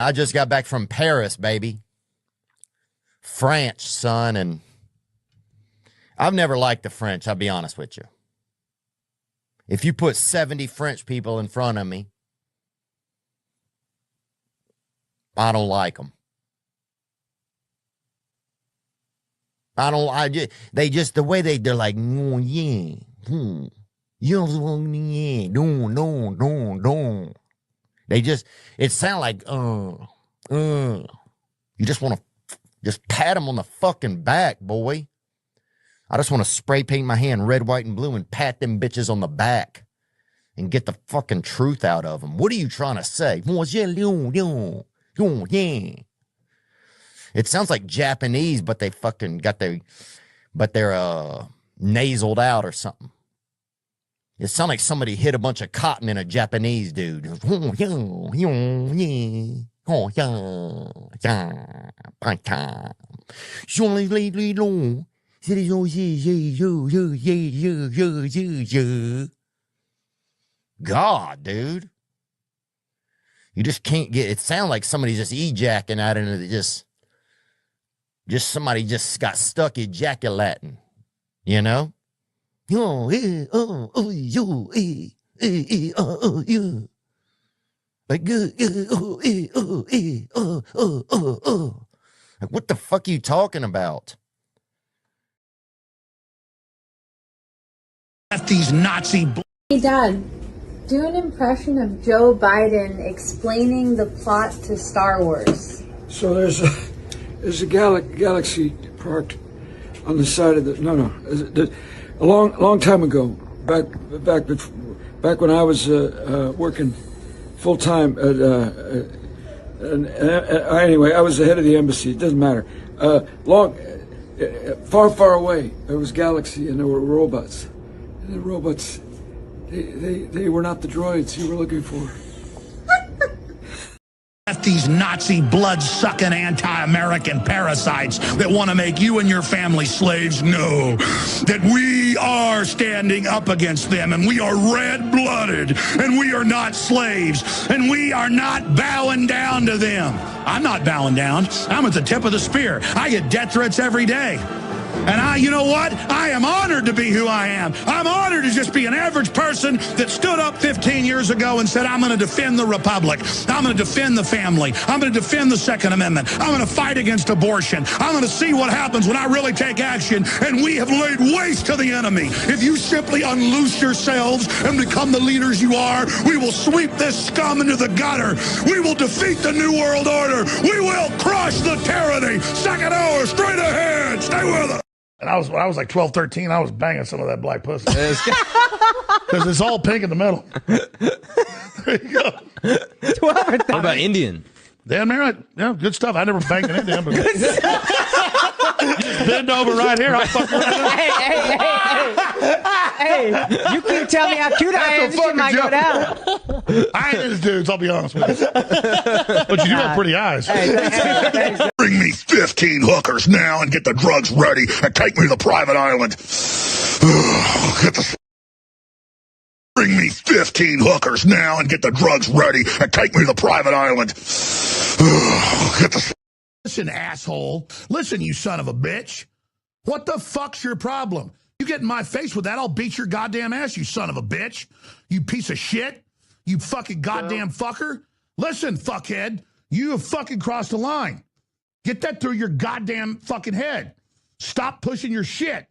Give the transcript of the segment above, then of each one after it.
I just got back from Paris, baby. French, son, and I've never liked the French, I'll be honest with you. If you put 70 French people in front of me, I don't like them. They just, the way they're like, oh, yeah, no. They just, it sounds like, you just want to just pat them on the fucking back, boy. I just want to spray paint my hand red, white, and blue and pat them bitches on the back and get the fucking truth out of them. What are you trying to say? It sounds like Japanese, but they fucking got they're nasaled out or something. It sounds like somebody hit a bunch of cotton in a Japanese dude. God, dude. You just can't get, it sounds like somebody just ejacking out into the just somebody just got stuck ejaculating, you know? Like, what the fuck are you talking about? These Nazi. Hey, Dad, do an impression of Joe Biden explaining the plot to Star Wars. So there's a galaxy parked on the side of the a long time ago, back when I was working full time at anyway, I was the head of the embassy. It doesn't matter. Far away, there was galaxy, and there were robots. And the robots, they were not the droids you were looking for. These Nazi blood-sucking anti-American parasites that want to make you and your family slaves know that we are standing up against them, and we are red-blooded, and we are not slaves, and we are not bowing down to them. I'm not bowing down. I'm at the tip of the spear. I get death threats every day. And you know what? I am honored to be who I am. I'm honored to just be an average person that stood up 15 years ago and said, I'm going to defend the Republic. I'm going to defend the family. I'm going to defend the Second Amendment. I'm going to fight against abortion. I'm going to see what happens when I really take action. And we have laid waste to the enemy. If you simply unloose yourselves and become the leaders you are, we will sweep this scum into the gutter. We will defeat the New World Order. We will crush the tyranny. Second hour, straight ahead. Stay with us. And when I was like 12, 13, I was banging some of that black pussy. because it's all pink in the middle. There you go. What about Indian? Dan Merritt, yeah, good stuff. I never banked an Indian, but bend over right here. I'll fuck you right up. Hey, you can't tell me how cute I am. This shit might go down. I ain't into dudes, I'll be honest with you. But you do have pretty eyes. Bring me 15 hookers now and get the drugs ready and take me to the private island. Bring me 15 hookers now and get the drugs ready and take me to the private island. Listen, asshole. Listen, you son of a bitch. What the fuck's your problem? You get in my face with that, I'll beat your goddamn ass, you son of a bitch. You piece of shit. You fucking goddamn fucker. Listen, fuckhead. You have fucking crossed the line. Get that through your goddamn fucking head. Stop pushing your shit.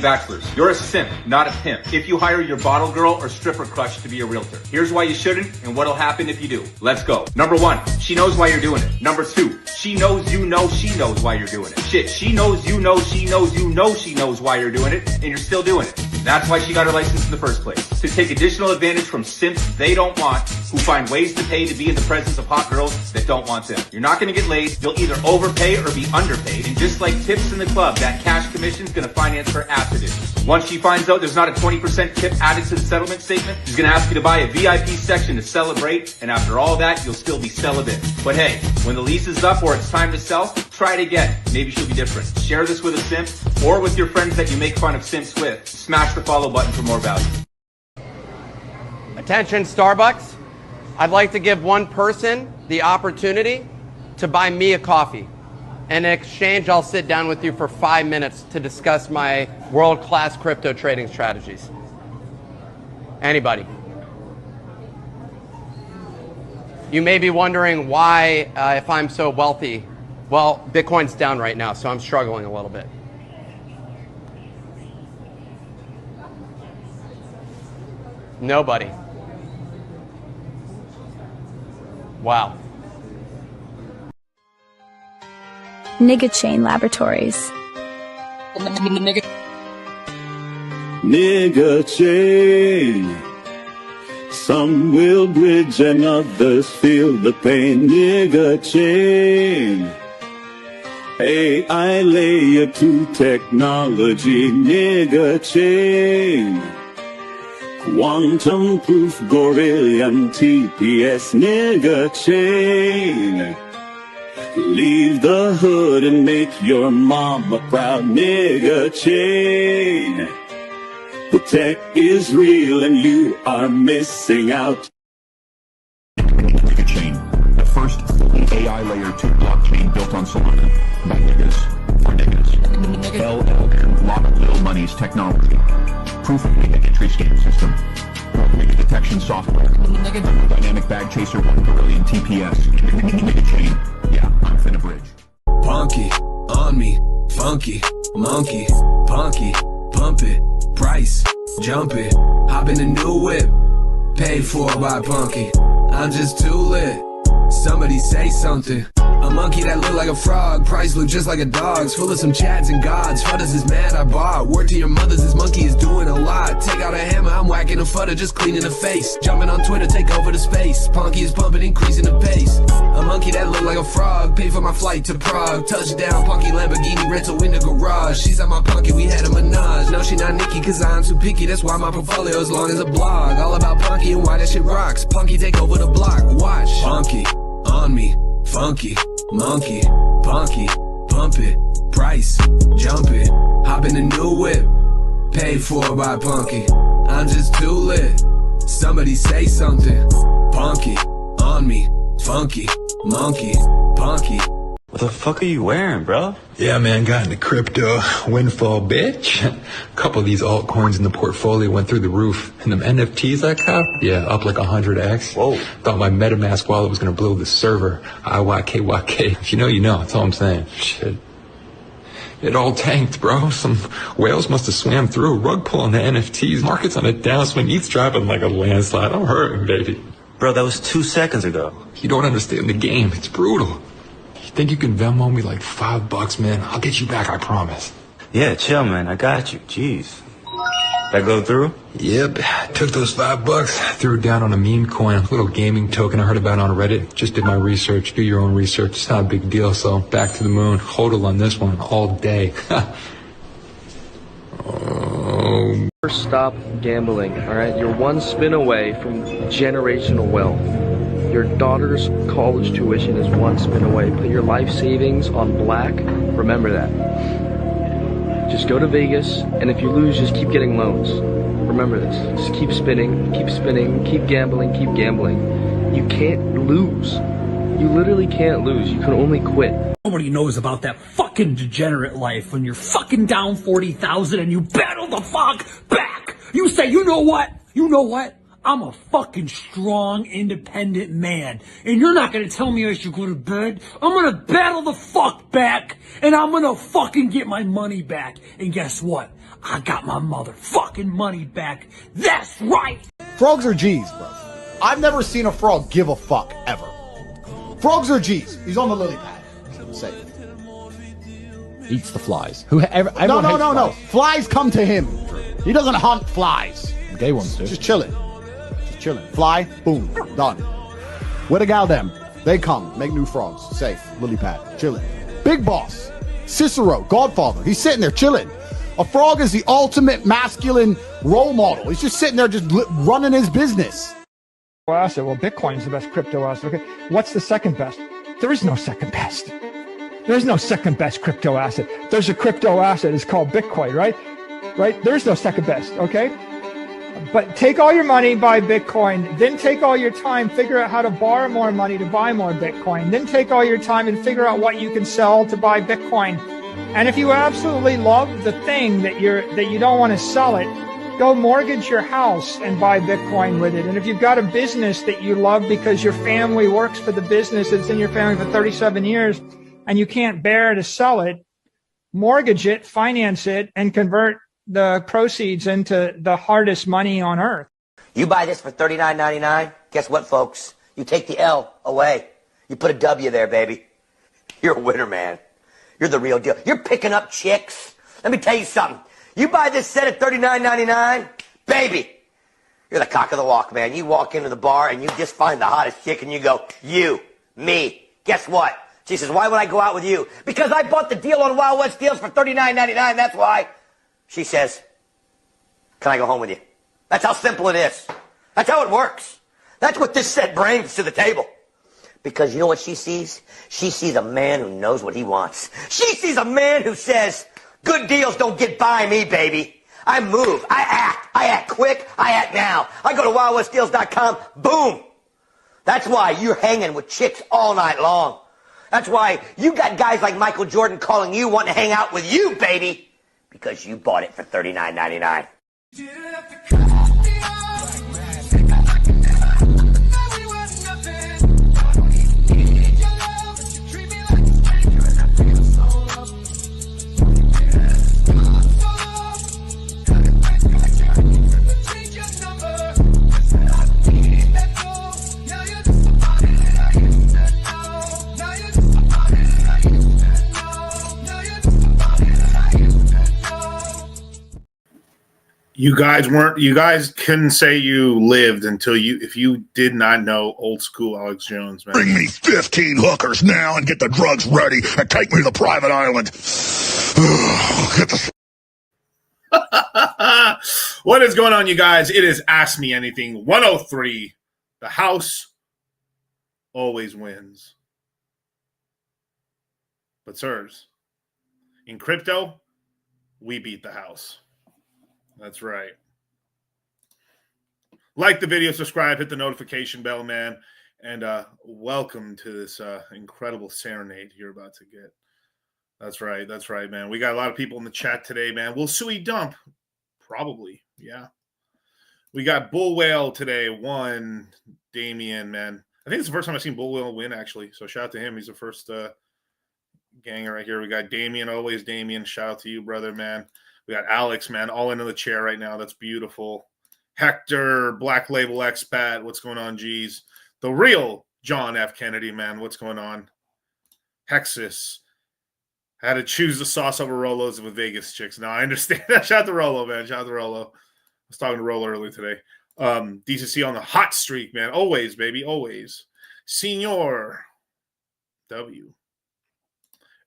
Bachelors, you're a simp, not a pimp. If you hire your bottle girl or stripper crush to be a realtor, here's why you shouldn't and what'll happen if you do. Let's go. Number 1, she knows why you're doing it. Number 2, she knows you know she knows why you're doing it. Shit, she knows you know she knows you know she knows why you're doing it, and you're still doing it. That's why she got her license in the first place. To take additional advantage from simps they don't want, who find ways to pay to be in the presence of hot girls that don't want them. You're not gonna get laid, you'll either overpay or be underpaid, and just like tips in the club, that cash commission's gonna finance her ass addiction. Once she finds out there's not a 20% tip added to the settlement statement, she's gonna ask you to buy a VIP section to celebrate, and after all that, you'll still be celibate. But hey, when the lease is up or it's time to sell, try it again. Maybe she'll be different. Share this with a simp or with your friends that you make fun of simps with. Smash the follow button for more value. Attention, Starbucks. I'd like to give one person the opportunity to buy me a coffee. In exchange, I'll sit down with you for 5 minutes to discuss my world-class crypto trading strategies. Anybody? You may be wondering why, if I'm so wealthy, well, Bitcoin's down right now, so I'm struggling a little bit. Nobody. Wow. Nigga Chain Laboratories. Nigga chain. Some will bridge and others feel the pain. Nigga chain. AI layer 2 technology. Nigga chain. Quantum proof Gorillion TPS. Nigga chain. Leave the hood and make your mama proud. Nigga chain. The tech is real and you are missing out. Nigga chain, the first AI layer 2 blockchain built on Solana by niggas for niggas. LLM, lot of little money's technology. Proof of nigga entry scheme system. Nigga detection software. Dynamic bag chaser 1 Gorillion TPS. Nigga chain. Yeah, I'm finna bridge. Punky, on me, funky, monkey, punky, pump it, price, jump it, hop in a new whip, paid for by Punky, I'm just too lit, somebody say something. A monkey that look like a frog, price look just like a dog's, full of some chads and gods, Fudders is mad I bought, word to your mothers, this monkey is doing a lot, take out a hammer, I'm whacking a Fudder, just cleaning the face, jumping on Twitter, take over the space, Punky is pumping, increasing the pace, a monkey that look like a frog, paid for my flight to Prague, touchdown, Punky Lamborghini rental in the garage, she's at my Punky, we had a menage, no she not Nikki cause I'm too picky, that's why my portfolio as long as a blog, all about Punky and why that shit rocks, Punky take over the block, watch, Punky, on me, funky, monkey, punky, pump it, price, jump it, hop in a new whip, paid for by Punky, I'm just too lit, somebody say something, Punky, on me, funky, monkey, punky. What the fuck are you wearing, bro? Yeah, man, got into crypto. Windfall, bitch. A couple of these altcoins in the portfolio went through the roof. And them NFTs I copped, yeah, up like 100x. Whoa. Thought my MetaMask wallet was gonna blow the server. IYKYK. If you know, you know. That's all I'm saying. Shit. It all tanked, bro. Some whales must have swam through. Rug pull on the NFTs. Market's on a downswing. ETH's dropping like a landslide. I'm hurting, baby. Bro, that was 2 seconds ago. You don't understand the game. It's brutal. You think you can Venmo me like $5, man? I'll get you back, I promise. Yeah, chill, man. I got you. Jeez. That go through? Yep. Took those $5, threw it down on a meme coin, a little gaming token I heard about on Reddit. Just did my research. Do your own research. It's not a big deal. So back to the moon. Hodl on this one all day. Stop gambling, all right? You're one spin away from generational wealth. Your daughter's college tuition is one spin away. Put your life savings on black. Remember that. Just go to Vegas, and if you lose, just keep getting loans. Remember this. Just keep spinning, keep gambling, keep gambling. You can't lose. You literally can't lose. You can only quit. Nobody knows about that fucking degenerate life when you're fucking down 40,000 and you battle the fuck back. You say, you know what? You know what? I'm a fucking strong, independent man. And you're not gonna tell me I should go to bed. I'm gonna battle the fuck back. And I'm gonna fucking get my money back. And guess what? I got my motherfucking money back. That's right. Frogs are G's, bro. I've never seen a frog give a fuck, ever. Frogs are G's. He's on the lily pad. Safe. Eats the flies. Whoever. No. Flies come to him. He doesn't hunt flies. Gay ones do. Just chilling. Fly, boom, done. Where the gal them? They come, make new frogs. Safe, lily pad, chilling. Big boss, Cicero, Godfather. He's sitting there chilling. A frog is the ultimate masculine role model. He's just sitting there, just running his business. Asset. Well, Bitcoin is the best crypto asset. Okay, what's the second best? There is no second best. There's no second best crypto asset. There's a crypto asset. It's called Bitcoin, right? Right? There's no second best. Okay. But take all your money, buy Bitcoin, then take all your time, figure out how to borrow more money to buy more Bitcoin, then take all your time and figure out what you can sell to buy Bitcoin. And if you absolutely love the thing that you don't want to sell it, go mortgage your house and buy Bitcoin with it. And if you've got a business that you love because your family works for the business that's in your family for 37 years and you can't bear to sell it, mortgage it, finance it, and convert the proceeds into the hardest money on earth. You buy this for $39.99. Guess what, folks? You take the L away. You put a W there, baby. You're a winner, man. You're the real deal. You're picking up chicks. Let me tell you something. You buy this set at $39.99, baby. You're the cock of the walk, man. You walk into the bar and you just find the hottest chick and you go, you, me. Guess what? She says, why would I go out with you? Because I bought the deal on Wild West Deals for $39.99. That's why. She says, can I go home with you? That's how simple it is. That's how it works. That's what this set brings to the table. Because you know what she sees? She sees a man who knows what he wants. She sees a man who says, good deals don't get by me, baby. I move. I act quick. I act now. I go to wildwestdeals.com. Boom. That's why you're hanging with chicks all night long. That's why you got guys like Michael Jordan calling you, wanting to hang out with you, baby. Because you bought it for $39.99. You guys couldn't say you lived if you did not know old school Alex Jones, man. Bring me 15 hookers now and get the drugs ready and take me to the private island. What is going on, you guys? It is Ask Me Anything 103. The house always wins. But sirs, in crypto, we beat the house. That's right. Like the video, subscribe, hit the notification bell, man. And welcome to this incredible serenade you're about to get. That's right. That's right, man. We got a lot of people in the chat today, man. Will Suey dump? Probably, yeah. We got Bull Whale today. One, Damien, man. I think it's the first time I've seen Bull Whale win, actually. So shout out to him. He's the first ganger right here. We got Damien, always Damien. Shout out to you, brother, man. We got Alex, man, all into the chair right now. That's beautiful. Hector, Black Label Expat. What's going on, G's? The real John F. Kennedy, man. What's going on? Hexus. Had to choose the sauce over Rolos with Vegas chicks. Now, I understand that. Shout out to Rolo, man. Shout out to Rolo. was talking to Roll earlier today. DCC on the hot streak, man. Always, baby, always. Senior W.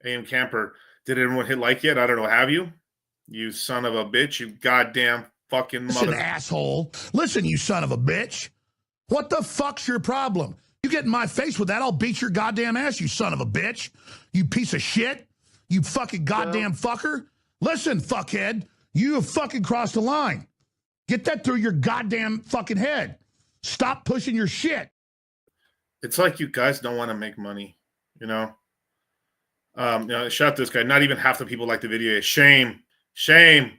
AM Camper. Did everyone hit like yet? I don't know. Have you? You son of a bitch. You goddamn fucking Listen, mother. asshole. Listen, you son of a bitch. What the fuck's your problem? You get in my face with that, I'll beat your goddamn ass, you son of a bitch. You piece of shit. You fucking goddamn fucker. Listen, fuckhead. You have fucking crossed the line. Get that through your goddamn fucking head. Stop pushing your shit. It's like you guys don't want to make money, you know? Shout out to this guy. Not even half the people like the video. Shame. Shame.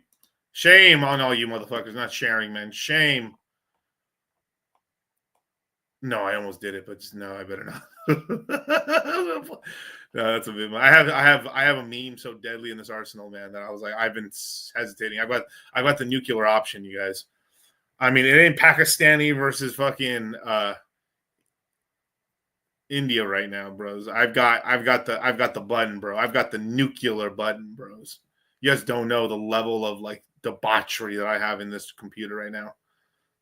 Shame on all you motherfuckers not sharing, man. Shame. No, I almost did it, but just, no, I better not. No, that's a bit. I have a meme so deadly in this arsenal, man, that I was like, I've been hesitating. I've got the nuclear option, you guys. I mean, it ain't Pakistani versus fucking India right now, bros. I've got the button, bro. I've got the nuclear button, bros. You guys don't know the level of like debauchery that I have in this computer right now.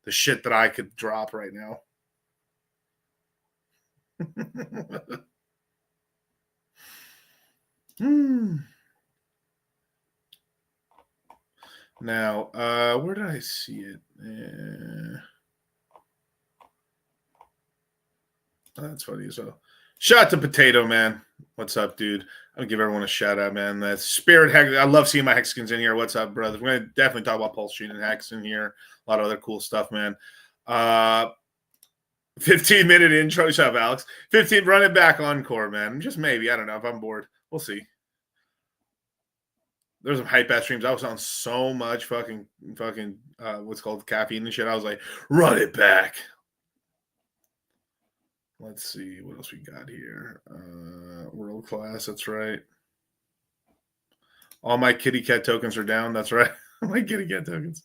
The shit that I could drop right now. Now, where did I see it? That's funny as well. Shout out to Potato Man. What's up, dude? I'll give everyone a shout out, man. The Spirit Hex. I love seeing my Hexicans in here. What's up, brothers? We're gonna definitely talk about Pulse Street and Hex in here. A lot of other cool stuff, man. 15-minute intro. Shut up, Alex. 15. Run it back encore, man. Just maybe. I don't know if I'm bored. We'll see. There's some hype ass streams. I was on so much fucking what's called caffeine and shit. I was like, run it back. Let's see what else we got here. World class. That's right. All my kitty cat tokens are down. That's right. My kitty cat tokens.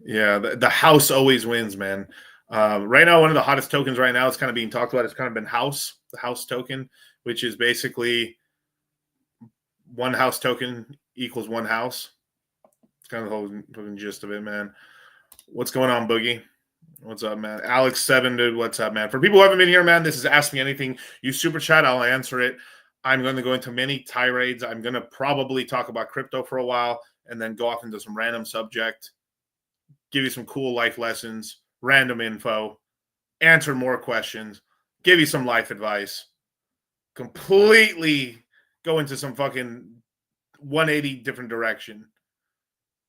Yeah, the house always wins, man. Right now, one of the hottest tokens right now is kind of being talked about. It's kind of been the house token, which is basically one house token equals one house. It's kind of the whole gist of it, man. What's going on, Boogie? What's up, man? Alex7, dude, what's up, man? For people who haven't been here, man, this is Ask Me Anything. You super chat, I'll answer it. I'm going to go into many tirades. I'm going to probably talk about crypto for a while and then go off into some random subject, give you some cool life lessons, random info, answer more questions, give you some life advice, completely go into some fucking 180 different direction.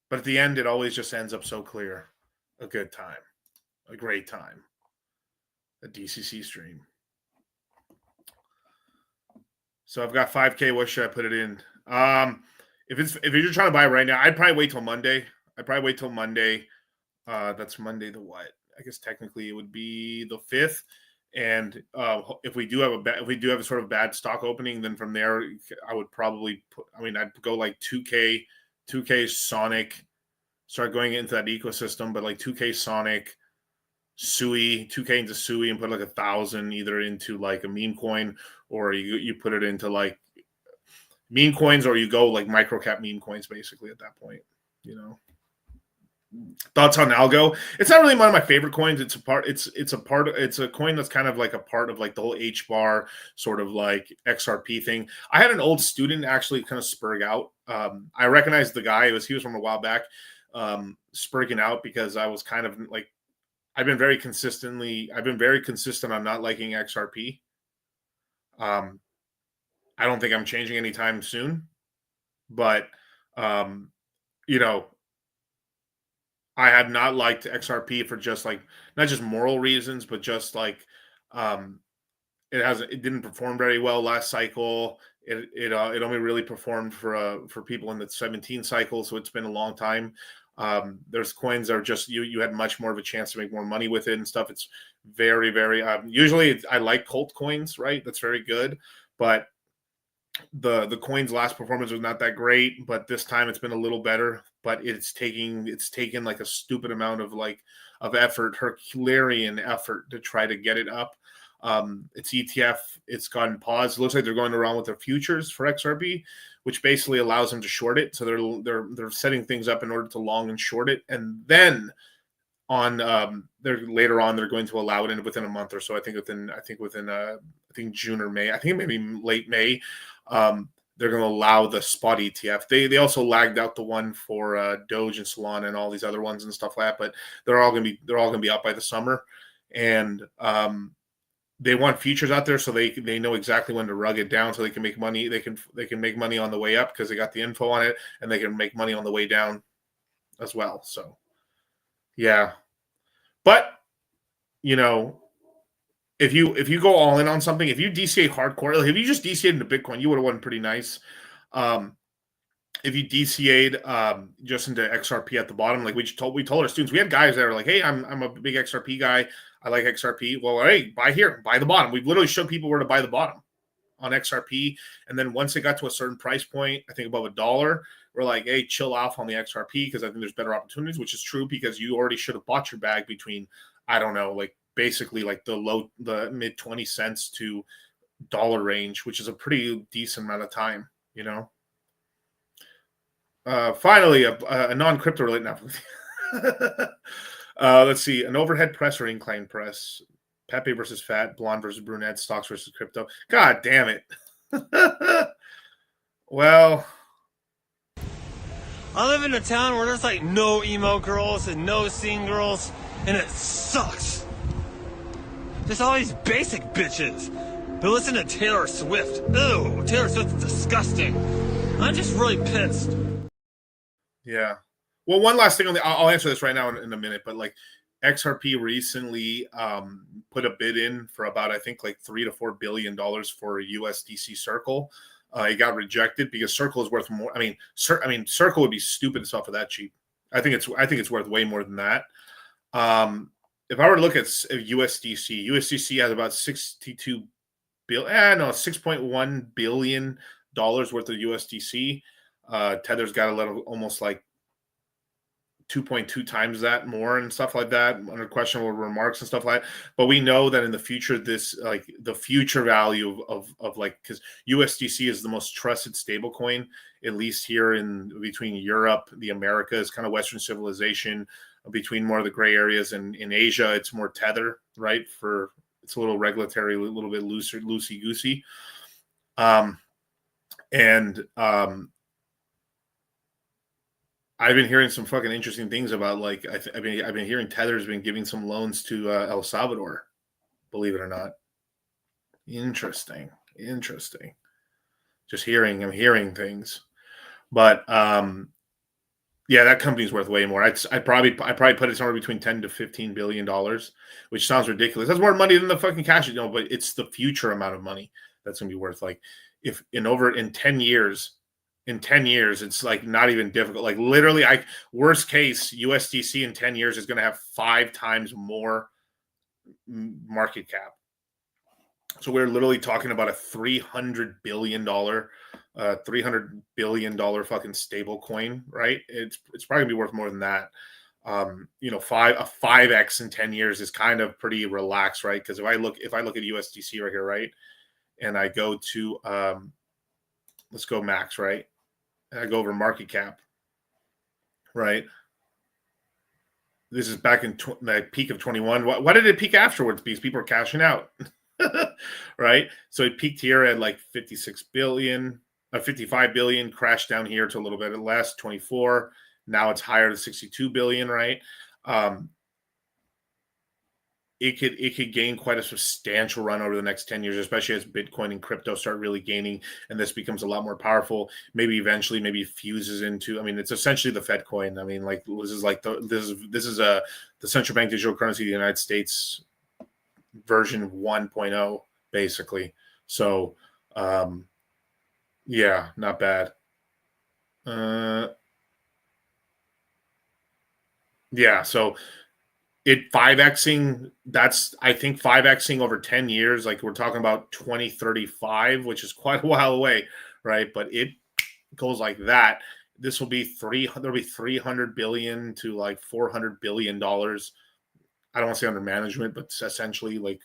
But at the end, it always just ends up so clear. A good time. A great time. A DCC stream. So I've got 5K. What should I put it in? If you're trying to buy right now, I'd probably wait till Monday. That's Monday the what? I guess technically it would be the 5th. And if we do have a sort of bad stock opening, then from there I would probably I'd go like 2K Sonic, start going into that ecosystem, but like 2K Sonic, Sui, 2K into Sui, and put like 1,000 either into like a meme coin, or you put it into like meme coins, or you go like micro cap meme coins basically at that point, you know. Thoughts on Algo? It's not really one of my favorite coins. It's a coin that's kind of like a part of like the whole H bar sort of like XRP thing. I had an old student actually kind of spurg out. I recognized the guy. He was from a while back, spurging out because I was kind of like, I've been very consistent on not liking XRP. I don't think I'm changing anytime soon, but you know, I had not liked XRP for just like not just moral reasons, but just like it didn't perform very well last cycle. It only really performed for people in the 17 cycle, so it's been a long time. There's coins that are just you had much more of a chance to make more money with it and stuff. It's very, very usually I like cult coins, right? That's very good, but the coin's last performance was not that great, but this time it's been a little better. But it's taken like a stupid amount of like effort, Herculean effort to try to get it up. Its ETF, it's gotten paused. It looks like they're going around with their futures for XRP, which basically allows them to short it. So they're setting things up in order to long and short it, and then they're going to allow it in within a month or so. I think within June or May. I think maybe late May. They're going to allow the spot ETF. They also lagged out the one for Doge and Solana and all these other ones and stuff like that. But they're all going to be up by the summer, and they want futures out there so they know exactly when to rug it down so they can make money. They can make money on the way up because they got the info on it, and they can make money on the way down as well. So yeah, but if you go all in on something, if you DCA hardcore, like if you just DCA'd into Bitcoin, you would have won pretty nice. If you DCA'd just into XRP at the bottom, like we told our students, we had guys that are like, hey, I'm a big XRP guy. I like XRP. Well, hey, buy here, buy the bottom. We've literally showed people where to buy the bottom on XRP. And then once it got to a certain price point, I think above $1, we're like, hey, chill off on the XRP because I think there's better opportunities, which is true because you already should have bought your bag between, I don't know, like basically like the mid 20 cents to dollar range, which is a pretty decent amount of time, Finally, a non-crypto related now. Let's see, an overhead press or incline press. Pepe versus Fat, blonde versus brunette, stocks versus crypto. God damn it. Well, I live in a town where there's like no emo girls and no scene girls, and it sucks. There's all these basic bitches. But listen to Taylor Swift. Ew, Taylor Swift's disgusting. I'm just really pissed. Yeah. Well, one last thing I'll answer this right now in a minute, but like XRP recently put a bid in for about, I think, like $3 to $4 billion for USDC Circle. It got rejected because Circle is worth more. I mean, Circle would be stupid to sell for that cheap. I think it's worth way more than that. If I were to look at USDC has about $6.1 billion worth of USDC. Tether's got a little, almost like 2.2 times that more and stuff like that under questionable remarks and stuff like that. But we know that in the future, this like the future value of like, because USDC is the most trusted stable coin, at least here in between Europe, the Americas, kind of Western civilization, between more of the gray areas, and in Asia, it's more Tether, right? It's a little regulatory, a little bit loosey goosey. I've been hearing some fucking interesting things about, like, I've been hearing Tether's been giving some loans to El Salvador, believe it or not. Interesting. I'm hearing things, but yeah, that company's worth way more. I probably put it somewhere between $10 to $15 billion, which sounds ridiculous. That's more money than the fucking cash, but it's the future amount of money that's gonna be worth. Like, if in 10 years. In 10 years, it's like not even difficult. Like literally, worst case, USDC in 10 years is going to have 5 times more market cap. So we're literally talking about a $300 billion fucking stable coin, right? It's probably gonna be worth more than that. A 5x in 10 years is kind of pretty relaxed, right? Because if I look at USDC right here, right, and I go to let's go max, right? And I go over market cap, right? This is back in the peak of 21. Why did it peak afterwards? Because people are cashing out, right? So it peaked here at like 55 billion, crashed down here to a little bit less, 24. Now it's higher to 62 billion, right? It could gain quite a substantial run over the next 10 years, especially as Bitcoin and crypto start really gaining, and this becomes a lot more powerful. Maybe eventually, fuses into. I mean, it's essentially the Fed coin. I mean, like this is the central bank digital currency of the United States version 1.0, basically. So, yeah, not bad. Yeah, so. It 5xing, I think 5xing over 10 years, like we're talking about 2035, which is quite a while away, right? But it goes like that. This will be there'll be $300 billion to like $400 billion I don't want to say under management, but essentially like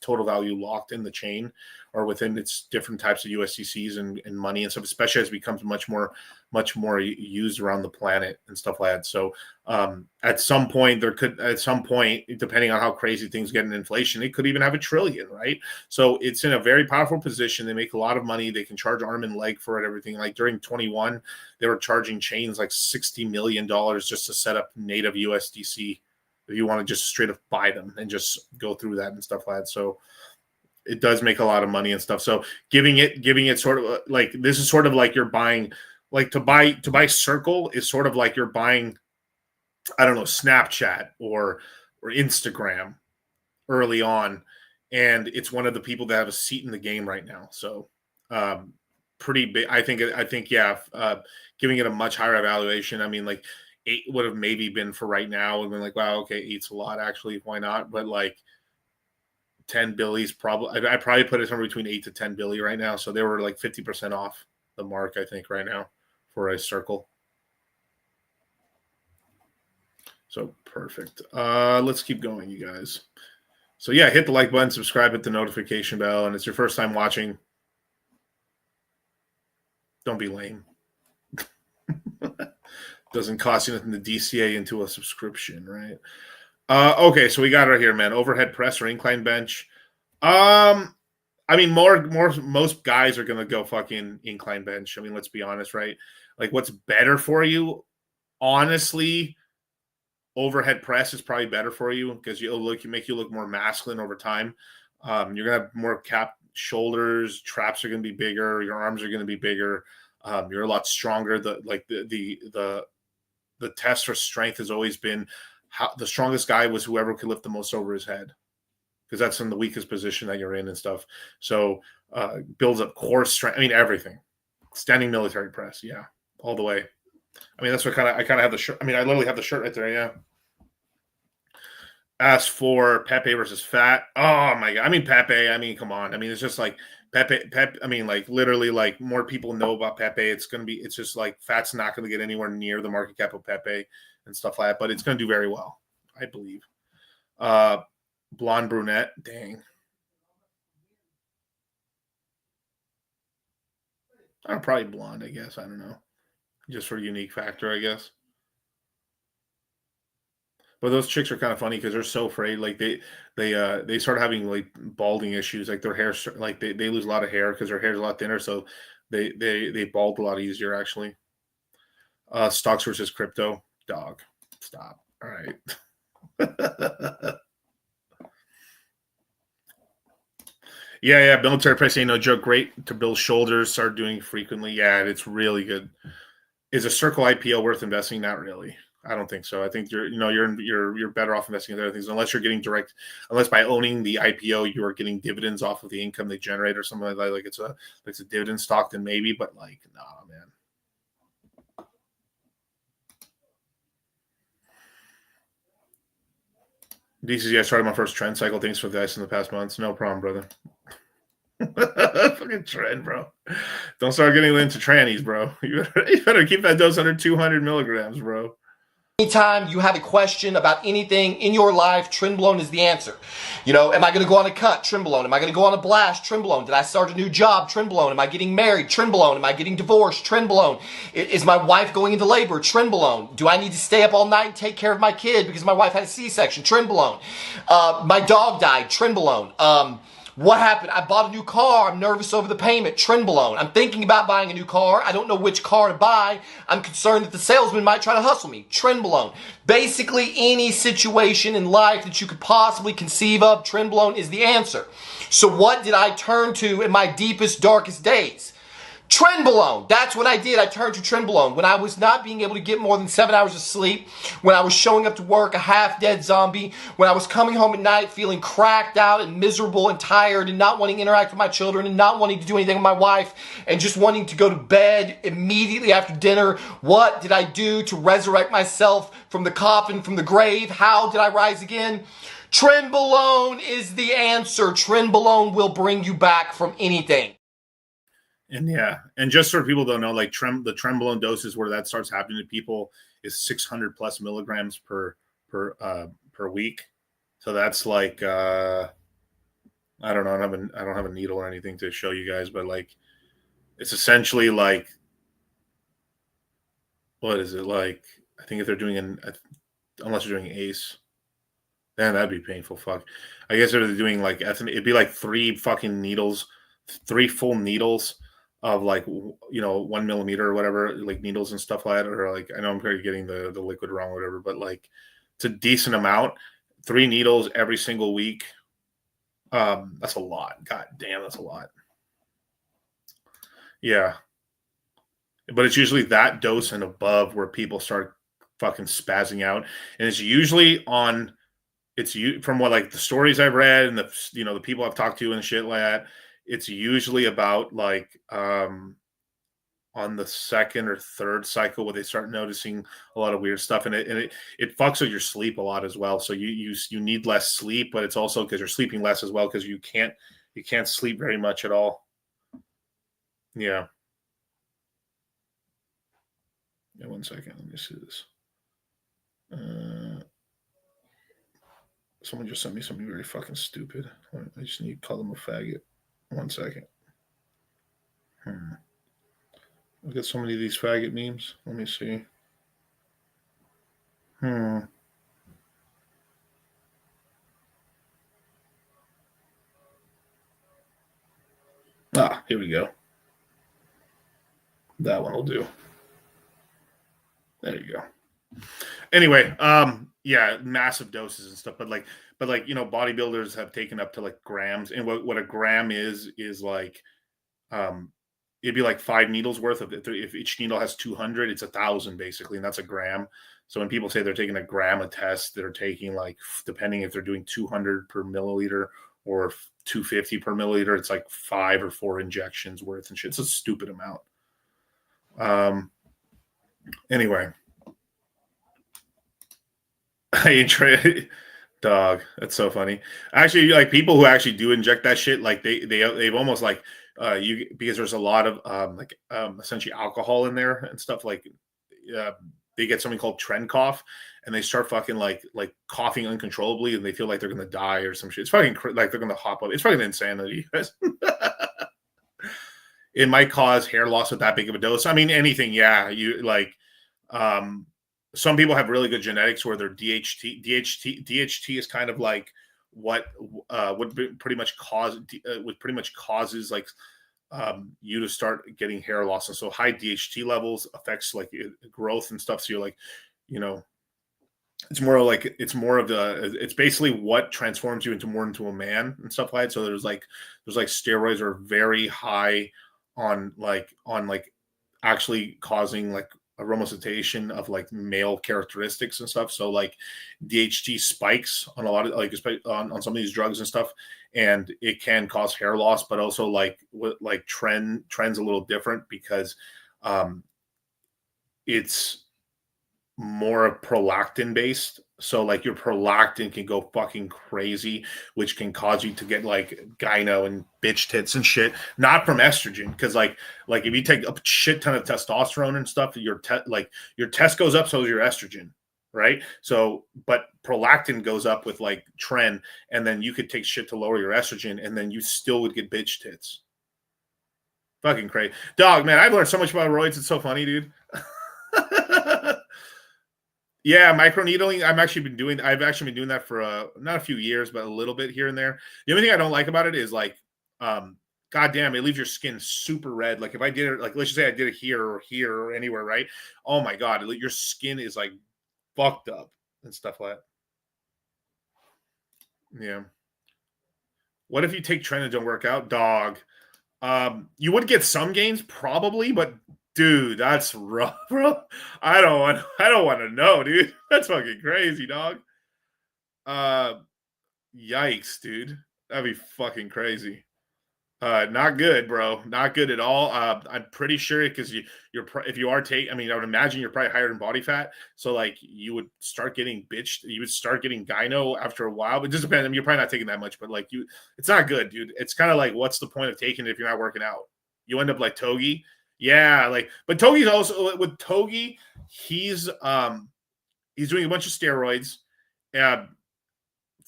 total value locked in the chain or within its different types of USDCs and money and stuff, especially as it becomes much more used around the planet and stuff like that. So at some point, depending on how crazy things get in inflation, it could even have $1 trillion, right? So it's in a very powerful position. They make a lot of money. They can charge arm and leg for it, everything. Like during 21, they were charging chains like $60 million just to set up native USDC. If you want to just straight up buy them and just go through that and stuff like that. So it does make a lot of money and stuff. So giving it sort of like, this is sort of like you're buying, like to buy Circle is sort of like you're buying, I don't know, Snapchat or Instagram early on. And it's one of the people that have a seat in the game right now. So pretty big. I think, giving it a much higher evaluation. I mean, like 8 would have maybe been for right now. And been like, wow, okay, 8's a lot actually. Why not? But like 10 billies probably. I probably put it somewhere between 8 to 10 billion right now. So they were like 50% off the mark, I think, right now for a Circle. So perfect. Let's keep going, you guys. So yeah, hit the like button, subscribe, hit the notification bell, and it's your first time watching. Don't be lame. Doesn't cost you nothing to DCA into a subscription, right? Okay, so we got it right here, man. Overhead press or incline bench. I mean, most guys are gonna go fucking incline bench. I mean, let's be honest, right? Like, what's better for you? Honestly, overhead press is probably better for you because make you look more masculine over time. You're gonna have more capped shoulders. Traps are gonna be bigger. Your arms are gonna be bigger. You're a lot stronger. The test for strength has always been the strongest guy was whoever could lift the most over his head, because that's in the weakest position that you're in and stuff. So builds up core strength. I mean, everything. Standing military press, yeah, all the way. I mean, that's what I kind of have the shirt. I mean, I literally have the shirt right there, yeah. As for Pepe versus Fat, oh my god. I mean, Pepe, I mean, come on. I mean, it's just like Pepe, I mean, like literally, like more people know about Pepe. It's just like Fat's not going to get anywhere near the market cap of Pepe and stuff like that, but it's going to do very well, I believe. Blonde brunette, dang. Probably blonde, I guess. I don't know. Just for a unique factor, I guess. But those chicks are kind of funny because they're so afraid. Like they start having like balding issues. Like their hair, like they lose a lot of hair because their hair is a lot thinner. So they bald a lot easier actually. Stocks versus crypto, dog. Stop. All right. Yeah. Military press ain't no joke. Great to build shoulders. Start doing frequently. Yeah, it's really good. Is a Circle IPO worth investing? Not really. I don't think so. I think you're better off investing in other things unless you're getting unless by owning the IPO you are getting dividends off of the income they generate or something like that. Like it's a dividend stock, then maybe. But like, nah, man. DCC, I started my first trend cycle. Thanks for the ice in the past months. No problem, brother. Fucking trend, bro. Don't start getting into trannies, bro. You better keep that dose under 200 milligrams, bro. Anytime you have a question about anything in your life, Trenbolone is the answer. You know, am I going to go on a cut? Trenbolone. Am I going to go on a blast? Trenbolone. Did I start a new job? Trenbolone. Am I getting married? Trenbolone. Am I getting divorced? Trenbolone. Is my wife going into labor? Trenbolone. Do I need to stay up all night and take care of my kid because my wife had a C-section? Trenbolone. My dog died. Trenbolone. What happened? I bought a new car. I'm nervous over the payment. Trenbolone. I'm thinking about buying a new car. I don't know which car to buy. I'm concerned that the salesman might try to hustle me. Trenbolone. Basically, any situation in life that you could possibly conceive of, Trenbolone is the answer. So what did I turn to in my deepest, darkest days? Trenbolone. That's what I did. I turned to Trenbolone. When I was not being able to get more than 7 hours of sleep, when I was showing up to work a half-dead zombie, when I was coming home at night feeling cracked out and miserable and tired and not wanting to interact with my children and not wanting to do anything with my wife and just wanting to go to bed immediately after dinner, what did I do to resurrect myself from the coffin, from the grave? How did I rise again? Trenbolone is the answer. Trenbolone will bring you back from anything. And yeah, and just so people don't know, like the Trenbolone doses where that starts happening to people is 600 plus milligrams per week. So that's like I don't know. I don't have a needle or anything to show you guys, but like it's essentially like what is it like? I think if they're doing unless you're doing ACE, then that'd be painful. Fuck. I guess if they're doing like it'd be like 3 fucking needles, 3 full needles of like 1 millimeter or whatever, like needles and stuff like that. Or like I know I'm probably getting the liquid wrong or whatever, but like it's a decent amount. 3 needles every single week. That's a lot. God damn, that's a lot. Yeah. But it's usually that dose and above where people start fucking spazzing out. And it's usually from what like the stories I've read and the people I've talked to and shit like that, it's usually about like on the second or third cycle where they start noticing a lot of weird stuff, and it fucks with your sleep a lot as well. So you need less sleep, but it's also because you're sleeping less as well because you can't sleep very much at all. Yeah. Yeah, 1 second. Let me see this. Someone just sent me something very fucking stupid. I just need to call them a faggot. 1 second. I've got so many of these faggot memes. Let me see. Here we go. That one will do. There you go. Anyway, yeah, massive doses and stuff, but bodybuilders have taken up to like grams, and what a gram is like, it'd be like 5 needles worth of it. If each needle has 200, it's 1,000 basically, and that's a gram. So when people say they're taking a gram a test, they're taking like, depending if they're doing 200 per milliliter or 250 per milliliter, it's like 5 or 4 injections worth and shit. It's a stupid amount. Anyway, dog. That's so funny. Actually, like people who actually do inject that shit, like they've almost like because there's a lot of essentially alcohol in there and stuff. Like they get something called trend cough, and they start fucking like coughing uncontrollably, and they feel like they're gonna die or some shit. It's fucking like they're gonna hop up. It's fucking insanity. It might cause hair loss with that big of a dose. I mean, anything. Yeah, you like. Some people have really good genetics where they're DHT is kind of like what would pretty much causes like you to start getting hair loss. And so high DHT levels affects like growth and stuff. So you're like, it's basically what transforms you into a man and stuff like that. So there's like steroids are very high on actually causing like aromatization of like male characteristics and stuff. So like DHT spikes on a lot of like on some of these drugs and stuff, and it can cause hair loss. But also like trend's a little different because it's more prolactin based. So like your prolactin can go fucking crazy, which can cause you to get like gyno and bitch tits and shit. Not from estrogen, because like if you take a shit ton of testosterone and stuff, your test goes up, so does your estrogen, right? So, but prolactin goes up with like trend, and then you could take shit to lower your estrogen, and then you still would get bitch tits. Fucking crazy, dog, man. I've learned so much about roids. It's so funny, dude. Yeah, microneedling. I've actually been doing that for not a few years, but a little bit here and there. The only thing I don't like about it is like, goddamn, it leaves your skin super red. Like if I did it, like let's just say I did it here or anywhere, right? Oh my god, your skin is like fucked up and stuff like that. Yeah. What if you take trend and don't work out, dog? You would get some gains probably, but dude, that's rough, bro. I don't want to know, dude. That's fucking crazy, dog. Yikes, dude. That'd be fucking crazy. Not good, bro. Not good at all. I'm pretty sure because if you are I mean, I would imagine you're probably higher in body fat. So like you would start getting bitched. You would start getting gyno after a while. But it just depends. I mean, you're probably not taking that much, but like it's not good, dude. It's kind of like, what's the point of taking it if you're not working out? You end up like Togi. Yeah, but Togi's also with Togi, he's doing a bunch of steroids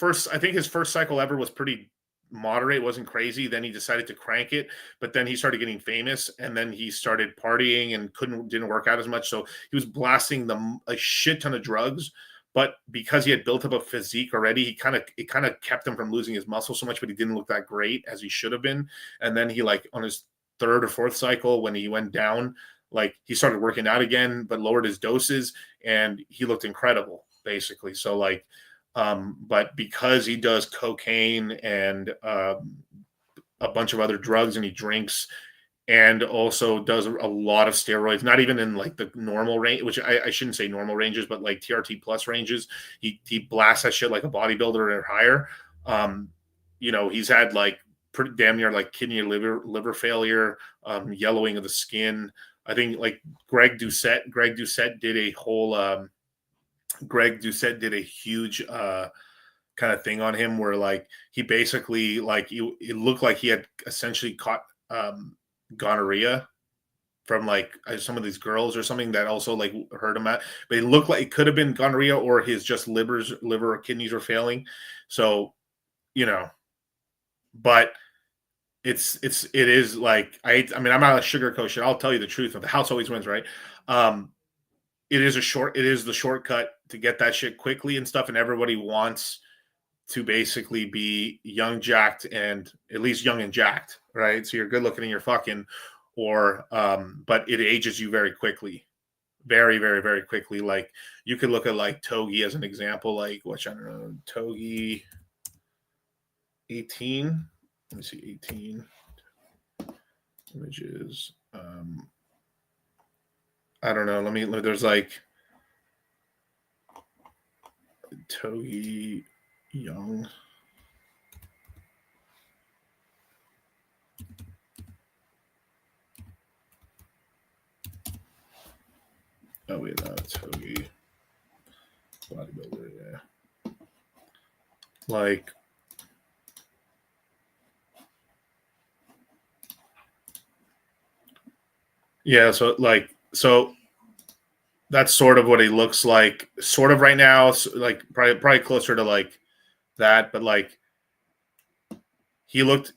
I think his first cycle ever was pretty moderate. It wasn't crazy. Then he decided to crank it, but then he started getting famous, and then he started partying and didn't work out as much. So he was blasting a shit ton of drugs. But because he had built up a physique already, it kind of kept him from losing his muscle so much, but he didn't look that great as he should have been. And then he, like, on his third or fourth cycle, when he went down, like, he started working out again, but lowered his doses, and he looked incredible, basically. So, like, but because he does cocaine and a bunch of other drugs, and he drinks, and also does a lot of steroids, not even in like the normal range, which I shouldn't say normal ranges, but like TRT plus ranges. He blasts that shit like a bodybuilder or higher. He's had like pretty damn near like kidney or liver failure, yellowing of the skin. I think like Greg Doucette did a whole did a huge kind of thing on him where like he basically like it looked like he had essentially caught gonorrhea from like some of these girls or something that also like hurt him at, but it looked like it could have been gonorrhea or his just liver or kidneys were failing. So, but it is like, I mean, I'm not a sugarcoat shit. I'll tell you the truth. The house always wins, right? It is the shortcut to get that shit quickly and stuff. And everybody wants to basically be young, jacked, and at least young and jacked, right? So you're good looking and you're fucking, but it ages you very quickly, very, very, very quickly. Like you could look at like Togi as an example, like which I don't know, Togi 18. Let me see, 18 images. I don't know. There's like Togi Young. Oh wait, no, Togi bodybuilder, yeah. Like yeah, so that's sort of what he looks like, sort of right now. So like probably closer to like that, but like he looked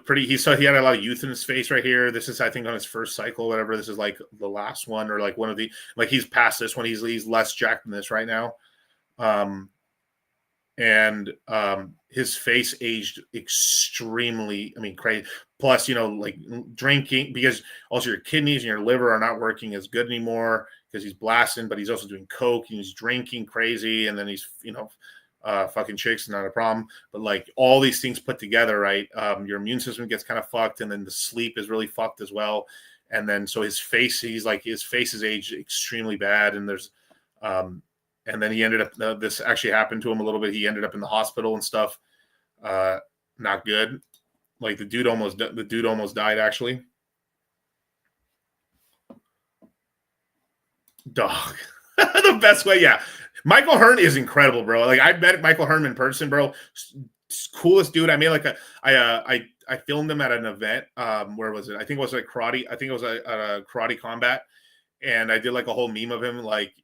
pretty. He had a lot of youth in his face right here. This is, I think, on his first cycle, whatever. This is like the last one, or like one of the, like he's past this one. He's less jacked than this right now. His face aged extremely, I mean, crazy. Plus, like drinking, because also your kidneys and your liver are not working as good anymore because he's blasting, but he's also doing coke and he's drinking crazy, and then he's fucking chicks, not a problem. But like all these things put together, right? Your immune system gets kind of fucked, and then the sleep is really fucked as well. And then so his face is aged extremely bad, and there's and then he ended up, this actually happened to him a little bit. He ended up in the hospital and stuff. Not good. Like the dude almost died, actually. Dog. The best way. Yeah. Michael Hearn is incredible, bro. Like I met Michael Hearn in person, bro. Coolest dude. I made like I filmed him at an event. Where was it? I think it was like karate. I think it was a karate combat. And I did like a whole meme of him, like,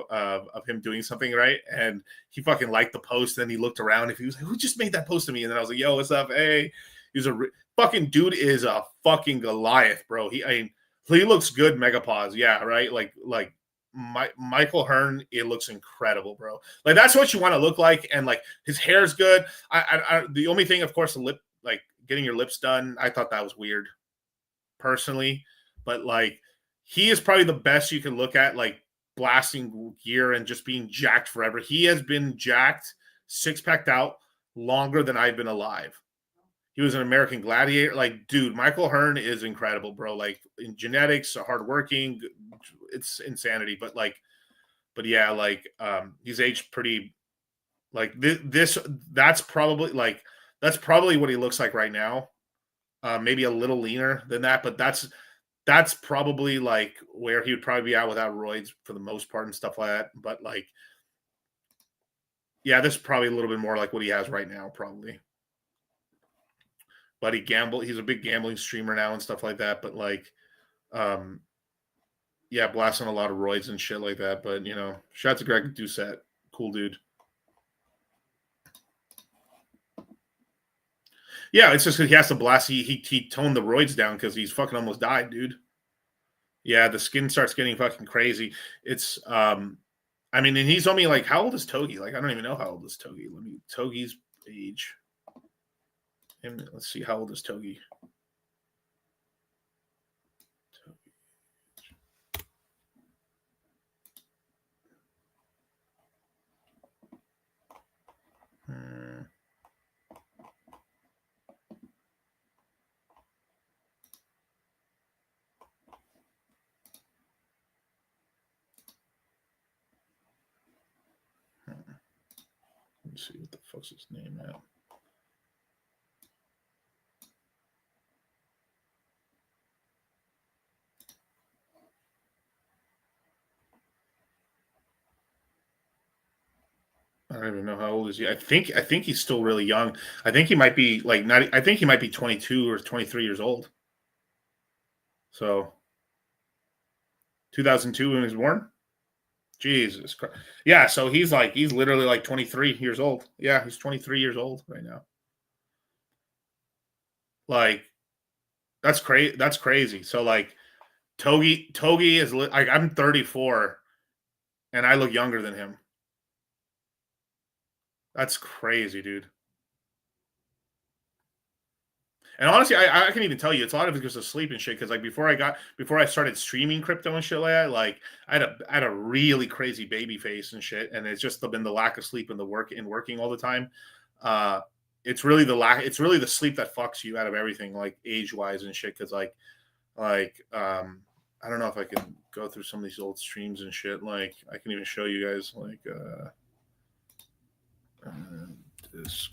of him doing something, right? And he fucking liked the post. And then he looked around. If he was like, who just made that post to me? And then I was like, yo, what's up? Hey, he's fucking dude is a fucking Goliath, bro. He looks good, megapause. Yeah, right? Like Michael Hearn, it looks incredible, bro. Like that's what you want to look like. And like his hair's good. The only thing, of course, the lip, like getting your lips done, I thought that was weird personally. But like, he is probably the best you can look at, like blasting gear and just being jacked forever. He has been jacked, six-packed out longer than I've been alive. He was an American Gladiator. Like, dude, Michael Hearn is incredible, bro. Like in genetics, hardworking, it's insanity. But yeah, like he's aged pretty. Like that's probably what he looks like right now. Maybe a little leaner than that, but that's probably like where he would probably be at without roids for the most part and stuff like that. But like, yeah, this is probably a little bit more like what he has right now, probably. But he's a big gambling streamer now and stuff like that. But like, yeah, blasting a lot of roids and shit like that. But shout out to Greg Doucette, cool dude. Yeah, it's just he has to blast. He toned the roids down because he's fucking almost died, dude. Yeah, the skin starts getting fucking crazy. It's I mean, and he's only like, how old is Togi? Like, I don't even know how old is Togi. Let me Togi's age. And let's see, how old is Togi? Let's see what the fuck's his name at. I don't even know how old is he. I think he's still really young. I think he might be like not. I think he might be 22 or 23 years old. So 2002 when he was born. Jesus Christ. Yeah, so he's literally like 23 years old. Yeah, he's 23 years old right now. Like that's crazy. That's crazy. So like Togi is like I'm 34 and I look younger than him. That's crazy, dude. And honestly, I can even tell you, it's a lot of it because of sleep and shit. Because like before I started streaming crypto and shit like that, like I had a really crazy baby face and shit, and it's just been the lack of sleep and the working all the time. It's really the sleep that fucks you out of everything, like age wise and shit. Because I don't know if I can go through some of these old streams and shit. Like I can even show you guys like this.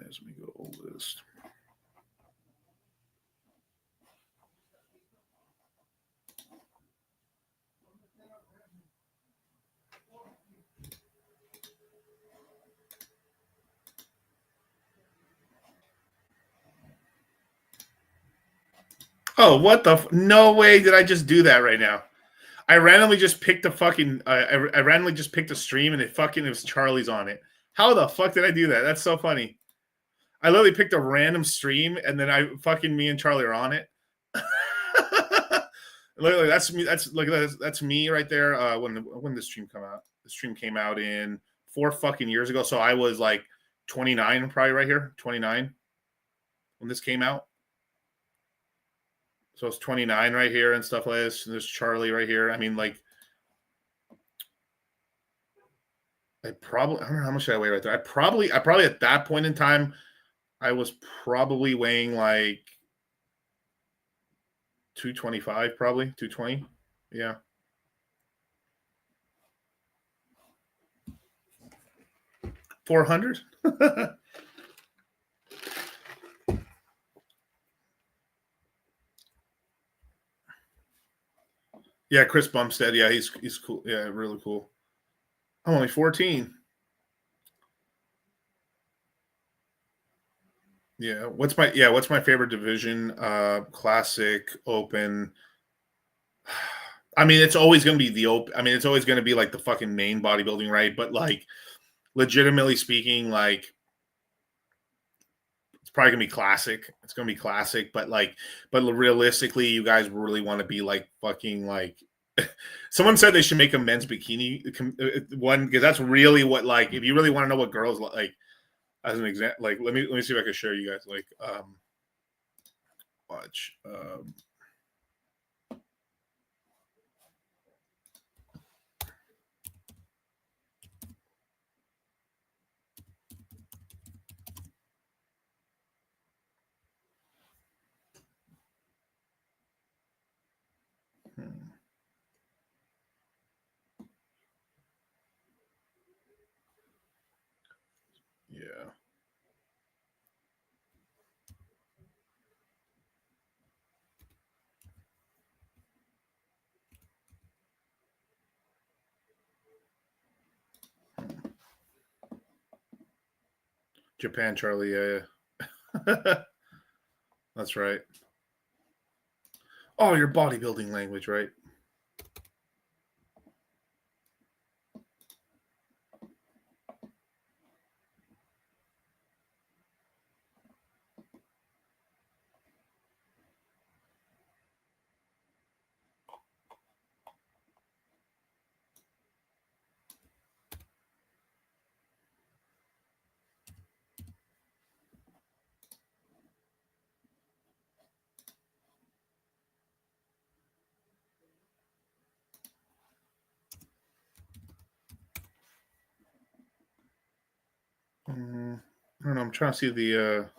As we go oldest. Oh, what the? No way did I just do that right now. I randomly just picked a fucking. I randomly just picked a stream and it was Charlie's on it. How the fuck did I do that? That's so funny. I literally picked a random stream and then me and Charlie are on it. Literally, that's me. That's me right there. When the stream come out? The stream came out in 4 fucking years ago. So I was like 29, probably right here, 29 when this came out. So it's 29 right here and stuff like this. And there's Charlie right here. I mean, like, I don't know how much I weigh right there. I probably at that point in time, I was probably weighing like 225, probably 220. Yeah. $400. Yeah, Chris Bumstead. Yeah, he's cool. Yeah, really cool. I'm only 14. Yeah. What's my favorite division? Classic, open. I mean, it's always going to be the open. I mean, it's always going to be like the fucking main bodybuilding, right? But like, legitimately speaking, like, it's probably gonna be classic. It's gonna be classic, but realistically, you guys really want to be like fucking like. Someone said they should make a men's bikini one because that's really what like if you really want to know what girls like as an example. Like let me see if I can show you guys like watch. Yeah. Japan, Charlie. Yeah. That's right. Oh, your bodybuilding language, right? I don't know. I'm trying to see the.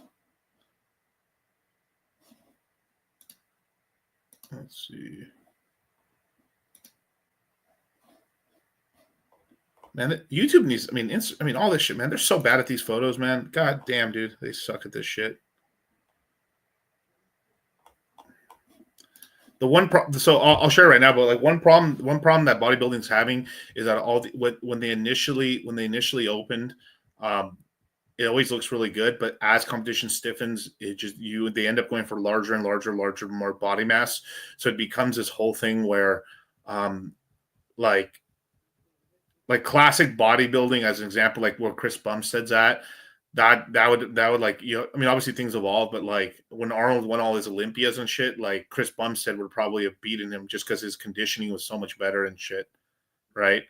Let's see. Man, YouTube needs. I mean, all this shit, man. They're so bad at these photos, man. God damn, dude, they suck at this shit. The one problem, so I'll share right now, but like one problem that bodybuilding's having is that when they initially opened, it always looks really good, but as competition stiffens, they end up going for larger and larger, more body mass. So it becomes this whole thing where, like classic bodybuilding, as an example, like where Chris Bumstead's at, that would like, obviously things evolve, but like when Arnold won all his Olympias and shit, like Chris Bumstead would probably have beaten him just because his conditioning was so much better and shit, right?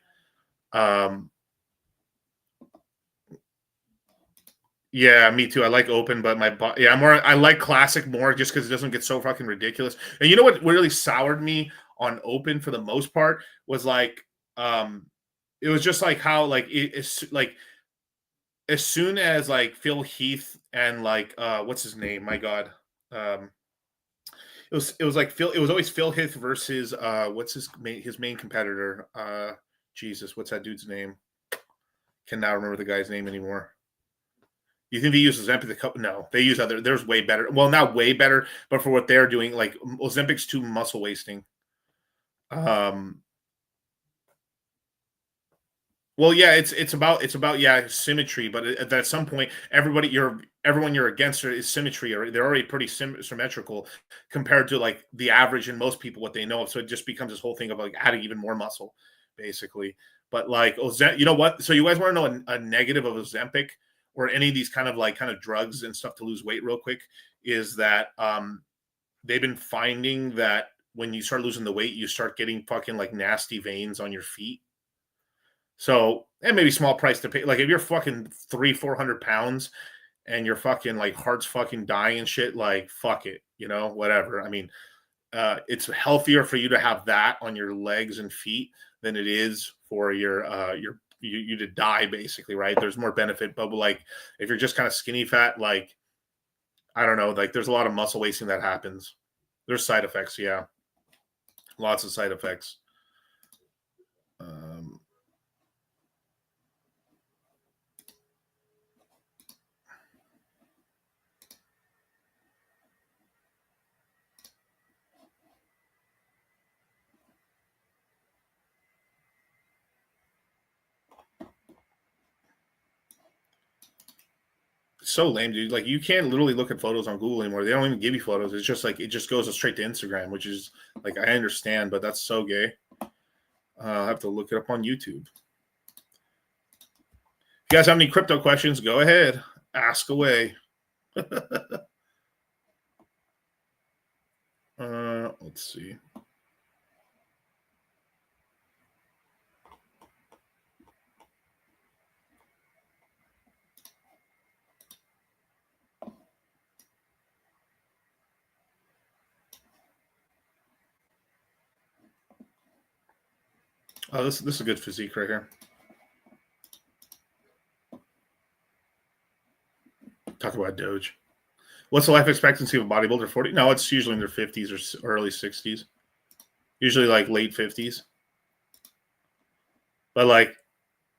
Yeah, me too. I like open, but I like classic more just because it doesn't get so fucking ridiculous. And you know what really soured me on open for the most part was like, it was just like how like it's like as soon as like Phil Heath and like what's his name? My God. It was like Phil, it was always Phil Heath versus what's his main competitor? Jesus, what's that dude's name? Cannot remember the guy's name anymore. You think they use Ozempic? No, they use other. There's way better. Well, not way better, but for what they're doing, like Ozempic's too muscle wasting. Well, yeah, it's about symmetry, but at some point, everyone you're against is symmetry, or they're already pretty symmetrical compared to like the average and most people what they know of. So it just becomes this whole thing of like adding even more muscle, basically. But like you know what? So you guys want to know a negative of Ozempic or any of these kind of drugs and stuff to lose weight real quick is that they've been finding that when you start losing the weight, you start getting fucking like nasty veins on your feet. So, and maybe small price to pay. Like if you're fucking 300-400 pounds and your fucking like heart's fucking dying and shit, like fuck it, whatever. I mean, it's healthier for you to have that on your legs and feet than it is for you to die, basically, right? There's more benefit, but like if you're just kind of skinny fat, like I don't know, like there's a lot of muscle wasting that happens. There's side effects, yeah, lots of side effects. So lame, dude. Like you can't literally look at photos on Google anymore. They don't even give you photos. It's just like it just goes straight to Instagram, which is like I understand, but that's so gay. I'll have to look it up on YouTube. If you guys have any crypto questions, go ahead. Ask away. Let's see. Oh, this is a good physique right here. Talk about Doge. What's the life expectancy of a bodybuilder? 40? No, it's usually in their 50s or early 60s. Usually like late 50s. But like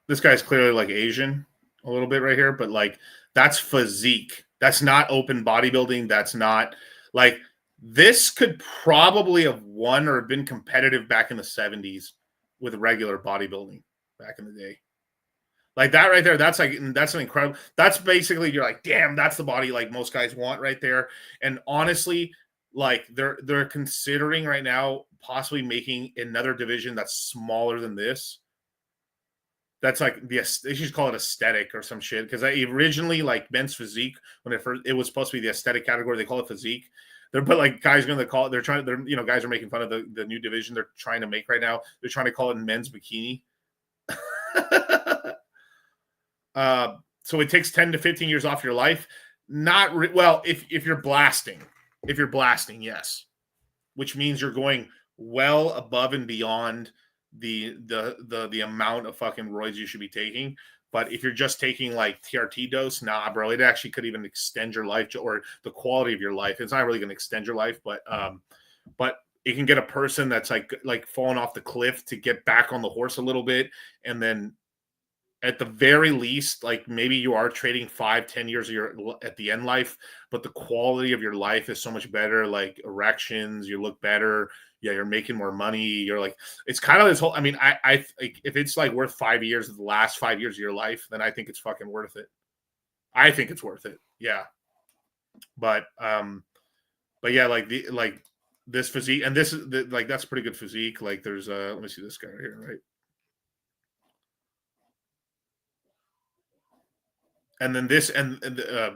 this guy's clearly like Asian a little bit right here, but like that's physique. That's not open bodybuilding. That's not like this could probably have won or been competitive back in the 70s with regular bodybuilding back in the day. Like that right there, that's an incredible, that's basically, you're like, damn, that's the body like most guys want right there. And honestly, like they're considering right now possibly making another division that's smaller than this. That's like they should call it aesthetic or some shit. Because originally, like men's physique, when it was supposed to be the aesthetic category, they call it physique. But like guys are going to call it, guys are making fun of the new division they're trying to make right now. They're trying to call it men's bikini. So it takes 10 to 15 years off your life. If you're blasting, yes, which means you're going well above and beyond the amount of fucking roids you should be taking. But if you're just taking like TRT dose, nah, bro, it actually could even extend your life or the quality of your life. It's not really going to extend your life, but it can get a person that's like falling off the cliff to get back on the horse a little bit, and then at the very least, like maybe you are trading 5-10 years of your at the end life, but the quality of your life is so much better. Like erections, you look better. Yeah, you're making more money. You're like, it's kind of this whole. I mean, I like, if it's like worth 5 years of the last 5 years of your life, then I think it's fucking worth it. I think it's worth it. Yeah, but yeah, like this physique, and this is like that's pretty good physique. Like there's let me see this guy right here, right? And then this and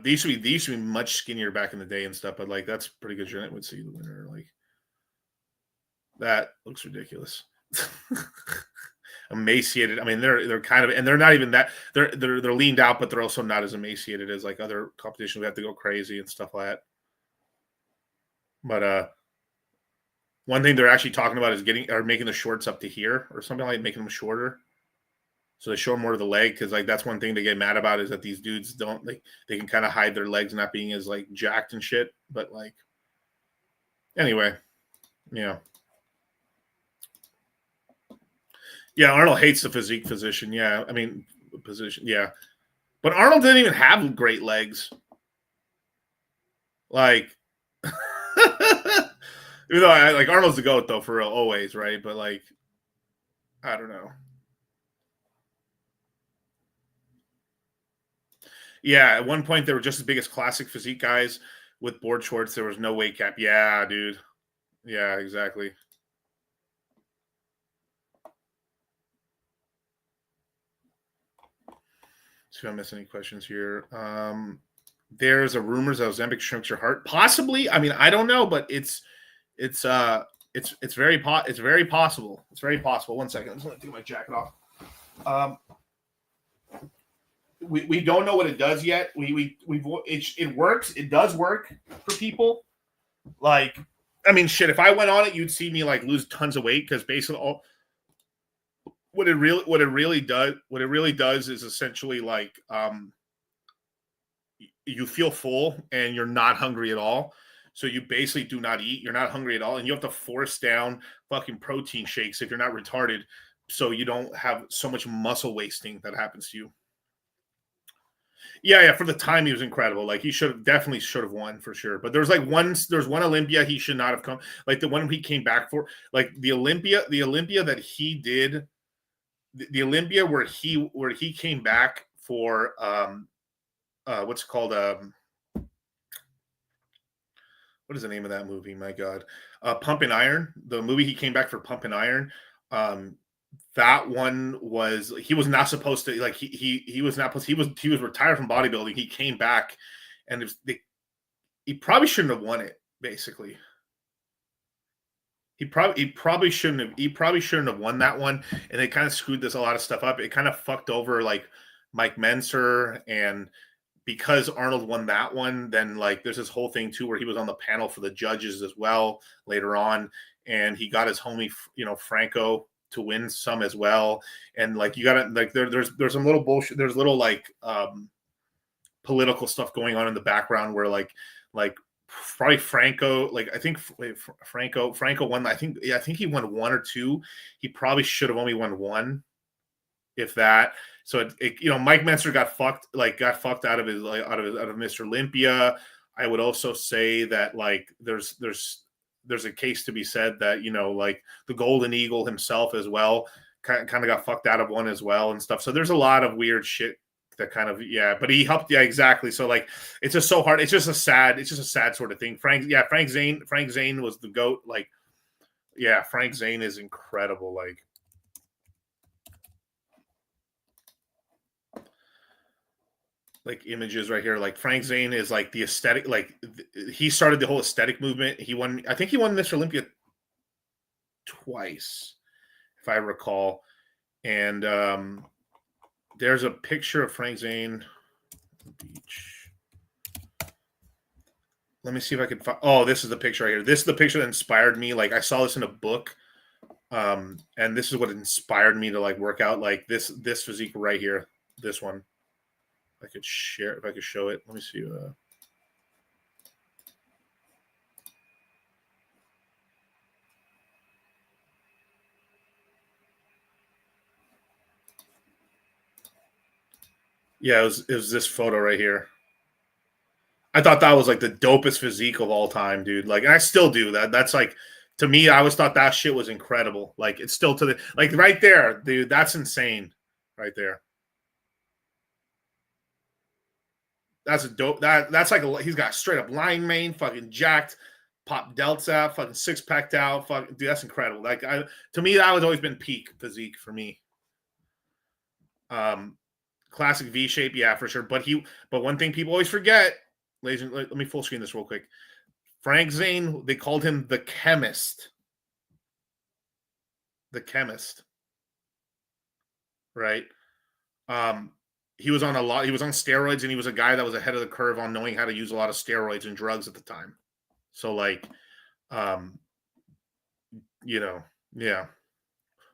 these should be much skinnier back in the day and stuff, but like that's pretty good. I would see the winner. Like that looks ridiculous. Emaciated. I mean, they're kind of, and they're not even that. They're leaned out, but they're also not as emaciated as like other competitions. We have to go crazy and stuff like that. But one thing they're actually talking about is making the shorts up to here or something, like making them shorter. So they show more of the leg, because like that's one thing they get mad about is that these dudes don't, like, they can kind of hide their legs not being as like jacked and shit. But like, anyway, yeah. Yeah, Arnold hates the physique position. Yeah, I mean position. Yeah, but Arnold didn't even have great legs. Like, even though like Arnold's the GOAT though, for real, always, right? But like, I don't know. Yeah, at one point they were just as big as classic physique guys with board shorts. There was no weight cap. Yeah, dude. Yeah, exactly. See if I miss any questions here. There's a rumors that Ozempic shrinks your heart. Possibly. I mean, I don't know, but it's very possible. It's very possible. One second. I'm just gonna take my jacket off. We don't know what it does yet. It works. It does work for people. Like, I mean, shit. If I went on it, you'd see me like lose tons of weight, because basically what it really does is essentially like you feel full and you're not hungry at all. So you basically do not eat. You're not hungry at all, and you have to force down fucking protein shakes if you're not retarded, so you don't have so much muscle wasting that happens to you. Yeah, for the time he was incredible. Like he should have won for sure. But there's one Olympia he should not have come. Like the one he came back for. Like the Olympia that he did, the Olympia where he came back for what's it called what is the name of that movie? My God, Pumping Iron. The movie he came back for, Pumping Iron. That one was, he was not supposed to, like he was not supposed, he was retired from bodybuilding. He came back, and he probably shouldn't have won it. Basically, he probably shouldn't have won that one, and they kind of screwed a lot of stuff up. It kind of fucked over like Mike Menser, and because Arnold won that one, then like there's this whole thing too where he was on the panel for the judges as well later on, and he got his homie Franco to win some as well. And like you gotta, like there's some little bullshit, there's little like political stuff going on in the background where like probably Franco, like I think Franco won, I think he won one or two. He probably should have only won one, if that. So Mike Menser got fucked out of Mr. Olympia. I would also say that like there's a case to be said that like the Golden Eagle himself as well kind of got fucked out of one as well and stuff. So there's a lot of weird shit that kind of, but he helped. Yeah, exactly. So like it's just so hard. It's just a sad sort of thing. Frank Zane was the GOAT. Like, yeah, Frank Zane is incredible. Like images right here, like Frank Zane is like the aesthetic, like he started the whole aesthetic movement. I think he won Mr. Olympia twice, if I recall. And there's a picture of Frank Zane beach. Let me see if I can find. Oh, this is the picture right here. This is the picture that inspired me. Like I saw this in a book. And this is what inspired me to like work out. Like this physique right here, this one. I could share if I could show it. Let me see. Yeah, it was this photo right here. I thought that was like the dopest physique of all time, dude. Like, and I still do that. That's like, to me, I always thought that shit was incredible. Like, it's still to the like right there, dude. That's insane, right there. That's a dope. That's like he's got straight up line main, fucking jacked, pop delts out, fucking six packed out, fucking dude. That's incredible. Like, to me, that has always been peak physique for me. Classic V shape, yeah, for sure. But one thing people always forget, ladies and let me full screen this real quick. Frank Zane, they called him the chemist. The chemist. Right? He was on steroids, and he was a guy that was ahead of the curve on knowing how to use a lot of steroids and drugs at the time. So like, yeah.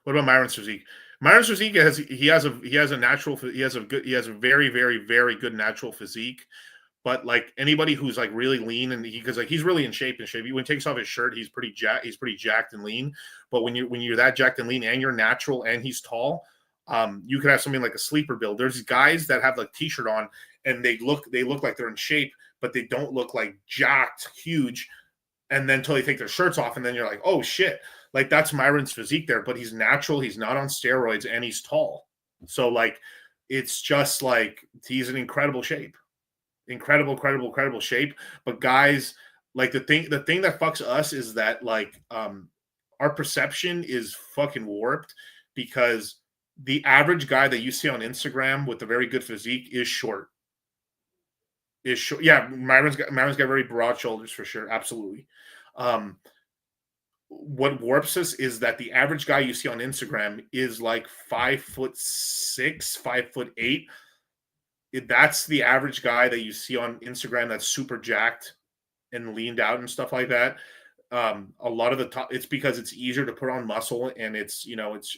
What about Myron's physique? Myron's physique has a very, very, very good natural physique. But like anybody who's like really lean and because like he's really in shape. When he takes off his shirt, he's pretty jacked and lean. But when you're that jacked and lean and you're natural and he's tall, you could have something like a sleeper build. There's guys that have like t-shirt on and they look like they're in shape, but they don't look like jacked, huge. And then until they take their shirts off, and then you're like, oh shit, like that's Myron's physique there. But he's natural, he's not on steroids, and he's tall. So like, it's just like he's in incredible shape. Incredible shape. But guys, like the thing that fucks us is that like our perception is fucking warped because the average guy that you see on Instagram with a very good physique is short. Yeah, Myron's got very broad shoulders for sure, absolutely. What warps us is that the average guy you see on Instagram is like 5'6", 5'8". That's the average guy that you see on Instagram that's super jacked and leaned out and stuff like that. A lot of the top, it's because it's easier to put on muscle and it's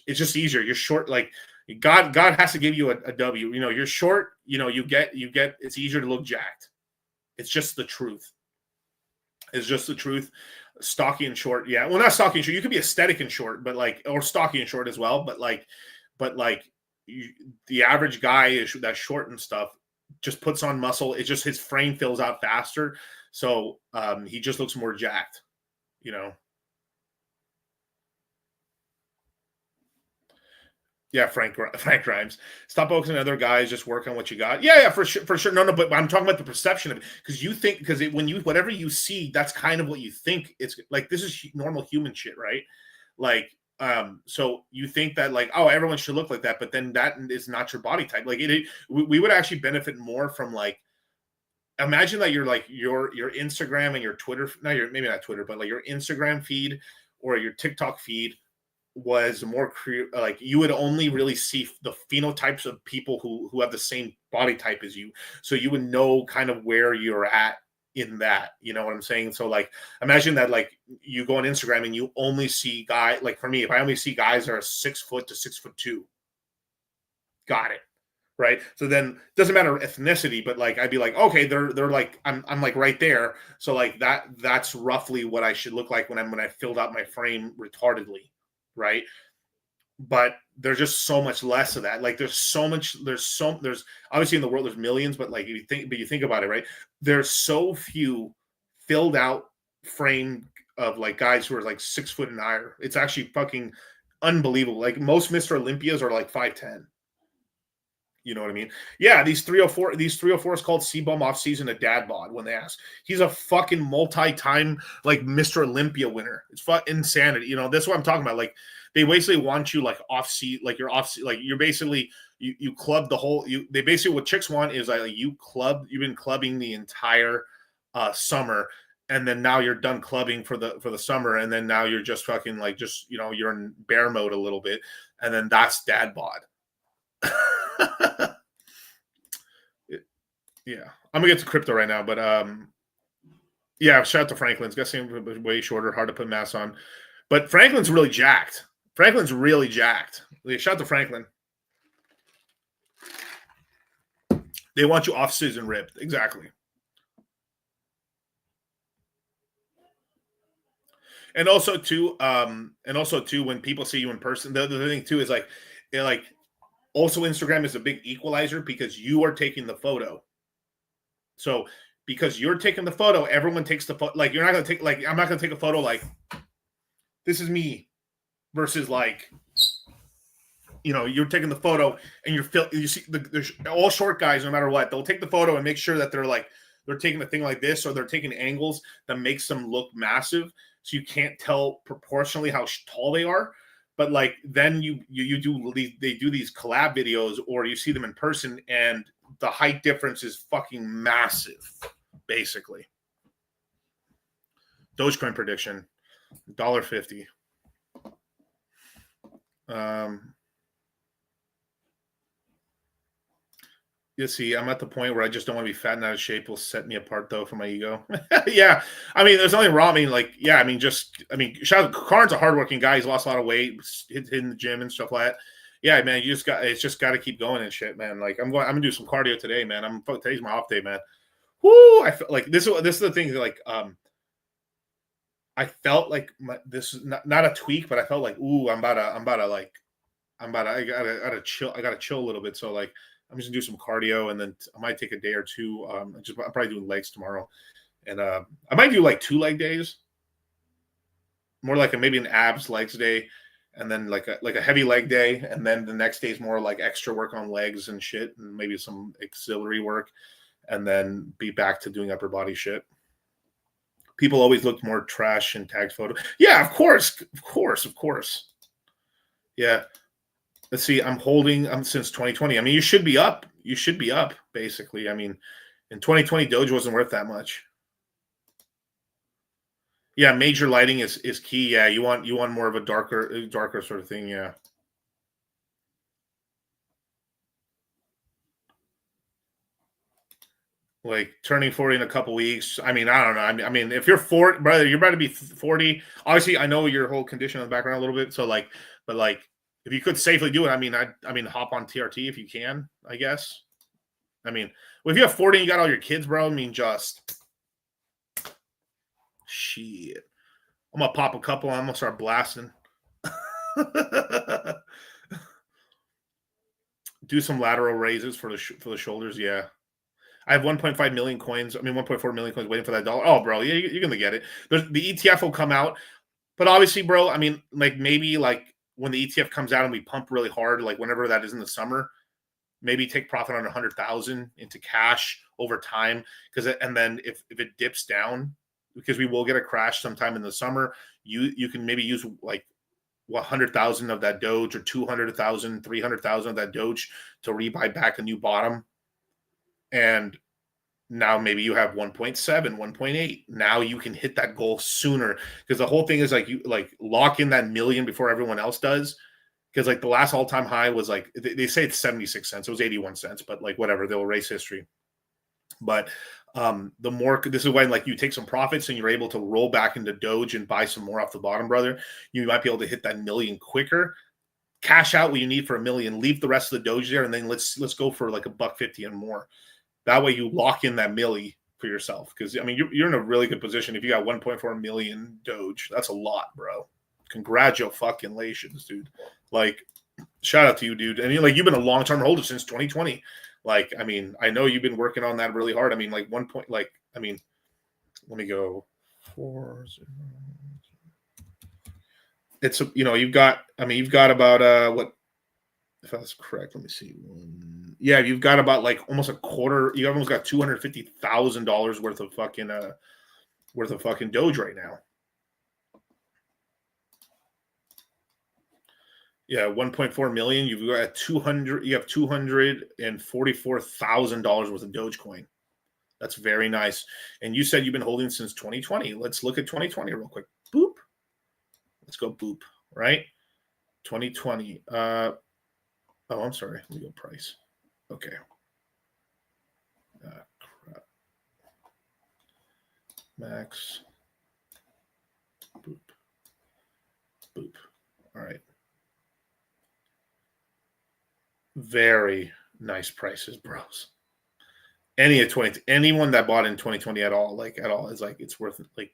just easier. You're short, like God has to give you a W. You're short, you get it's easier to look jacked. It's just the truth. It's just the truth. Stocky and short, yeah. Well, not stocky and short. You could be aesthetic and short, but like, or stocky and short as well. But the average guy that's short and stuff just puts on muscle. It's just his frame fills out faster, so he just looks more jacked. Yeah, Frank Grimes. Stop focusing on other guys. Just work on what you got. Yeah, for sure. No, but I'm talking about the perception of it because you think whatever you see, that's kind of what you think. It's like this is normal human shit, right? Like, so you think that like, oh, everyone should look like that, but then that is not your body type. Like we would actually benefit more from like, imagine that you're like your Instagram and your Twitter, maybe not Twitter, but like your Instagram feed or your TikTok feed was more like you would only really see the phenotypes of people who have the same body type as you, so you would know kind of where you're at in that, you know what I'm saying? So like imagine that like you go on Instagram and you only see guys, like for me, if I only see guys that are 6 foot to 6'2", got it, right? So then it doesn't matter ethnicity, but like I'd be like, okay, they're like I'm like right there, so like that's roughly what I should look like when I filled out my frame retardedly, right? But there's just so much less of that. Like there's obviously in the world there's millions, but like you think about it, right? There's so few filled out frame of like guys who are like 6 foot and higher. It's actually fucking unbelievable. Like most Mr. Olympias are like 5'10". You know what I mean? Yeah, these 304 is called C-Bum off season a dad bod when they ask. He's a fucking multi-time like Mr. Olympia winner. It's insanity. That's what I'm talking about. Like they basically want you like off-seat, like you're off-seat, like you're basically you club the whole they basically what chicks want is like you've been clubbing the entire summer, and then now you're done clubbing for the summer, and then now you're just fucking like you're in bear mode a little bit, and then that's dad bod. Yeah, I'm gonna get to crypto right now, but yeah, shout out to Franklin's. Got seem way shorter, hard to put mass on, but Franklin's really jacked. Franklin's really jacked. Shout out to Franklin. They want you off scissor and ripped. Exactly. And also too, when people see you in person, the other thing too is like also Instagram is a big equalizer because you are taking the photo. So because you're taking the photo, everyone takes the photo. Like, you're not gonna take, like, I'm not gonna take a photo like this is me versus like, you know, you're taking the photo and you see there's all short guys, no matter what, they'll take the photo and make sure that they're taking the thing like this, or they're taking angles that makes them look massive, so you can't tell proportionally how tall they are. But like then they do these collab videos, or you see them in person, and the height difference is fucking massive, basically. Dogecoin prediction, $1.50. You see, I'm at the point where I just don't want to be fat and out of shape. Will set me apart though from my ego. Yeah, I mean, there's nothing wrong. I mean, like, yeah, I mean, shout out, Karn's a hardworking guy. He's lost a lot of weight, hitting the gym and stuff like that. Yeah, man, it's just got to keep going and shit, man. Like, I'm gonna do some cardio today, man. Today's my off day, man. Woo! I feel like this is the thing. Like, I felt like this is not a tweak, but I felt like, ooh, I gotta chill. I gotta chill a little bit. So like, I'm just gonna do some cardio, and then I might take a day or two. I'm probably doing legs tomorrow, and I might do like 2 leg days, more like maybe an abs legs day, and then like a heavy leg day, and then the next day is more like extra work on legs and shit, and maybe some auxiliary work, and then be back to doing upper body shit. People always look more trash in tagged photo. Yeah, of course. Yeah. Let's see. I'm since 2020. I mean, you should be up. Basically. I mean, in 2020, Doge wasn't worth that much. Yeah, major lighting is key. Yeah, you want more of a darker sort of thing. Yeah. Like turning 40 in a couple weeks. I mean, I don't know. I mean, if you're 40, brother, you're about to be 40. Obviously, I know your whole condition in the background a little bit. So like, but like, if you could safely do it, I mean, hop on TRT if you can, I guess. I mean, well, if you have 40 and you got all your kids, bro, I mean, just shit. I'm gonna pop a couple. I'm gonna start blasting. Do some lateral raises for the shoulders. Yeah. I have 1.5 million coins. I mean, 1.4 million coins waiting for that dollar. Oh, bro, yeah, you're gonna get it. The ETF will come out, but obviously, bro, I mean, like maybe like when the ETF comes out and we pump really hard, like whenever that is in the summer, maybe take profit on 100,000 into cash over time, and then if it dips down, because we will get a crash sometime in the summer, you can maybe use like 100,000 of that Doge, or 200,000, 300,000 of that Doge to rebuy back a new bottom. And now maybe you have 1.7, 1.8. Now you can hit that goal sooner, because the whole thing is like you like lock in that million before everyone else does. Because like the last all-time high was like, they say it's 76 cents. It was 81 cents, but like whatever, they'll erase history. But this is when like you take some profits and you're able to roll back into Doge and buy some more off the bottom, brother. You might be able to hit that million quicker. Cash out what you need for $1 million, leave the rest of the Doge there, and then let's go for like $1.50 and more. That way you lock in that milli for yourself. Because I mean, you're in a really good position if you got 1.4 million Doge. That's a lot, bro. Congratulations, dude. Like, shout out to you, dude. And you've been a long-term holder since 2020. Like, I mean, I know you've been working on that really hard. I mean, like let me go 4. It's you've got about what, if that's correct, let me see. Yeah, you've got about like almost a quarter. You almost got $250,000 worth of fucking Doge right now. Yeah, 1.4 million. You've got 200. You have $244,000 worth of Dogecoin. That's very nice. And you said you've been holding since 2020. Let's look at 2020 real quick. Boop. Let's go boop. Right. 2020. Oh, I'm sorry. Let me go price. Okay. Crap. Max. Boop. Boop. All right. Very nice prices, bros. Anyone that bought in 2020 at all is like, it's worth it. Like,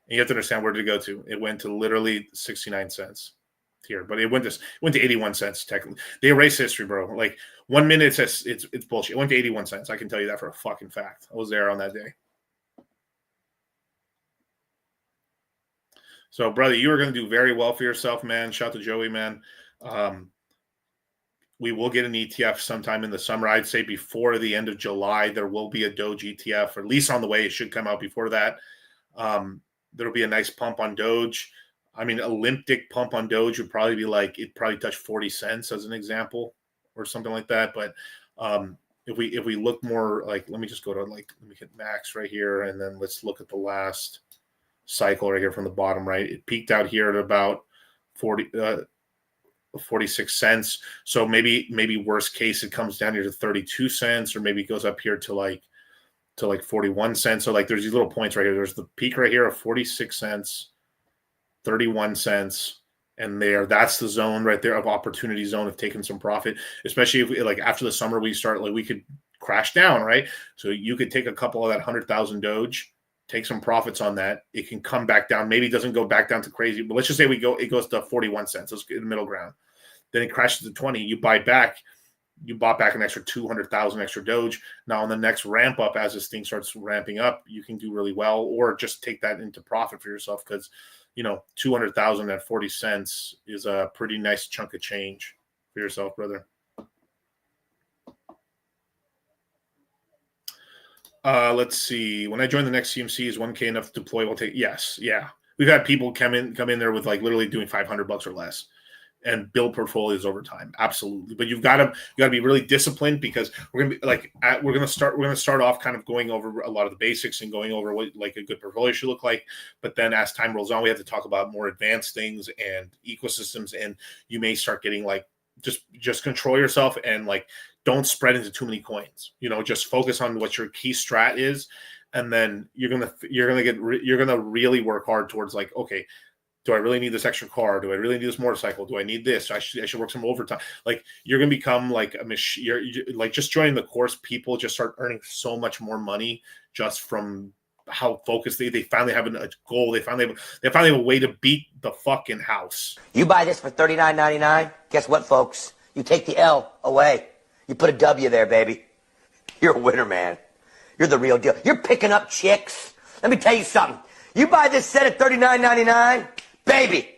and you have to understand where did it go to. It went to literally 69 cents here, but it went to 81 cents technically. They erase history, bro. Like 1 minute it says it's bullshit. It went to 81 cents. I can tell you that for a fucking fact. I was there on that day. So, brother, you are going to do very well for yourself, man. Shout out to Joey, man. We will get an ETF sometime in the summer. I'd say before the end of July, there will be a Doge ETF, or at least on the way. It should come out before that. There'll be a nice pump on Doge. I mean, Olympic pump on Doge would probably be like, it'd probably touch 40 cents as an example or something like that. But if we look more like, let me just go to let me hit max right here. And then let's look at the last cycle right here from the bottom, right? It peaked out here at about 46 cents. So maybe worst case, it comes down here to 32 cents, or maybe it goes up here to like 41 cents. So like there's these little points right here. There's the peak right here of 46 cents, 31 cents, and that's the zone right there of opportunity zone of taking some profit, especially if like after the summer we start, like we could crash down, right? So you could take a couple of that 100,000 Doge, take some profits on that. It can come back down. Maybe it doesn't go back down to crazy, but let's just say it goes to 41 cents. Let's get in the middle ground. Then it crashes to 20. You bought back an extra 200,000 extra Doge. Now on the next ramp up, as this thing starts ramping up, you can do really well, or just take that into profit for yourself, because 200,000 at 40 cents is a pretty nice chunk of change for yourself, brother. Let's see. When I join the next CMC, is 1K enough to deploy? We'll take. Yes, yeah. We've had people come in there with like literally doing $500 or less, and build portfolios over time. Absolutely. But you got to be really disciplined, because we're going to be we're going to start off kind of going over a lot of the basics and going over what like a good portfolio should look like. But then as time rolls on, we have to talk about more advanced things and ecosystems. And you may start getting like, just control yourself and like, don't spread into too many coins, just focus on what your key strat is. And then you're going to really work hard towards like, okay, do I really need this extra car? Do I really need this motorcycle? Do I need this? I should work some overtime. Like you're going to become like a machine. You're like just joining the course. People just start earning so much more money just from how focused they finally have a goal. They finally have a way to beat the fucking house. You buy this for $39.99. Guess what, folks? You take the L away. You put a W there, baby. You're a winner, man. You're the real deal. You're picking up chicks. Let me tell you something. You buy this set at $39.99. Baby,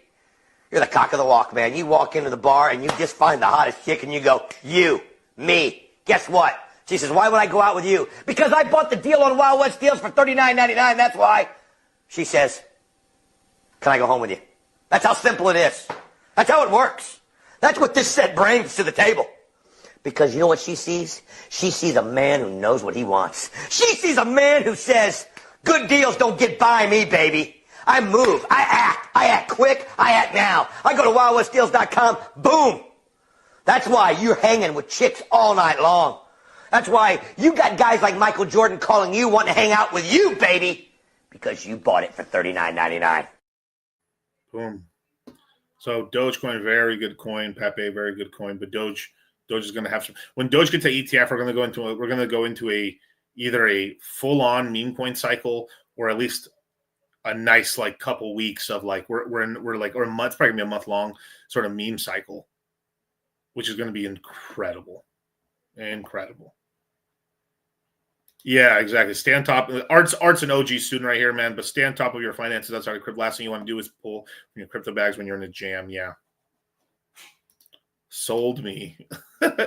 you're the cock of the walk, man. You walk into the bar and you just find the hottest chick and you go, you, me. Guess what? She says, why would I go out with you? Because I bought the deal on Wild West Deals for $39.99. That's why. She says, can I go home with you? That's how simple it is. That's how it works. That's what this set brings to the table. Because you know what she sees? She sees a man who knows what he wants. She sees a man who says, good deals don't get by me, baby. I move. I act quick. I act now. I go to wildwestdeals.com. Boom. That's why you're hanging with chicks all night long. That's why you got guys like Michael Jordan calling you, wanting to hang out with you, baby, because you bought it for $39.99. Boom. So Dogecoin, very good coin. Pepe, very good coin. But Doge is going to have some. When Doge gets to ETF, we're going to go into either a full-on meme coin cycle, or at least a nice like couple weeks of like we're like, or a month, probably gonna be a month long sort of meme cycle, which is going to be incredible. Yeah, exactly. Stay on top. Art's an OG student right here, man. But stay on top of your finances. That's our last thing you want to do is pull from your crypto bags when you're in a jam. Yeah. Sold me.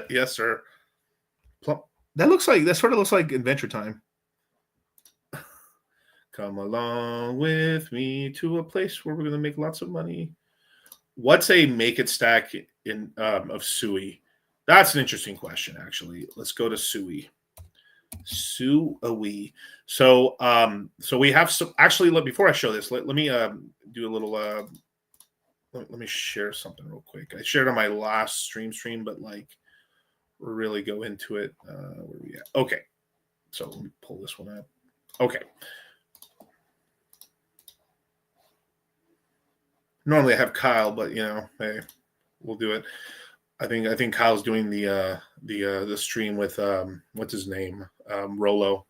Yes, sir. That sort of looks like Adventure Time. Come along with me to a place where we're going to make lots of money. What's a make it stack of Sui? That's an interesting question, actually. Let's go to Sui. Sui. So we have some. Actually, before I show this, let me do a little. Let me share something real quick. I shared on my last stream, but like really go into it. Where are we at? Okay, so let me pull this one up. Okay. Normally I have Kyle, but hey, we'll do it. I think Kyle's doing the stream with what's his name, Rolo.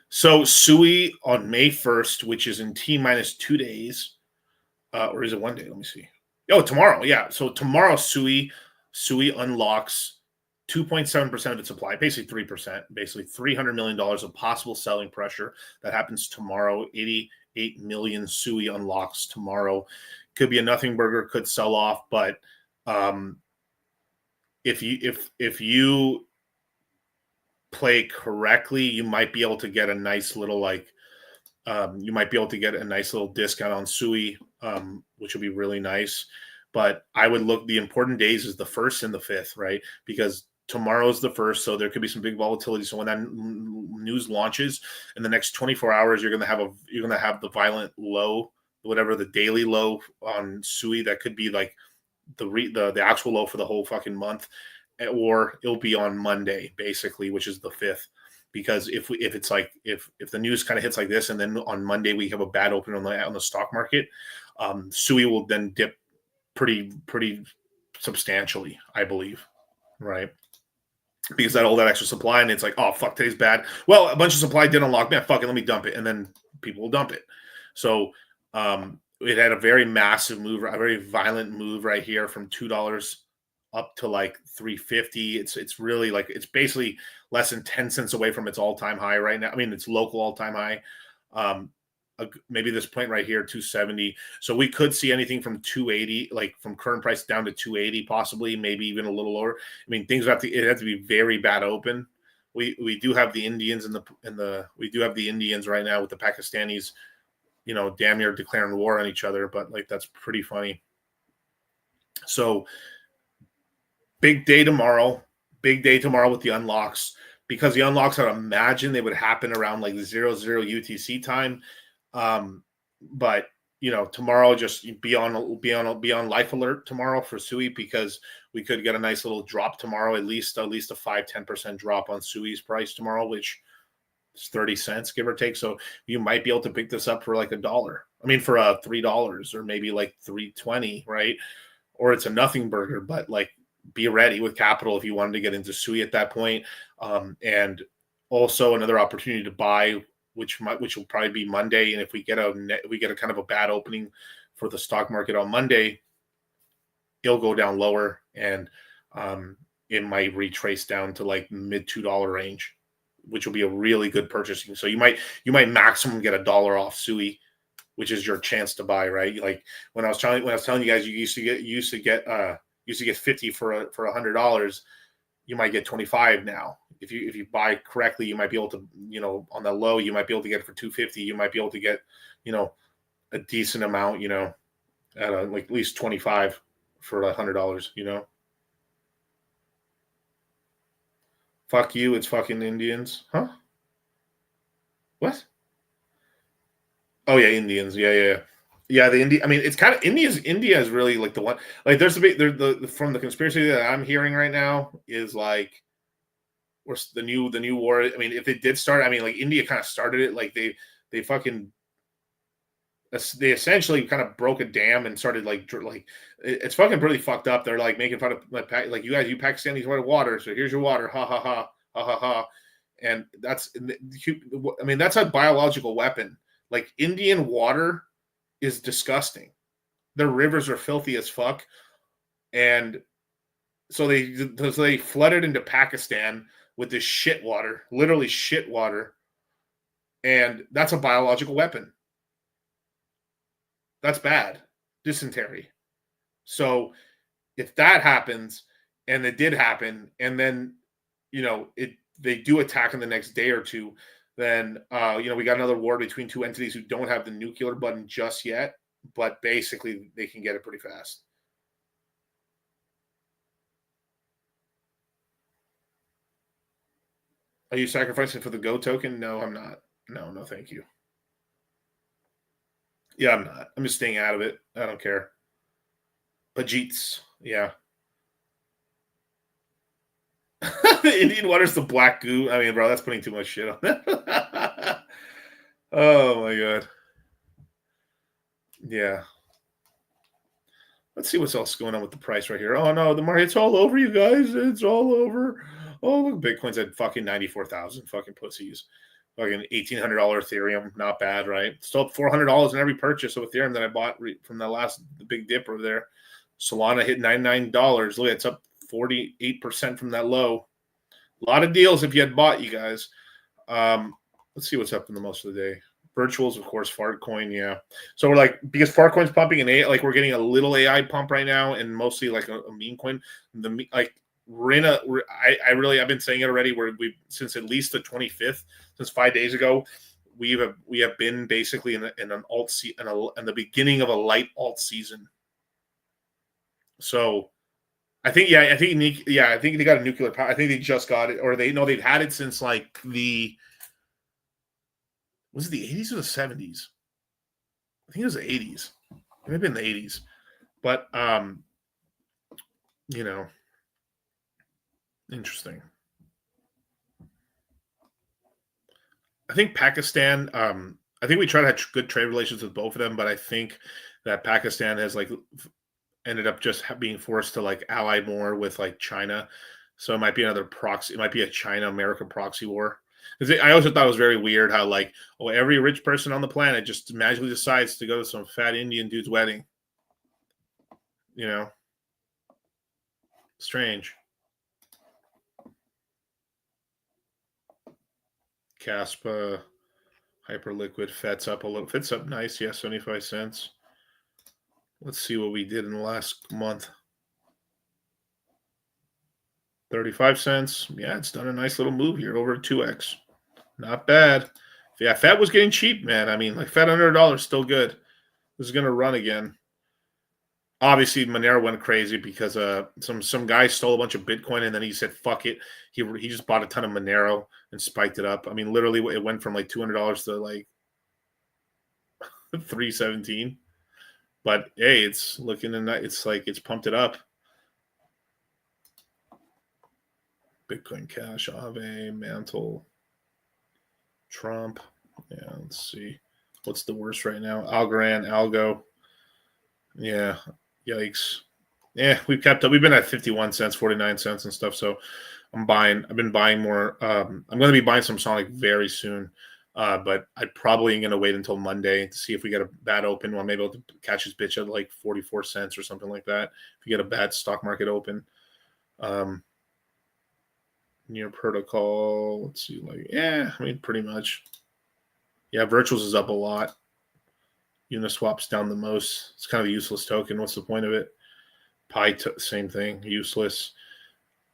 So Sui on May 1st, which is in T minus 2 days, or is it 1 day? Let me see. Oh, tomorrow. Yeah. So tomorrow Sui unlocks 2.7% of its supply, basically 3%, basically $300 million of possible selling pressure. That happens tomorrow. 88 million Sui unlocks tomorrow. Could be a nothing burger, could sell off, but if you play correctly, you might be able to get a nice little discount on Sui, which would be really nice. But I would look, the important days is the 1st and the 5th, right? Because tomorrow's the 1st, so there could be some big volatility. So when that news launches in the next 24 hours, you're going to have the violent low, whatever the daily low on Sui. That could be like the actual low for the whole fucking month, or it'll be on Monday basically, which is the 5th. Because if the news kind of hits like this, and then on Monday we have a bad open on the stock market, Sui will then dip pretty substantially, I believe, right? Because all that extra supply, and it's like, oh fuck, today's bad. Well, a bunch of supply didn't unlock, man. Fuck it, let me dump it, and then people will dump it. So it had a very massive move, a very violent move right here from $2 up to like $3.50. It's really like, it's basically less than 10 cents away from its all-time high right now. I mean, it's local all-time high. Maybe this point right here, 270. So we could see anything from 280, like from current price down to 280, possibly, maybe even a little lower. I mean, things have to be very bad open. We do have the Indians we do have the Indians right now with the Pakistanis, damn near declaring war on each other, but like that's pretty funny. So big day tomorrow with the unlocks, because the unlocks, I'd imagine they would happen around like 00 UTC time. But tomorrow, just be on life alert tomorrow for Sui, because we could get a nice little drop tomorrow, at least a 5-10% drop on Sui's price tomorrow, which is 30 cents, give or take. So you might be able to pick this up for like $1. I mean, for $3 or maybe like $3.20, right? Or it's a nothing burger, but like, be ready with capital if you wanted to get into Sui at that point. And also another opportunity to buy, which will probably be Monday. And if we get a kind of a bad opening for the stock market on Monday, it'll go down lower, and it might retrace down to like mid $2 range, which will be a really good purchasing. So you might maximum get $1 off Sui, which is your chance to buy, right? Like when I was telling you guys, you used to get 50 for $100, you might get 25 now. If you buy correctly, you might be able to, on the low, you might be able to get it for 250. You might be able to get, a decent amount, at like at least 25 for $100, Fuck you, it's fucking Indians. Huh? What? Oh yeah, Indians. Yeah. The India. I mean, it's kind of India is really like the one. Like, there's from the conspiracy that I'm hearing right now is like, or the new war. I mean, if it did start, I mean, like India kind of started it. Like they essentially kind of broke a dam and started like it's fucking pretty fucked up. They're like making fun of like you guys, you Pakistanis wanted water, so here's your water, ha ha ha ha ha ha. And that's a biological weapon. Like, Indian water is disgusting. Their rivers are filthy as fuck, and so they flooded into Pakistan with this shit water, literally shit water, and that's a biological weapon. That's bad. Dysentery. So if that happens, and it did happen, and then they do attack in the next day or two, then we got another war between two entities who don't have the nuclear button just yet, but basically they can get it pretty fast. Are you sacrificing for the Go token? No, I'm not. No, thank you. Yeah, I'm not. I'm just staying out of it. I don't care. Bajeets. Yeah. The Indian water's the black goo. I mean, bro, that's putting too much shit on that. Oh my god. Yeah. Let's see what's else going on with the price right here. Oh no, the market, it's all over, you guys. It's all over. Oh, look, Bitcoin's at fucking 94,000. Fucking pussies. Fucking $1,800 Ethereum, not bad, right? Still up $400 in every purchase of Ethereum that I bought from the big dip over there. Solana hit $99. Look, it's up 48% from that low. A lot of deals if you had bought, you guys. Let's see what's up in the most of the day. Virtuals, of course, Fartcoin, yeah. So we're like, because Fartcoin's pumping an AI, like we're getting a little AI pump right now, and mostly like a meme coin. I've been saying it already. We since at least the 25th, since 5 days ago, we have been basically in an alt in the beginning of a light alt season. So I think they got a nuclear power. I think they just got it, or they've had it since like was it the 80s or the 70s? I think it was the 80s. It may have been the 80s. But interesting. I think Pakistan, I think we try to have good trade relations with both of them, but I think that Pakistan has like ended up just being forced to like ally more with like China. So it might be another proxy. It might be a China-America proxy war. I also thought it was very weird how like, every rich person on the planet just magically decides to go to some fat Indian dude's wedding. Strange. Caspa, Hyperliquid, FET's up a little. FET's up nice, yeah, 75 cents. Let's see what we did in the last month. 35 cents. Yeah, it's done a nice little move here, over 2x. Not bad. Yeah, FET was getting cheap, man. I mean, like FET under $1 still good. This is going to run again. Obviously, Monero went crazy because some guy stole a bunch of Bitcoin and then he said, fuck it. He just bought a ton of Monero and spiked it up. I mean, literally, it went from like $200 to like $317. But hey, it's looking in that. It's like it's pumped it up. Bitcoin Cash, Aave, Mantle, Trump. Yeah, let's see. What's the worst right now? Algorand, Algo. Yeah, yikes. Yeah, we've kept up. We've been at 51 cents, 49 cents and stuff. So I've been buying more. I'm going to be buying some Sonic very soon. But I'm probably going to wait until Monday to see if we get a bad open. Well, maybe I'll catch his bitch at like 44 cents or something like that. If we get a bad stock market open. Near protocol, let's see, pretty much. Yeah, Virtuals is up a lot. Uniswap's down the most. It's kind of a useless token. What's the point of it? Pi, same thing, useless.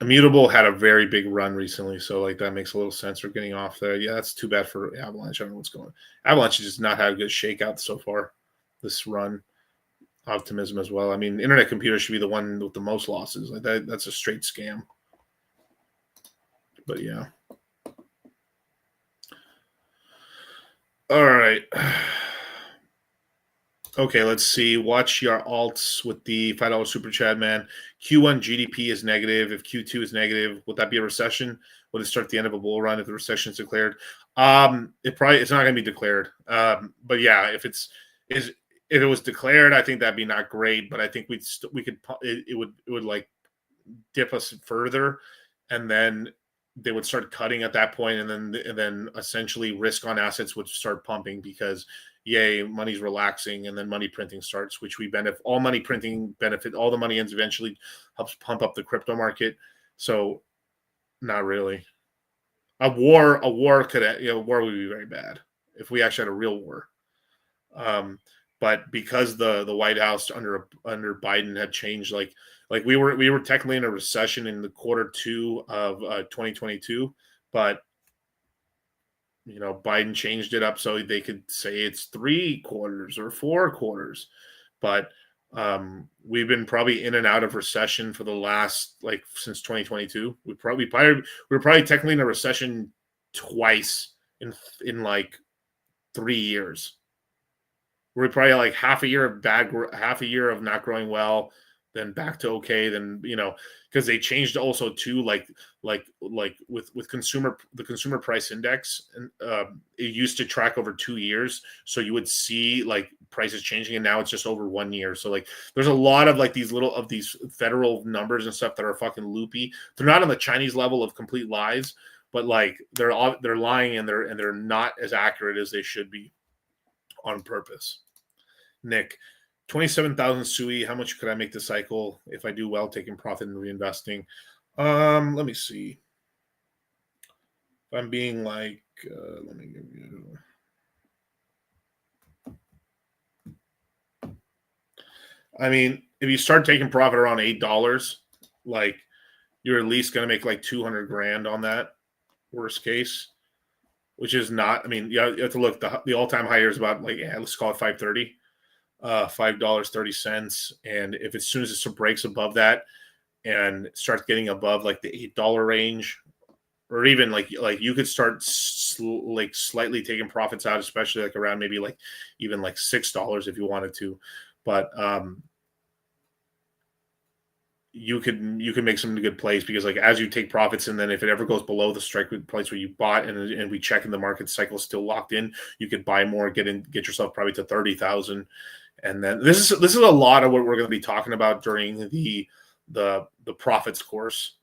Immutable had a very big run recently, so like that makes a little sense. We're getting off there. Yeah, that's too bad for Avalanche. I don't know what's going on. Avalanche has just not had a good shakeout so far this run. Optimism as well. I mean, Internet Computer should be the one with the most losses. Like that's a straight scam. But yeah. All right. Okay, let's see. Watch your alts with the $5 super chat, man. Q1 GDP is negative. If Q2 is negative, would that be a recession? Would it start the end of a bull run if the recession is declared? It's not going to be declared. But yeah, if it was declared, I think that'd be not great. But I think it would like dip us further, and then they would start cutting at that point, and then essentially risk on assets would start pumping because money's relaxing, and then money printing starts, which we benefit. All money printing benefit. All the money ends eventually helps pump up the crypto market. So, not really. A war would be very bad if we actually had a real war. But because the White House under Biden had changed, like we were technically in a recession in the Q2 of 2022, but Biden changed it up so they could say it's 3 quarters or 4 quarters. But we've been probably in and out of recession for the last since 2022. We were probably technically in a recession twice in like 3 years. We're probably like half a year of not growing well, then back to okay, then because they changed also too, like with the consumer price index, and it used to track over 2 years, so you would see like prices changing, and now it's just over 1 year. So like there's a lot of like these federal numbers and stuff that are fucking loopy. They're not on the Chinese level of complete lies, but like they're lying, and they're not as accurate as they should be on purpose. Nick, 27,000 SUI. How much could I make the cycle if I do well, taking profit and reinvesting? Let me see. If I'm being like, let me give you. I mean, if you start taking profit around $8, like you're at least going to make like 200 grand on that, worst case, which is not. I mean, you have to look. The all-time high is about like let's call it 530. $5.30, and if as soon as it breaks above that and starts getting above like the $8 range, or even like you could start slightly taking profits out, especially like around maybe like even like $6 if you wanted to, but you could make some good plays, because like as you take profits, and then if it ever goes below the strike price where you bought, and we check in the market cycle still locked in, you could buy more, get yourself probably to 30,000. And then this is a lot of what we're going to be talking about during the profits course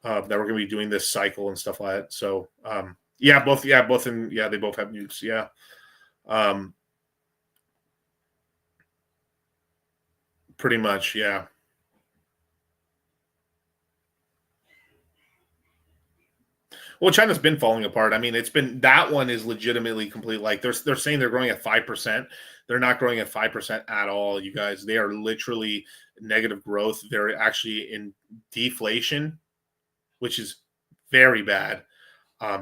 that we're going to be doing this cycle and stuff like that. So they both have nukes. Yeah. Pretty much. Yeah. Well, China's been falling apart. I mean, that one is legitimately complete. Like they're saying they're growing at 5%. They're not growing at 5% at all, you guys. They are literally negative growth. They're actually in deflation, which is very bad.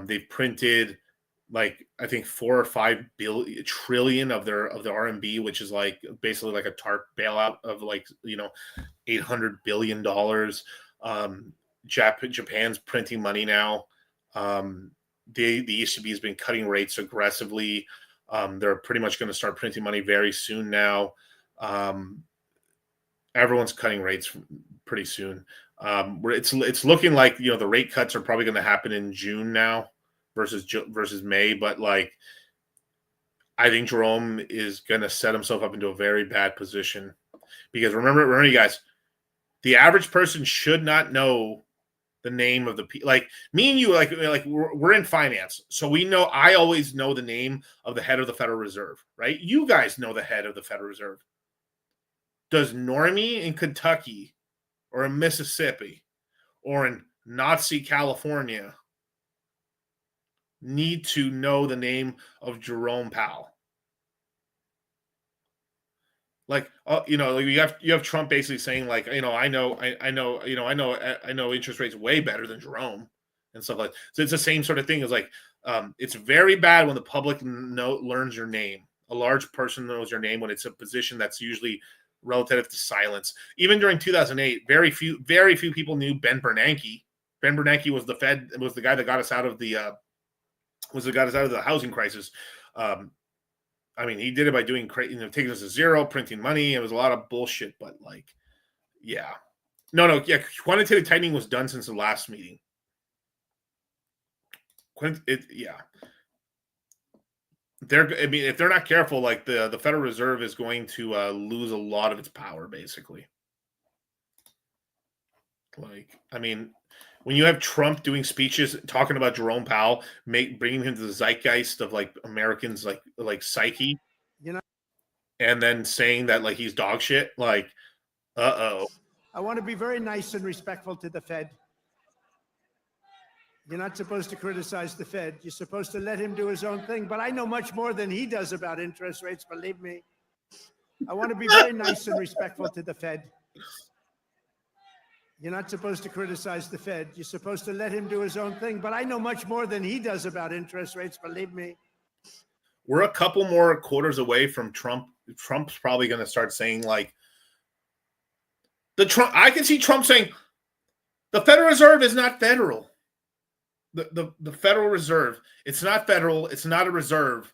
They've printed like I think 4 or 5 trillion of the RMB, which is like basically like a TARP bailout of like $800 billion. Japan's printing money now. The ECB has been cutting rates aggressively. They're pretty much going to start printing money very soon now. Everyone's cutting rates pretty soon. It's looking like the rate cuts are probably going to happen in June now versus May. But like, I think Jerome is going to set himself up into a very bad position, because remember, you guys, the average person should not know the name of like me and you, like we're in finance, so we know. I always know the name of the head of the Federal Reserve, right? You guys know the head of the Federal Reserve. Does Normie in Kentucky or in Mississippi or in Nazi California need to know the name of Jerome Powell? Like, you have Trump basically saying like, I know interest rates way better than Jerome and stuff like that. So it's the same sort of thing. It's like, it's very bad when the public learns your name. A large person knows your name when it's a position that's usually relative to silence. Even during 2008, very few people knew Ben Bernanke. Ben Bernanke was was the guy that got us out of the housing crisis. I mean, he did it by doing taking us to zero, printing money. It was a lot of bullshit, but like, yeah. Quantitative tightening was done since the last meeting. If they're not careful, like the Federal Reserve is going to lose a lot of its power, basically. Like, I mean, when you have Trump doing speeches talking about Jerome Powell, bringing him to the zeitgeist of like Americans, like psyche, and then saying that like he's dog shit, like, I want to be very nice and respectful to the Fed. You're not supposed to criticize the Fed. You're supposed to let him do his own thing. But I know much more than he does about interest rates, believe me. I want to be very nice and respectful to the Fed. You're not supposed to criticize the Fed. You're supposed to let him do his own thing. But I know much more than he does about interest rates, believe me. We're a couple more quarters away from Trump. Trump's probably going to start saying like, I can see Trump saying, the Federal Reserve is not federal. The Federal Reserve, it's not federal. It's not a reserve.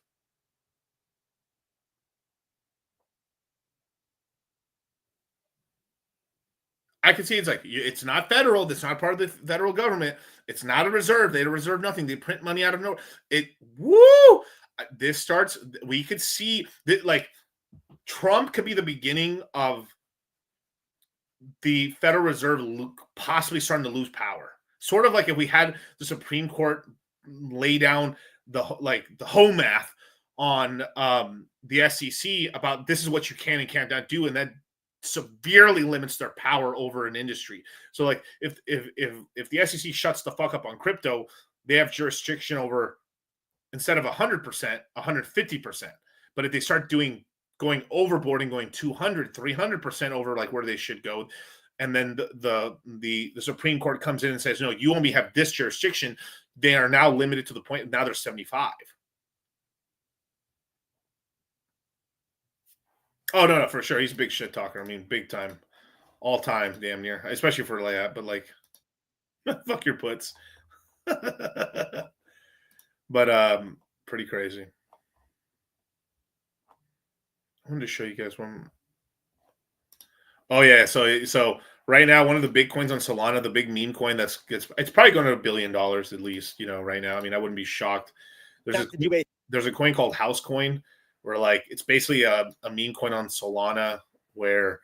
I can see it's like it's not federal. That's not part of the federal government. It's not a reserve. They don't reserve nothing. They print money out of nowhere. This starts. We could see that like Trump could be the beginning of the Federal Reserve possibly starting to lose power. Sort of like if we had the Supreme Court lay down the whole math on the SEC about this is what you can and can't not do, and that severely limits their power over an industry. So like if the SEC shuts the fuck up on crypto, they have jurisdiction over, instead of 100%, 150%. But if they start going overboard and going 200, 300% over like where they should go, and then the Supreme Court comes in and says, no, you only have this jurisdiction, they are now limited to the point now they're 75. Oh no, for sure. He's a big shit talker. I mean, big time. All time, damn near. Especially for layup, but like fuck your puts. But pretty crazy. I wanted to show you guys one. Oh yeah, so right now one of the big coins on Solana, the big meme coin it's probably going to $1 billion at least, right now. I mean, I wouldn't be shocked. There's a coin called House Coin where like it's basically a meme coin on Solana where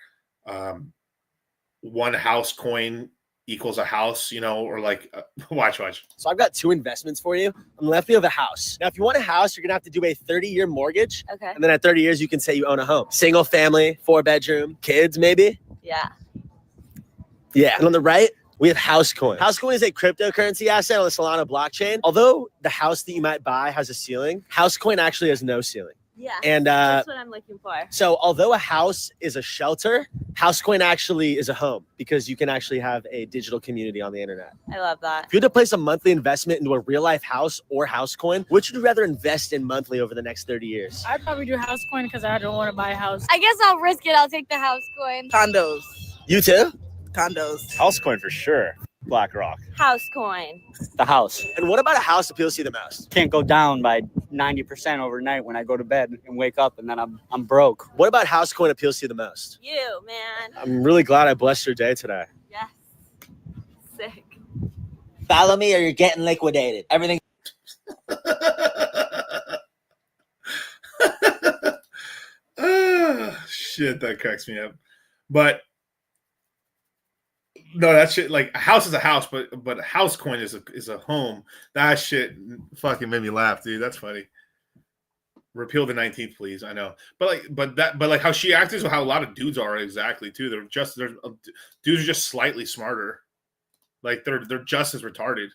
one house coin equals a house, or like watch. So I've got 2 investments for you. On the left, we have a house. Now, if you want a house, you're gonna have to do a 30-year mortgage. Okay. And then at 30 years, you can say you own a home. Single family, 4-bedroom, kids, maybe. Yeah. Yeah. And on the right, we have House Coin. House Coin is a cryptocurrency asset on the Solana blockchain. Although the house that you might buy has a ceiling, House Coin actually has no ceiling. Yeah. And that's what I'm looking for. So although a house is a shelter, House Coin actually is a home because you can actually have a digital community on the internet. I love that. If you had to place a monthly investment into a real life house or House Coin, which would you rather invest in monthly over the next 30 years? I'd probably do House Coin because I don't want to buy a house. I guess I'll risk it. I'll take the house coin. Condos. You too? Condos. House Coin for sure. BlackRock. House coin. The house. And what about a house appeals to you the most? Can't go down by 90% overnight when I go to bed and wake up and then I'm broke. What about House Coin appeals to you the most? You, man. I'm really glad I blessed your day today. Yes. Sick. Follow me or you're getting liquidated. Everything. Shit, that cracks me up. But no, that shit, like a house is a house, but House Coin is a home. That shit fucking made me laugh, dude. That's funny. Repeal the 19th, please. I know, but how she acts is how a lot of dudes are exactly too. Dudes are just slightly smarter. Like they're just as retarded,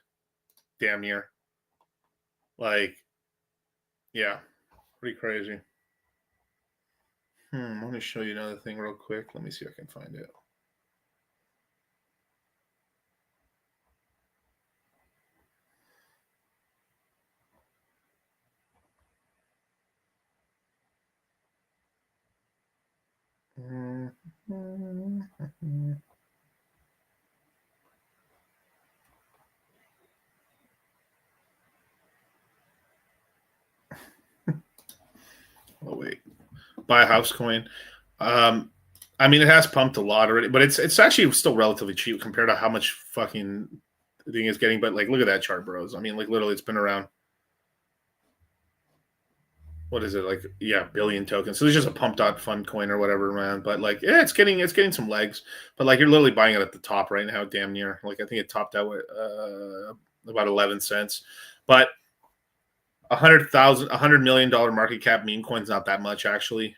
damn near. Like, yeah, pretty crazy. Let me show you another thing real quick. Let me see if I can find it. Oh wait, buy a house coin. I mean, it has pumped a lot already, but it's actually still relatively cheap compared to how much fucking the thing is getting. But like, look at that chart, bros. I mean, like literally, it's been around. What is it like? Yeah, billion tokens. So it's just a pumped out fun coin or whatever, man. But like, yeah, it's getting some legs. But like, you're literally buying it at the top right now, damn near. Like, I think it topped out with about 11 cents. But $100 million market cap meme coin's not that much actually.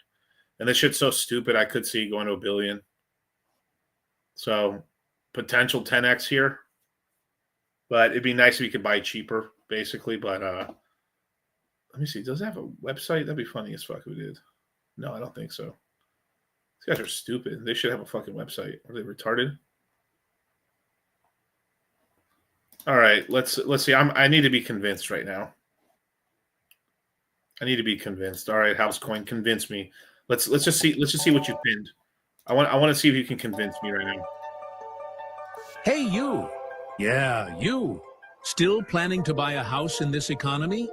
And this shit's so stupid. I could see going to $1 billion. So potential 10x here. But it'd be nice if you could buy cheaper, basically. But let me see. Does it have a website? That'd be funny as fuck if it did. No, I don't think so. These guys are stupid. They should have a fucking website. Are they retarded? All right, let's see. I need to be convinced right now. I need to be convinced. All right, House Coin, convince me. Let's just see what you pinned. I want to see if you can convince me right now. Hey, you. Yeah, you. Still planning to buy a house in this economy?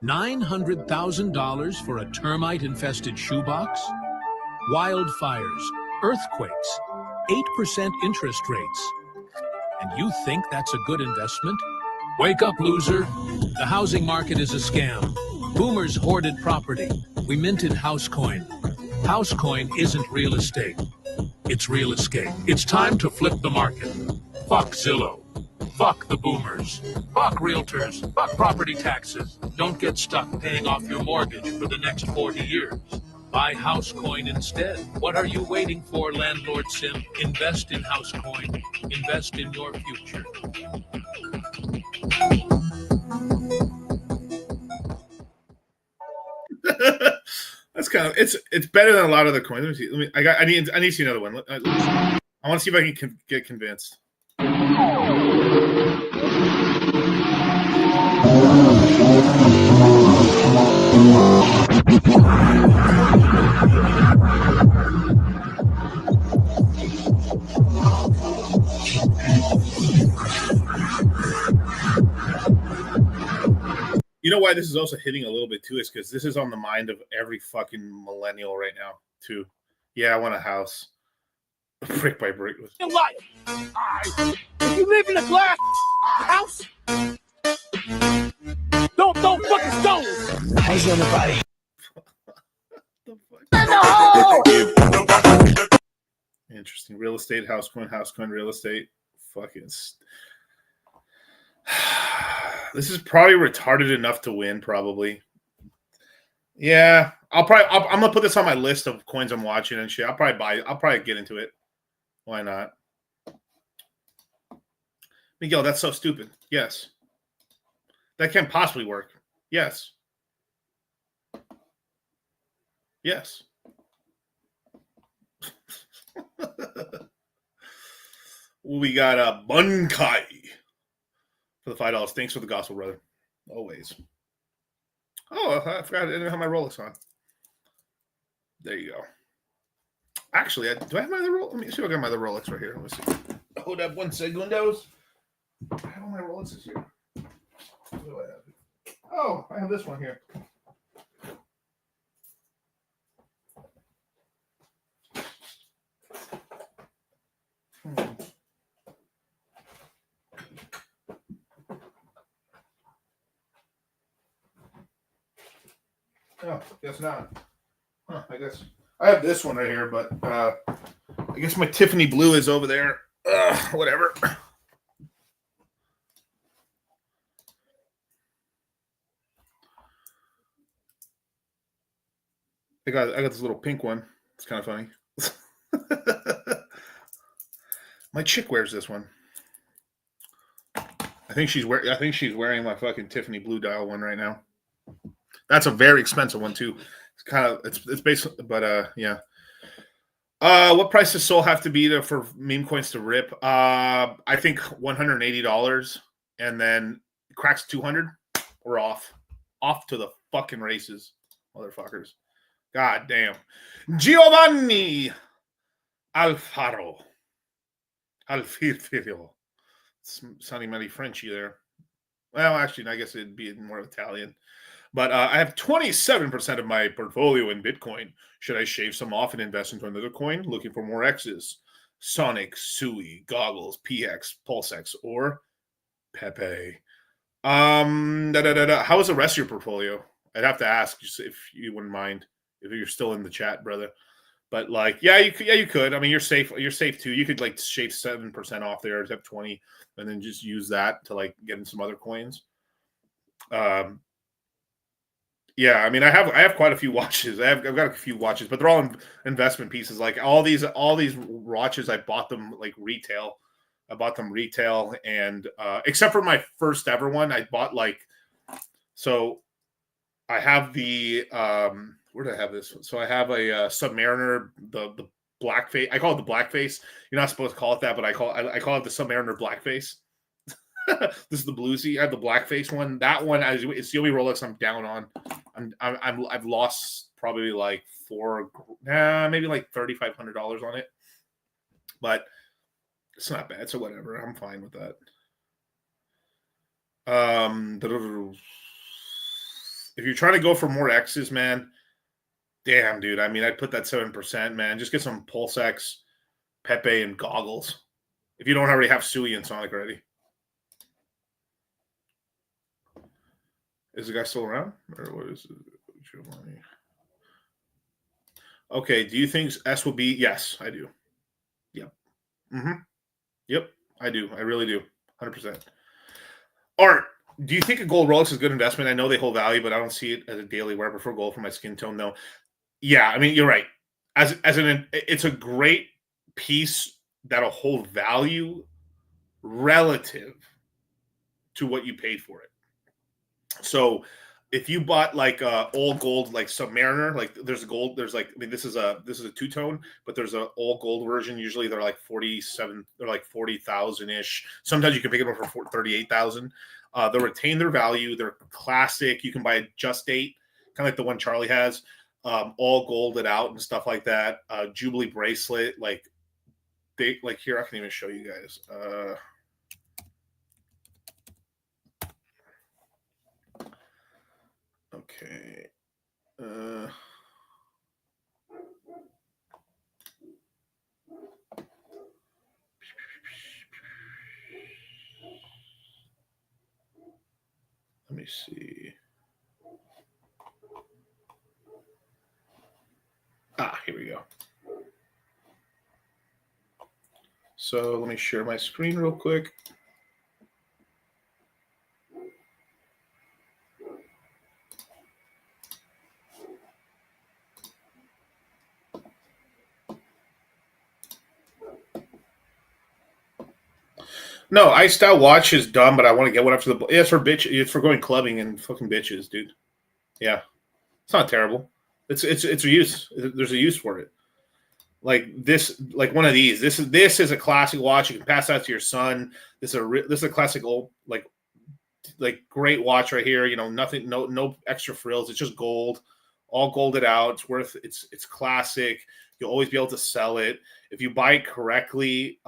$900,000 for a termite-infested shoebox? Wildfires, earthquakes, 8% interest rates. And you think that's a good investment? Wake up, loser. The housing market is a scam. Boomers hoarded property. We minted Housecoin. Housecoin isn't real estate. It's real escape. It's time to flip the market. Fuck Zillow. Fuck the boomers. Fuck realtors. Fuck property taxes. Don't get stuck paying off your mortgage for the next 40 years. Buy Housecoin instead. What are you waiting for, landlord sim? Invest in Housecoin. Invest in your future. That's kind of it's better than a lot of the coins. Let me see. I need to see another one. I want to see if I can get convinced. You know why this is also hitting a little bit too is because this is on the mind of every fucking millennial right now too. Yeah, I want a house, brick by brick. In life, if you live in a glass house, don't throw fucking stones. How's everybody? Interesting. Real estate, Housecoin, real estate. Fucking. This is probably retarded enough to win, probably. Yeah, I'm gonna put this on my list of coins I'm watching and shit. I'll probably get into it. Why not? Miguel, that's so stupid. Yes. That can't possibly work. Yes. Yes. We got a Bunkai for the $5. Thanks for the gospel, brother. Always. Oh, I forgot I didn't have my Rolex on. There you go. Actually, do I have my other Rolex? Let me see if I got my other Rolex right here. Let me see. Hold up one segundos. I have all my Rolexes here. What do I have? Oh, I have this one here. Oh, guess not. Huh, I guess I have this one right here, but I guess my Tiffany blue is over there. Whatever. I got this little pink one. It's kind of funny. My chick wears this one. I think she's wearing my fucking Tiffany blue dial one right now. That's a very expensive one too. It's kind of it's basically, but yeah. What price does Soul have to be for meme coins to rip? I think $180, and then it cracks 200. We're off to the fucking races, motherfuckers. God damn. Giovanni Alfaro. Alfiro. Sounding mighty Frenchy there. Well, actually, I guess it'd be more Italian. But I have 27% of my portfolio in Bitcoin. Should I shave some off and invest into another coin? Looking for more X's. Sonic, Sui, Goggles, PX, PulseX, or Pepe. How is the rest of your portfolio? I'd have to ask if you wouldn't mind, if you're still in the chat, brother. But like, yeah, you could. I mean, you're safe too. You could like shave 7% off there, have 20, and then just use that to like get in some other coins. Yeah, I mean, I have quite a few watches. I've got a few watches, but they're all investment pieces. Like all these watches, I bought them like retail. I bought them retail, and except for my first ever one, I bought like. So, I have the where did I have this? So I have a Submariner, the blackface. I call it the blackface. You're not supposed to call it that, but I call it the Submariner blackface. This is the bluesy. I have the blackface one. That one, it's the only Rolex I'm down on. I've lost probably like maybe like $3,500 on it, but it's not bad. So whatever, I'm fine with that. If you're trying to go for more X's, man, damn, dude. I mean, I'd put that 7%, man. Just get some PulseX. Pepe and goggles. If you don't already have Sui and Sonic already. Is the guy still around? Or what is it? Giovanni? Okay, do you think S will be? Yes, I do. Yep. Mm-hmm. Yep, I do. I really do. 100%. Art, do you think a gold Rolex is a good investment? I know they hold value, but I don't see it as a daily wear. I prefer gold for my skin tone, though. Yeah, I mean, you're right. It's a great piece that'll hold value relative to what you paid for it. So if you bought like all gold, like Submariner, like there's like, I mean, this is a two-tone, but there's a all gold version. Usually they're like 47, they're like 40,000 ish. Sometimes you can pick it up for 38,000. They'll retain their value. They're classic. You can buy a Just Date, kind of like the one Charlie has, all golded out and stuff like that. Jubilee bracelet, like here, I can even show you guys. Okay. Let me see. Here we go. So let me share my screen real quick. No, Iced Out watch is dumb, but I want to get one after the. Yeah, it's for bitch. It's for going clubbing and fucking bitches, dude. Yeah, it's not terrible. It's a use. There's a use for it. Like this, like one of these. This is a classic watch. You can pass out to your son. This is a classic old like great watch right here. You know, nothing, no extra frills. It's just gold, all golded out. It's classic. You'll always be able to sell it if you buy it correctly.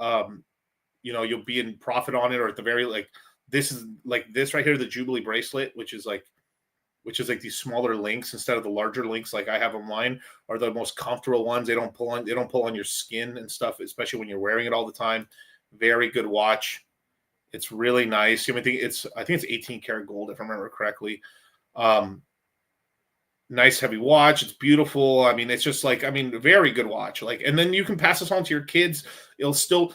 You know, you'll be in profit on it, or at the very this is like this right here, the Jubilee bracelet, which is like these smaller links instead of the larger links like I have on mine, are the most comfortable ones. They don't pull on your skin and stuff, especially when you're wearing it all the time. Very good watch. It's really nice. I think it's 18 karat gold if I remember correctly. Nice heavy watch. It's beautiful. I mean, it's just very good watch. And then you can pass this on to your kids. It'll still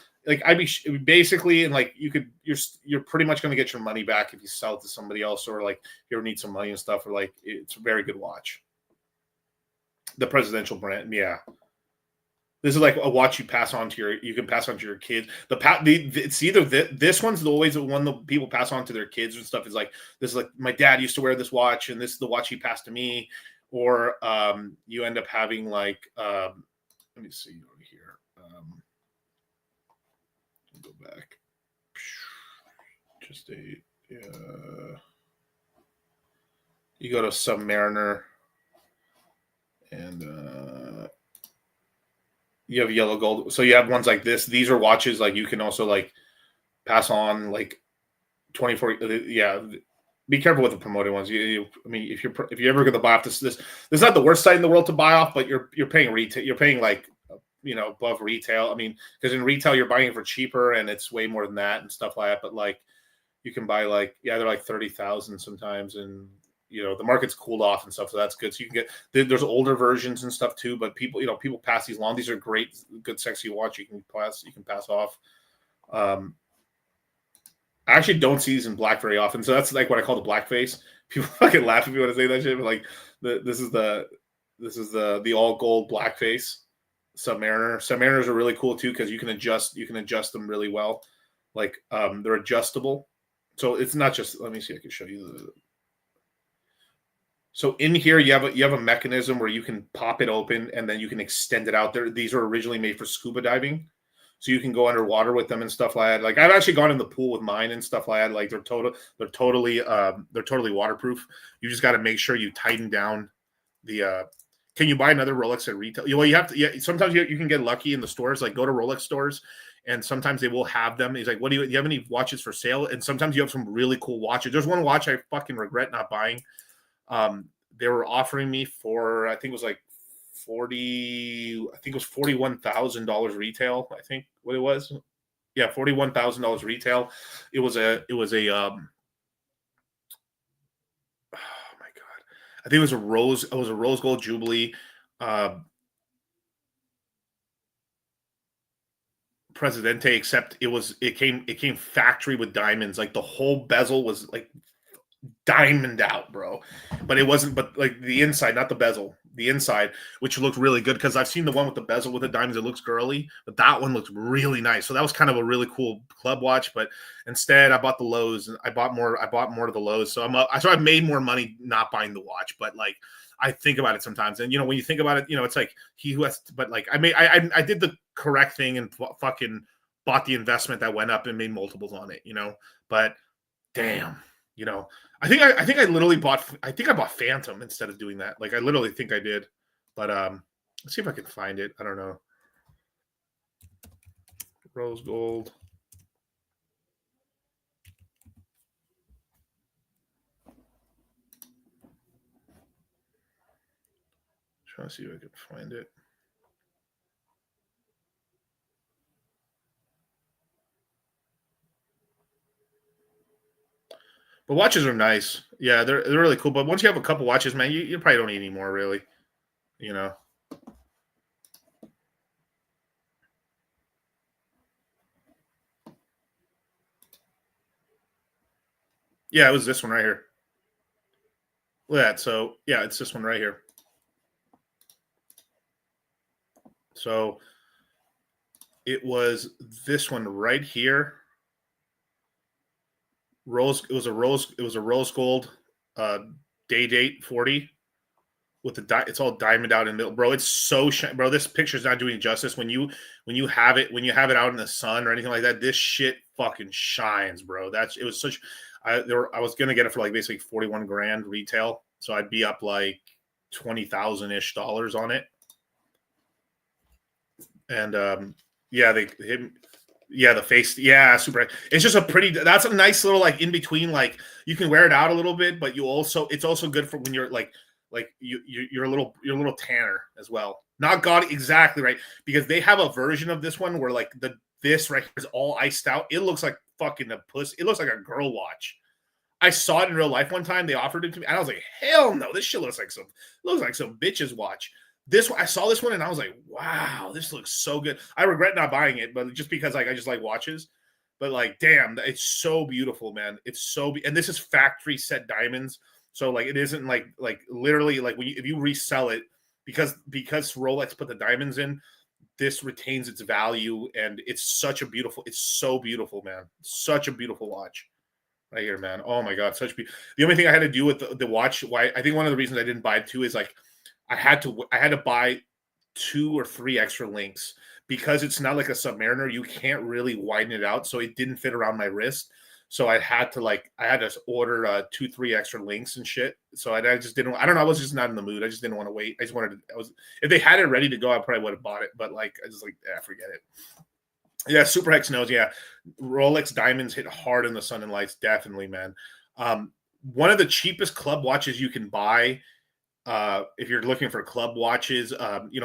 basically, and you're pretty much going to get your money back if you sell it to somebody else, or if you ever need some money and stuff, or it's a very good watch. The presidential brand, yeah. This is like a watch you can pass on to your kids. It's either this one's always the one that people pass on to their kids and stuff. Is like, this is like, my dad used to wear this watch, and this is the watch he passed to me. Or you end up having let me see over here. Go back. Just you go to Submariner, and you have yellow gold. So you have ones like this. These are watches you can also pass on 24. Yeah, be careful with the promoted ones. I mean, if you're ever going to buy off this is not the worst site in the world to buy off, but you're paying retail. You're paying above retail. I mean, because in retail you're buying it for cheaper, and it's way more than that and stuff like that. But you can buy they're like 30,000 sometimes, and the market's cooled off and stuff, so that's good. So you can get there's older versions and stuff too. But people pass these along. These are great, good, sexy watch you can pass off. I actually don't see these in black very often, so that's what I call the blackface. People fucking laugh at me when I say that shit, but this is the all gold blackface Submariner. Submariners are really cool too, because you can adjust them really well. They're adjustable, so it's not just. Let me see. I can show you So in here you have a mechanism where you can pop it open, and then you can extend it out there. These are originally made for scuba diving, so you can go underwater with them and stuff like that. I've actually gone in the pool with mine and stuff like that. They're totally waterproof. You just got to make sure you tighten down the. Can you buy another Rolex at retail? Well, you have to. Yeah, sometimes you can get lucky in the stores. Go to Rolex stores, and sometimes they will have them. He's like, "What do you have any watches for sale?" And sometimes you have some really cool watches. There's one watch I fucking regret not buying. They were offering me for, I think it was I think it was $41,000 retail. I think what it was. Yeah, $41,000 retail. It was a oh my God. I think it was a rose gold Jubilee Presidente, except it came factory with diamonds. Like the whole bezel was like diamond out, bro. But it wasn't, but like the inside, not the bezel, the inside, which looked really good because I've seen the one with the bezel with the diamonds. It looks girly, but that one looks really nice. So that was kind of a really cool club watch. But instead, I bought the Lowe's and I bought more of the Lowe's. So I've made more money not buying the watch, but like I think about it sometimes. And when you think about it, it's like he who has, but like I did the correct thing and fucking bought the investment that went up and made multiples on it, but damn, I think I literally bought I bought Phantom instead of doing that. Like I literally think I did. But let's see if I can find it. I don't know. Rose gold. Trying to see if I can find it. But watches are nice. Yeah, they're really cool. But once you have a couple watches, man, you probably don't need any more, really. Yeah, it was this one right here. Look at that. So, yeah, it's this one right here. So, it was this one right here. It was a rose gold day date 40 with it's all diamond out in the middle, bro. It's so bro. This picture's not doing justice when you have it out in the sun or anything like that. This shit fucking shines, bro. It was such. I was gonna get it for like basically 41 grand retail, so I'd be up like $20,000-ish on it. And yeah, the face, yeah, super. It's just that's a nice little like in between, like you can wear it out a little bit, but it's also good for when you're like you're a little tanner as well. Not gaudy, exactly right, because they have a version of this one where like this right here is all iced out. It looks like fucking a puss. It looks like a girl watch. I saw it in real life one time. They offered it to me, and I was like, hell no, this shit looks like some bitch's watch. This one, I saw this one and I was like, wow, this looks so good. I regret not buying it, but just because like I just like watches. But like, damn, it's so beautiful, man. It's so and this is factory set diamonds. So like it isn't like literally like if you resell it because Rolex put the diamonds in, this retains its value, and it's so beautiful, man. Such a beautiful watch. Right here, man. Oh my god, the only thing I had to do with the watch, why I think one of the reasons I didn't buy it too is like I had to buy 2 or 3 extra links because it's not like a Submariner. You can't really widen it out, so it didn't fit around my wrist. So I had to order 2, 3 extra links and shit. So I just didn't. I don't know. I was just not in the mood. I just didn't want to wait. I just wanted to. If they had it ready to go, I probably would have bought it. But like, I just forget it. Yeah, Super Hex knows. Yeah, Rolex diamonds hit hard in the sun and lights. Definitely, man. One of the cheapest club watches you can buy. If you're looking for club watches,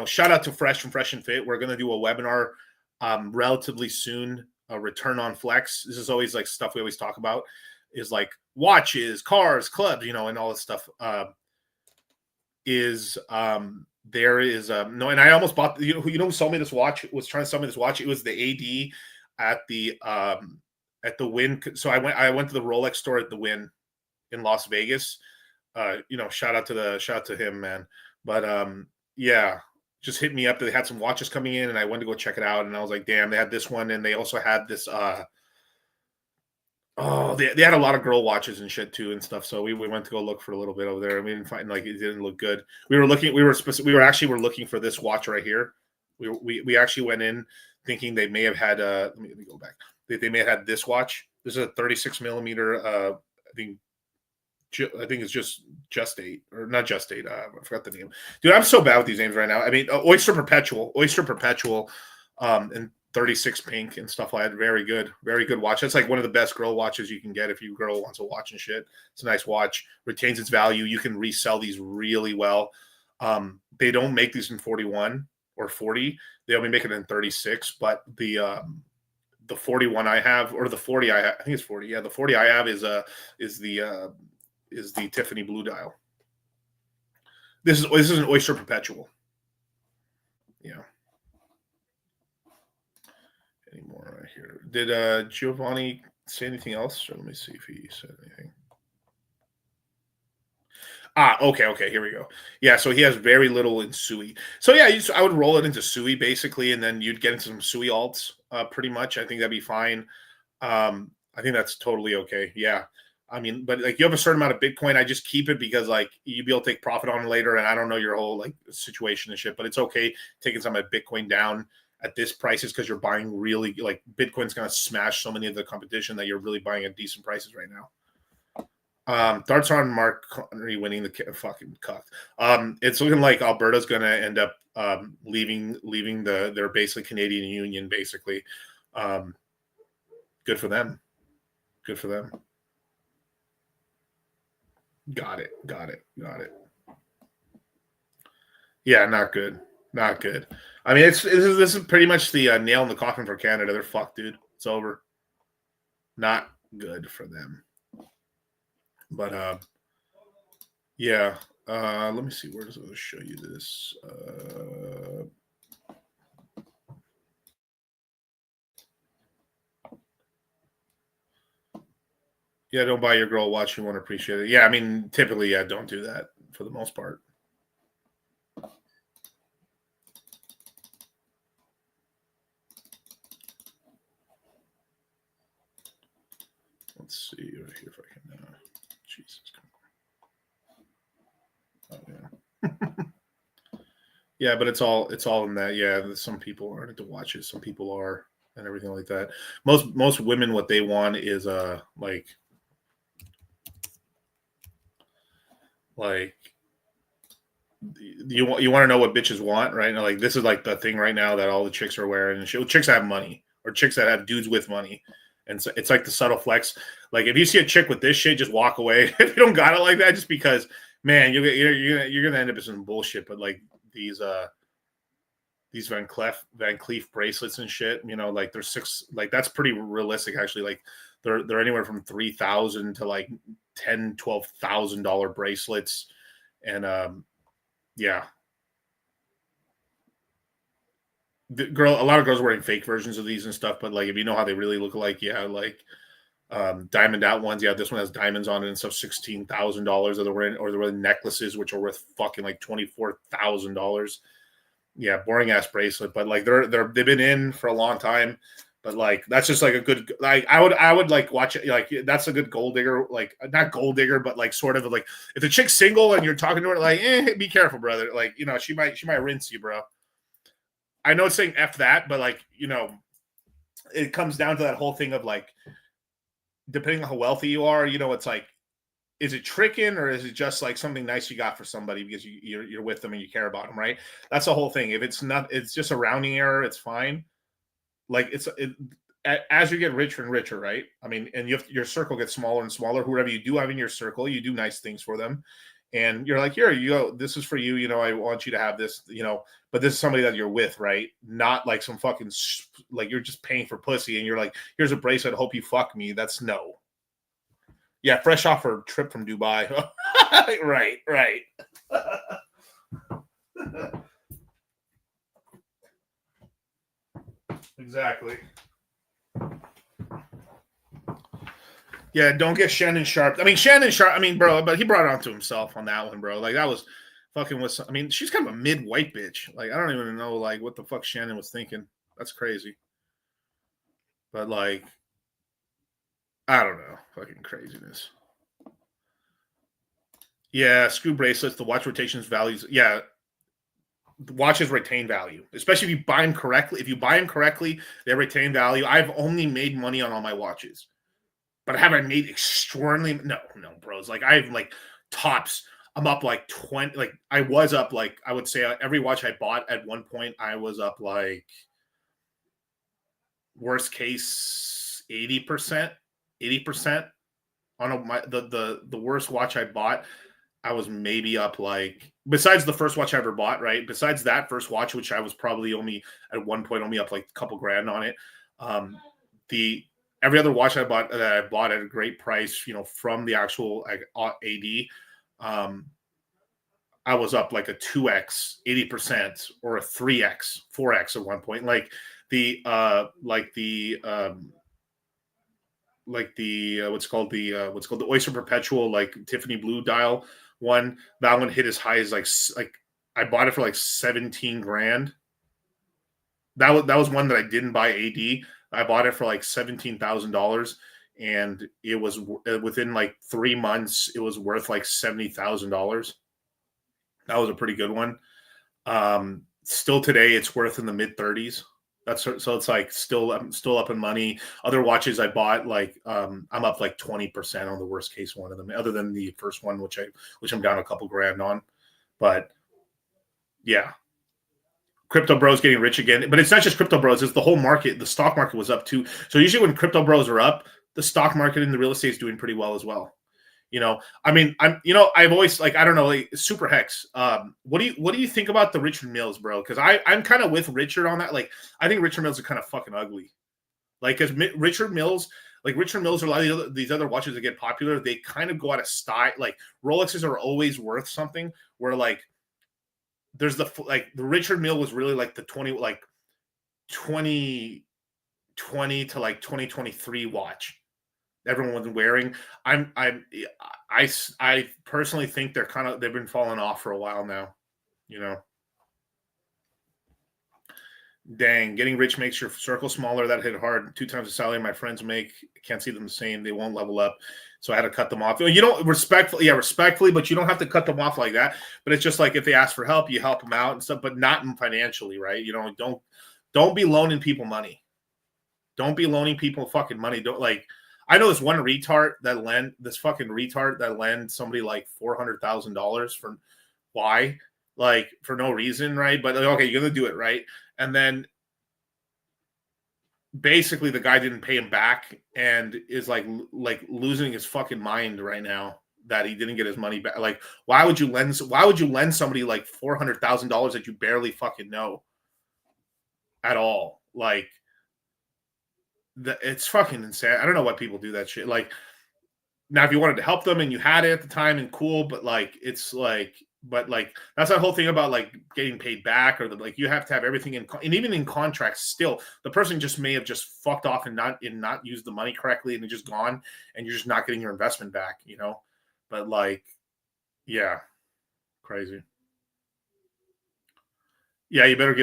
shout out to Fresh from Fresh and Fit. We're going to do a webinar relatively soon, a return on flex. This is always like stuff we always talk about is like watches, cars, clubs, and all this stuff there is no, and I almost bought, who sold me this watch, was trying to sell me this watch. It was the AD at the Wynn. So I went to the Rolex store at the Wynn in Las Vegas. Shout out to him, man. But yeah, just hit me up. They had some watches coming in, and I went to go check it out. And I was like, damn, they had this one, and they also had this. They had a lot of girl watches and shit too and stuff. So we went to go look for a little bit over there, and we didn't find it didn't look good. We were looking for this watch right here. We actually went in thinking they may have had let me go back. They may have had this watch. This is a 36 millimeter. I think it's just 8 or not just 8. I forgot the name. Dude, I'm so bad with these names right now. I mean, Oyster Perpetual, and 36 pink and stuff like that. Very good watch. That's like one of the best girl watches you can get if you girl wants a watch and shit. It's a nice watch, retains its value. You can resell these really well. They don't make these in 41 or 40. They only make it in 36. But the 41 I have, or the 40 I think it's 40. Yeah, the 40 I have is the Tiffany Blue Dial. This is an Oyster Perpetual. Yeah. Any more right here? Did Giovanni say anything else? Or let me see if he said anything. Okay, here we go. Yeah, so he has very little in Sui. So yeah, I would roll it into Sui basically, and then you'd get into some Sui alts, pretty much. I think that'd be fine. I think that's totally okay. Yeah. I mean, but like you have a certain amount of Bitcoin, I just keep it because like you'll be able to take profit on it later, and I don't know your whole like situation and shit, but it's okay taking some of Bitcoin down at this prices because you're buying really like Bitcoin's gonna smash so many of the competition that you're really buying at decent prices right now. Darts on Mark Connery winning the fucking cuck. It's looking like Alberta's gonna end up leaving their basically Canadian Union basically. Good for them. Good for them. Got it. Yeah, not good. Not good. I mean, this is pretty much the nail in the coffin for Canada. They're fucked, dude. It's over. Not good for them. But yeah. Let me see. Where does it show you this? Yeah, don't buy your girl a watch. You won't appreciate it. Yeah, I mean, typically, yeah, don't do that for the most part. Let's see right here if I can. Jesus. Oh yeah. Yeah, but it's all in that. Yeah, some people aren't into watches. Some people are, and everything like that. Most women, what they want is like you want to know what bitches want, right? Like this is like the thing right now that all the chicks are wearing, and chicks that have money or chicks that have dudes with money, and so it's like the subtle flex. Like if you see a chick with this shit, just walk away. If you don't got it like that, just because, man, you're gonna end up in some bullshit. But like these Van Cleef bracelets and shit, you know, like they're like that's pretty realistic actually. Like they're anywhere from $3,000 to like $10,000-$12,000 bracelets, and yeah. A lot of girls wearing fake versions of these and stuff, but like if you know how they really look like, yeah, like diamond out ones, yeah, this one has diamonds on it and stuff, $16,000, or they're wearing necklaces which are worth fucking like $24,000. Yeah, boring ass bracelet, but like they've been in for a long time. But like that's just like a good, like I would like watch it, like that's a good gold digger, like not gold digger, but like sort of like if the chick's single and you're talking to her, like be careful, brother. Like, you know, she might rinse you, bro. I know it's saying F that, but like, you know, it comes down to that whole thing of like, depending on how wealthy you are, you know, it's like, is it tricking or is it just like something nice you got for somebody because you're with them and you care about them, right? That's the whole thing. If it's not, it's just a rounding error, it's fine. Like as you get richer and richer, right? I mean, and your circle gets smaller and smaller. Whoever you do have in your circle, you do nice things for them. And you're like, here you go. This is for you. You know, I want you to have this, you know, but this is somebody that you're with, right? Not like some fucking, like you're just paying for pussy and you're like, here's a bracelet. Hope you fuck me. That's no. Yeah, fresh off her trip from Dubai. Right. Exactly. Yeah, don't get Shannon Sharp. I mean, Shannon Sharp, bro, but he brought it onto himself on that one, bro. Like, that was fucking with some, I mean, she's kind of a mid-white bitch. Like, I don't even know, like, what the fuck Shannon was thinking. That's crazy. But, like, I don't know. Fucking craziness. Yeah, screw bracelets, the watch rotations values. Yeah, the watches retain value, especially if you buy them correctly. If you buy them correctly, they retain value. I've only made money on all my watches. But have I made extraordinarily? No, bros. Like I have like tops. I'm up like 20. Like I was up like I would say every watch I bought at one point I was up like worst case 80%. On the worst watch I bought. I was maybe up like, besides the first watch I ever bought, right? Besides that first watch, which I was probably only at one point only up like a couple grand on it. Every other watch I bought at a great price, you know, from the actual AD, I was up like a 2x, 80%, or a 3x, 4x at one point. Like the what's called the Oyster Perpetual, like Tiffany blue dial one. That one hit as high as like I bought it for like 17 grand. That was one that I didn't buy AD. I bought it for like $17,000, and it was within like 3 months it was worth like $70,000. That was a pretty good one. Still today, it's worth in the mid 30s. So it's like I'm still up in money. Other watches I bought, like I'm up like 20% on the worst case one of them, other than the first one, which I'm down a couple grand on. But yeah, Crypto Bros getting rich again. But it's not just Crypto Bros; it's the whole market. The stock market was up too. So usually when Crypto Bros are up, the stock market and the real estate is doing pretty well as well. You know, I mean, I've always, like, I don't know, like, Super Hex. What do you think about the Richard Milles, bro? Because I'm kind of with Richard on that. Like, I think Richard Milles are kind of fucking ugly. Like, because Richard Milles or a lot of these other watches that get popular, they kind of go out of style. Like, Rolexes are always worth something. Where like, there's the Richard Mille was really like the 2020 to like 2023 watch everyone was wearing. I personally think they've been falling off for a while now, you know. Dang, getting rich makes your circle smaller. That hit hard. 2 times the salary my friends make. Can't see them the same. They won't level up. So I had to cut them off. You don't respectfully, but you don't have to cut them off like that. But it's just like, if they ask for help, you help them out and stuff, but not financially, right? You know, don't be loaning people money. Don't be loaning people fucking money. Don't, like, I know this retard that lent somebody like $400,000 for why? Like, for no reason, right? But like, okay, you're gonna do it, right? And then basically the guy didn't pay him back and is like losing his fucking mind right now that he didn't get his money back. Like, why would you lend somebody like $400,000 that you barely fucking know at all? Like, it's fucking insane. I don't know why people do that shit. Like, now if you wanted to help them and you had it at the time, and cool, but like, it's like, but like, that's that whole thing about like getting paid back, or like, you have to have everything and even in contracts, still the person just may have just fucked off and not used the money correctly, and it's just gone, and you're just not getting your investment back, you know. But like, yeah, crazy. Yeah, you better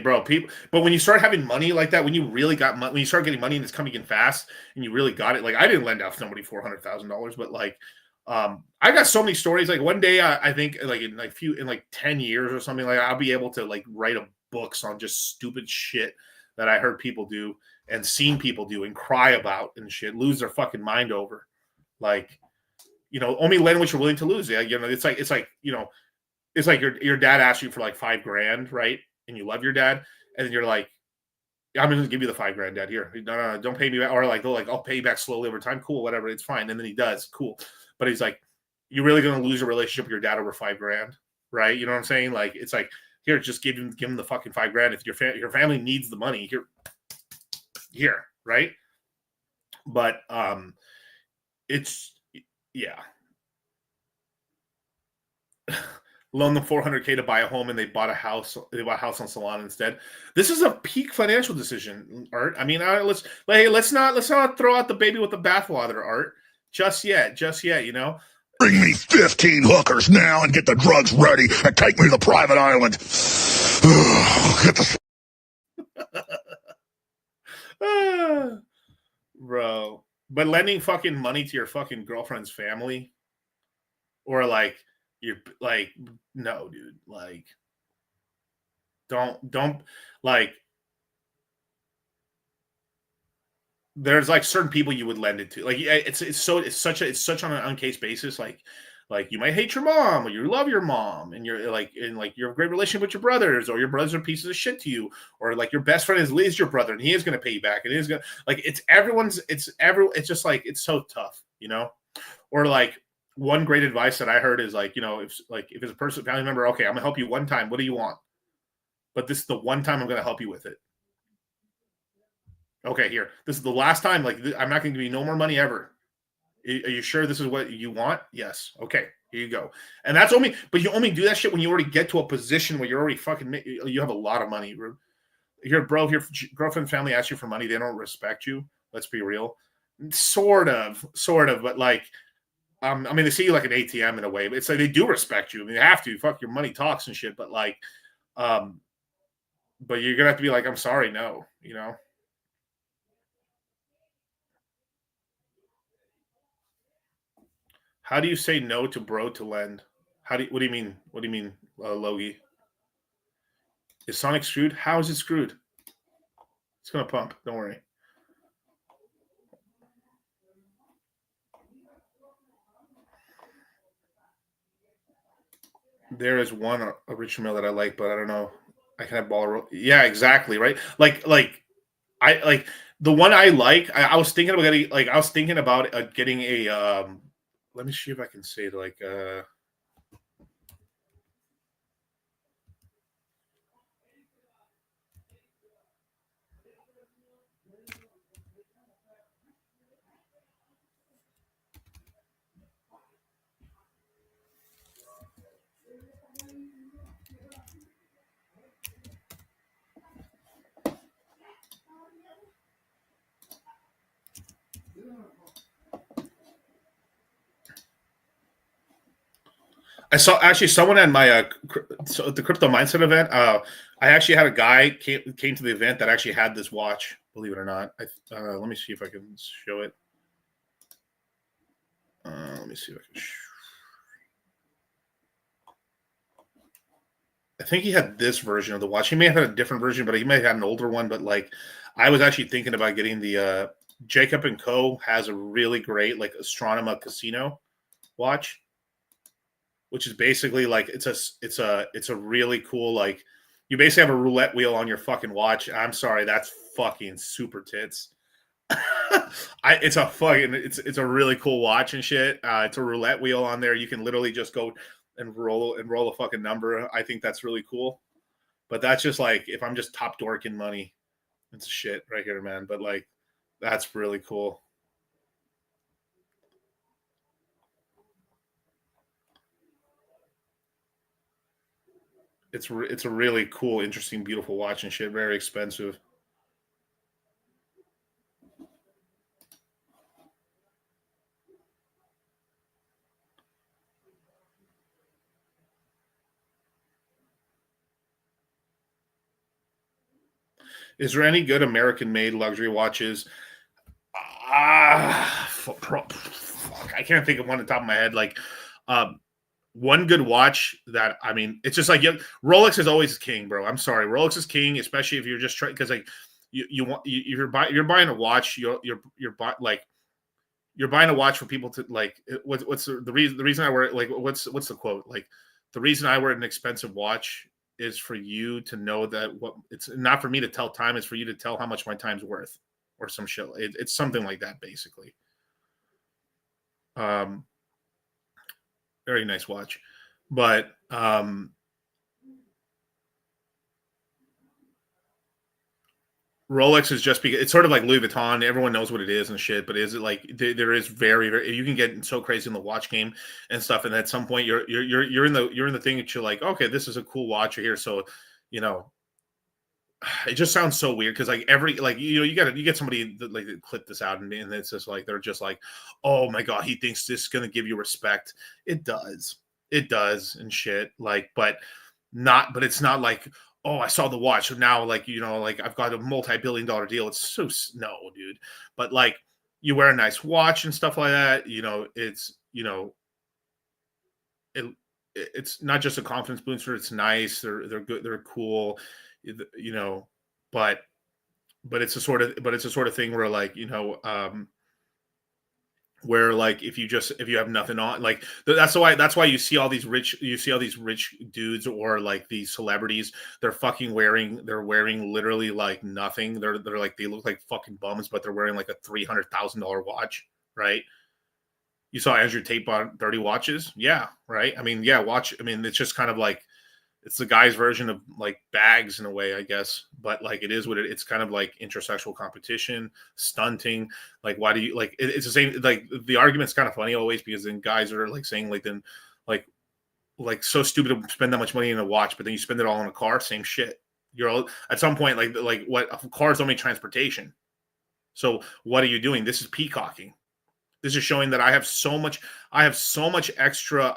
bro, people. But when you start having money like that, when you really got money, when you start getting money and it's coming in fast, and you really got it, like, I didn't lend out somebody $400,000, but like, I got so many stories. Like, one day, I think like in 10 years or something, like, I'll be able to like write books on just stupid shit that I heard people do and seen people do and cry about and shit, lose their fucking mind over. Like, you know, only lend what you're willing to lose. Yeah, you know, it's like you know. It's like your dad asks you for like $5,000, right? And you love your dad, and then you're like, "I'm going to give you the $5,000, Dad. Here, no, don't pay me back." Or like, I'll pay you back slowly over time. Cool, whatever, it's fine. And then he does, cool. But he's like, "You're really going to lose a relationship with your dad over $5,000, right?" You know what I'm saying? Like, it's like, here, just give him the fucking $5,000. If your family needs the money, here, right? But it's, yeah. Loan them $400K to buy a home, and they bought a house. They bought a house on Solana instead. This is a peak financial decision, Art. I mean, let's not throw out the baby with the bathwater, Art. Just yet, you know. Bring me 15 hookers now and get the drugs ready and take me to the private island. Get the bro. But lending fucking money to your fucking girlfriend's family, or like, you're like, no, dude, like, don't like, there's like certain people you would lend it to. Like, it's such on an on-case basis. Like you might hate your mom, or you love your mom, and you're like, in like, you have a great relationship with your brothers, or your brothers are pieces of shit to you, or like your best friend is your brother and he is going to pay you back, and he's going to, like, it's just like, it's so tough, you know. Or like, one great advice that I heard is like, you know, if it's a person, family member, okay, I'm gonna help you one time. What do you want? But this is the one time I'm gonna help you with it. Okay, here. This is the last time. Like, I'm not going to give you no more money ever. Are you sure this is what you want? Yes. Okay, here you go. And that's only, but you only do that shit when you already get to a position where you're already fucking, you have a lot of money. Here, bro, if your girlfriend and family asks you for money, they don't respect you. Let's be real. Sort of, but like, I mean, they see you like an ATM in a way, but it's like they do respect you. I mean, they have to. Fuck, your money talks and shit. But like, but you're gonna have to be like, I'm sorry, no, you know. How do you say no to bro to lend? What do you mean? What do you mean, Logie? Is Sonic screwed? How is it screwed? It's gonna pump. Don't worry. There is one original that I like, but I don't know. I can have ball. Yeah, exactly. Right. Like the one I like. I was thinking about getting. Like I was thinking about getting a. Let me see if I can say it. Like. I saw actually someone at my the crypto mindset event. I actually had a guy came to the event that actually had this watch. Believe it or not. Let me see if I can show it. Let me see if I can. I think he had this version of the watch. He may have had a different version, but he may have had an older one. But like, I was actually thinking about getting the Jacob and Co. has a really great like Astronema Casino watch, which is basically like it's a really cool like you basically have a roulette wheel on your fucking watch. I'm sorry, that's fucking super tits. It's a really cool watch and shit. It's a roulette wheel on there. You can literally just go and roll a fucking number. I think that's really cool. But that's just like if I'm just top dorking money, it's shit right here, man. But like that's really cool. It's a really cool, interesting, beautiful watch and shit. Very expensive. Is there any good American-made luxury watches? Fuck, I can't think of one on the top of my head. Like, one good watch that I mean, it's just like Rolex is always king, bro. I'm sorry, Rolex is king, especially if you're just trying because like you're buying a watch, you're buying a watch for people to like. What's the reason I wear it? Like, what's the quote? Like, the reason I wear an expensive watch is for you to know that it's not for me to tell time, it's for you to tell how much my time's worth or some shit. It's something like that, basically. Very nice watch, but Rolex is just because it's sort of like Louis Vuitton. Everyone knows what it is and shit, but is it like there is very you can get so crazy in the watch game and stuff, and at some point you're in the thing that you're like, okay, this is a cool watch here, so you know, it just sounds so weird because like you get somebody that like clip this out and it's just like they're just like, oh my god, he thinks this is gonna give you respect. It does and shit, like, but it's not like, oh, I saw the watch, so now like, you know, like I've got a multi-billion-dollar deal. It's so no, dude. But like you wear a nice watch and stuff like that, you know, it's, you know, it's not just a confidence booster. It's nice. They're good. They're cool, you know, but it's a sort of thing where like, you know, where like if you have nothing on, like that's why you see all these rich dudes or like these celebrities, they're wearing literally like nothing. They're like they look like fucking bums, but they're wearing like a $300,000 watch, right? You saw Andrew Tate bought 30 watches? Yeah, right? I mean, yeah, watch. I mean, it's just kind of like, it's the guy's version of like bags in a way, I guess. But like, it is what it's kind of like intersexual competition, stunting. Like, why do you like? It's the same. Like the argument's kind of funny always because then guys are like saying like then like so stupid to spend that much money in a watch, but then you spend it all in a car. Same shit. You're all, at some point like what cars don't make transportation. So what are you doing? This is peacocking. This is showing that I have so much extra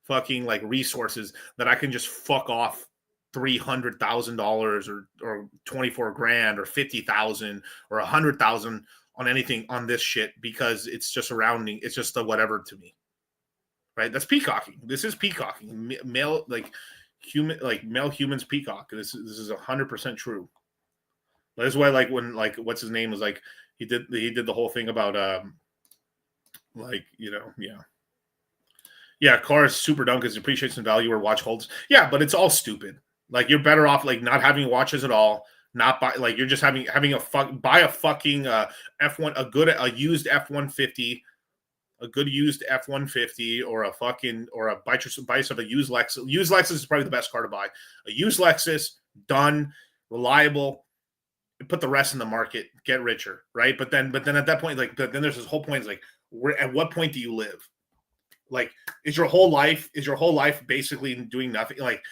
fucking like resources that I can just fuck off $300,000 or 24 grand or 50,000 or 100,000 on anything on this shit because it's just surrounding. It's just a whatever to me, right? That's peacocking. This is peacocking. Male humans peacock. This is 100% true. That's why like when like what's his name was like. He did the whole thing about cars super dumb because it appreciates some value or watch holds. Yeah, but it's all stupid. Like you're better off like not having watches at all. Not buy like you're just having buy a fucking F1 a used F-150, a good used F-150 or buy yourself a used Lexus. Used Lexus is probably the best car to buy. A used Lexus, done, reliable. Put the rest in the market, get richer, right? But then at that point, like, then there's this whole point is like, at what point do you live? Like, is your whole life basically doing nothing? Like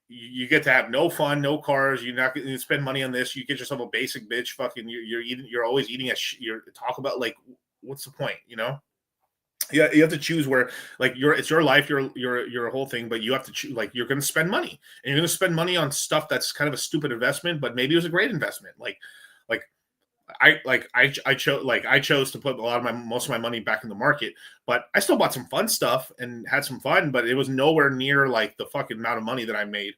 you get to have no fun, no cars. You're not going to spend money on this. You get yourself a basic bitch. Fucking, you're always eating you're talk about like, what's the point? You know? Yeah, you have to choose where like it's your life, your whole thing, but you have to choose like you're going to spend money and you're going to spend money on stuff that's kind of a stupid investment, but maybe it was a great investment. I chose to put most of my money back in the market, but I still bought some fun stuff and had some fun, but it was nowhere near like the fucking amount of money that I made.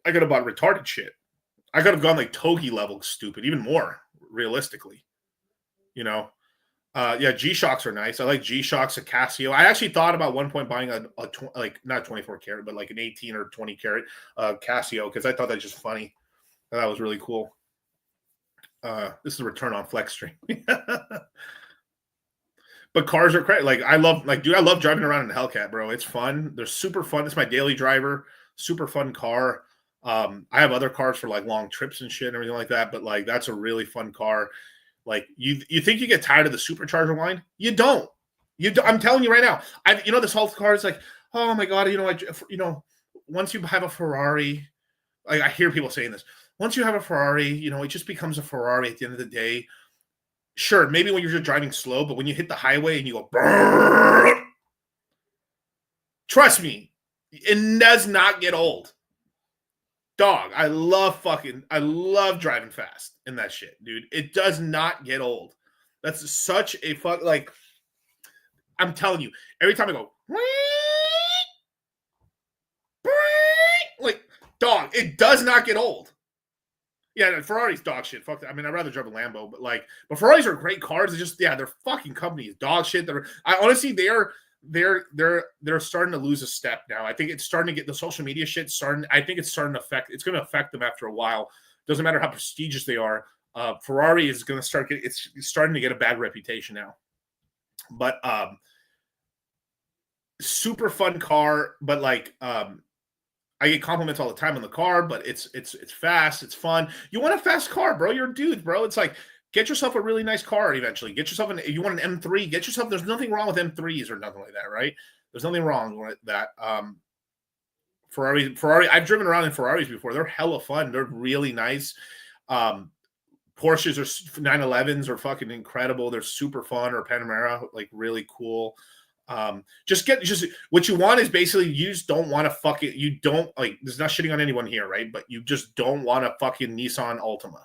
I could have bought retarded shit. I could have gone like Togi level stupid, even more realistically, you know. G-Shocks are nice. I like G-Shocks, a Casio. I actually thought about one point buying not 24 karat, but like an 18 or 20 karat Casio because I thought that's just funny. That was really cool. This is a return on flex stream. But cars are great. Like I love driving around in a Hellcat, bro. It's fun. They're super fun. It's my daily driver. Super fun car. I have other cars for like long trips and shit and everything like that, but like that's a really fun car. Like you think you get tired of the supercharger whine? You don't. I'm telling you right now. This whole car is like, oh my god. Once you have a Ferrari, like I hear people saying this. Once you have a Ferrari, it just becomes a Ferrari at the end of the day. Sure, maybe when you're just driving slow, but when you hit the highway and you go, brrr, trust me, it does not get old. Dog, I love driving fast in that shit, dude. It does not get old. That's such a like, I'm telling you, every time I go, like, dog, it does not get old. Yeah, Ferrari's dog shit. Fuck that. I mean, I'd rather drive a Lambo, but Ferraris are great cars. It's just, their fucking company is dog shit. They're starting to lose a step now. I think it's starting to get the social media shit starting. I think it's going to affect them after a while. Doesn't matter how prestigious they are. Ferrari is going to it's starting to get a bad reputation now. But super fun car, but like I get compliments all the time on the car, but it's fast, it's fun. You want a fast car, bro. You're a dude, bro. It's like get yourself a really nice car eventually. Get yourself if you want an M3, get yourself, there's nothing wrong with M3s or nothing like that, right? There's nothing wrong with that. Ferrari, I've driven around in Ferraris before. They're hella fun. They're really nice. Porsches or 911s are fucking incredible. They're super fun, or Panamera, like really cool. Just what you want is basically you just don't want to fucking, you don't like, there's not shitting on anyone here, right? But you just don't want a fucking Nissan Altima.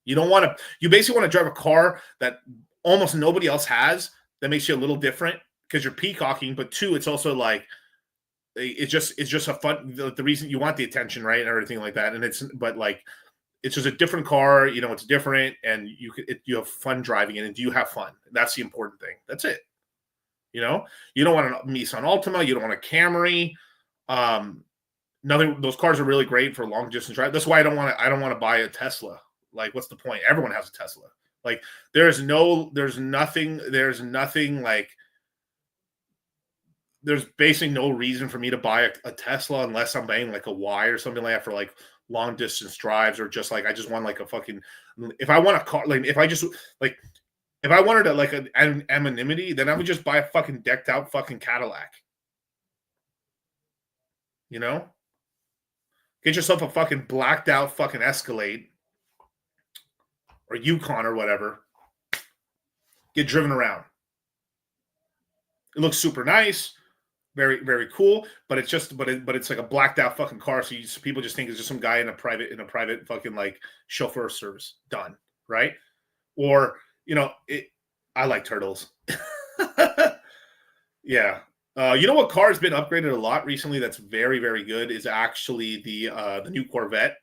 You basically want to drive a car that almost nobody else has that makes you a little different because you're peacocking, but two, it's also like, it's just a fun, the reason you want the attention, right? And everything like that. And it's just a different car, it's different and you have fun driving it. And do you have fun? That's the important thing. That's it. You don't want a Nissan Altima. You don't want a Camry. Those cars are really great for long distance drive. That's why I don't want to buy a Tesla. Like, what's the point? Everyone has a Tesla. Like there's nothing like there's basically no reason for me to buy a Tesla unless I'm buying like a Y or something like that for like long distance drives, or just like I just want like a fucking, if I want a car, like if I just like if I wanted like an anonymity, then I would just buy a fucking decked out fucking Cadillac. You know? Get yourself a fucking blacked out fucking Escalade or Yukon or whatever. Get driven around. It looks super nice, very, very cool, but it's just, but it's like a blacked out fucking car. So people just think it's just some guy in a private fucking like chauffeur service. Done, right? Or I like turtles. Yeah. You know what car has been upgraded a lot recently that's very, very good is actually the new Corvette.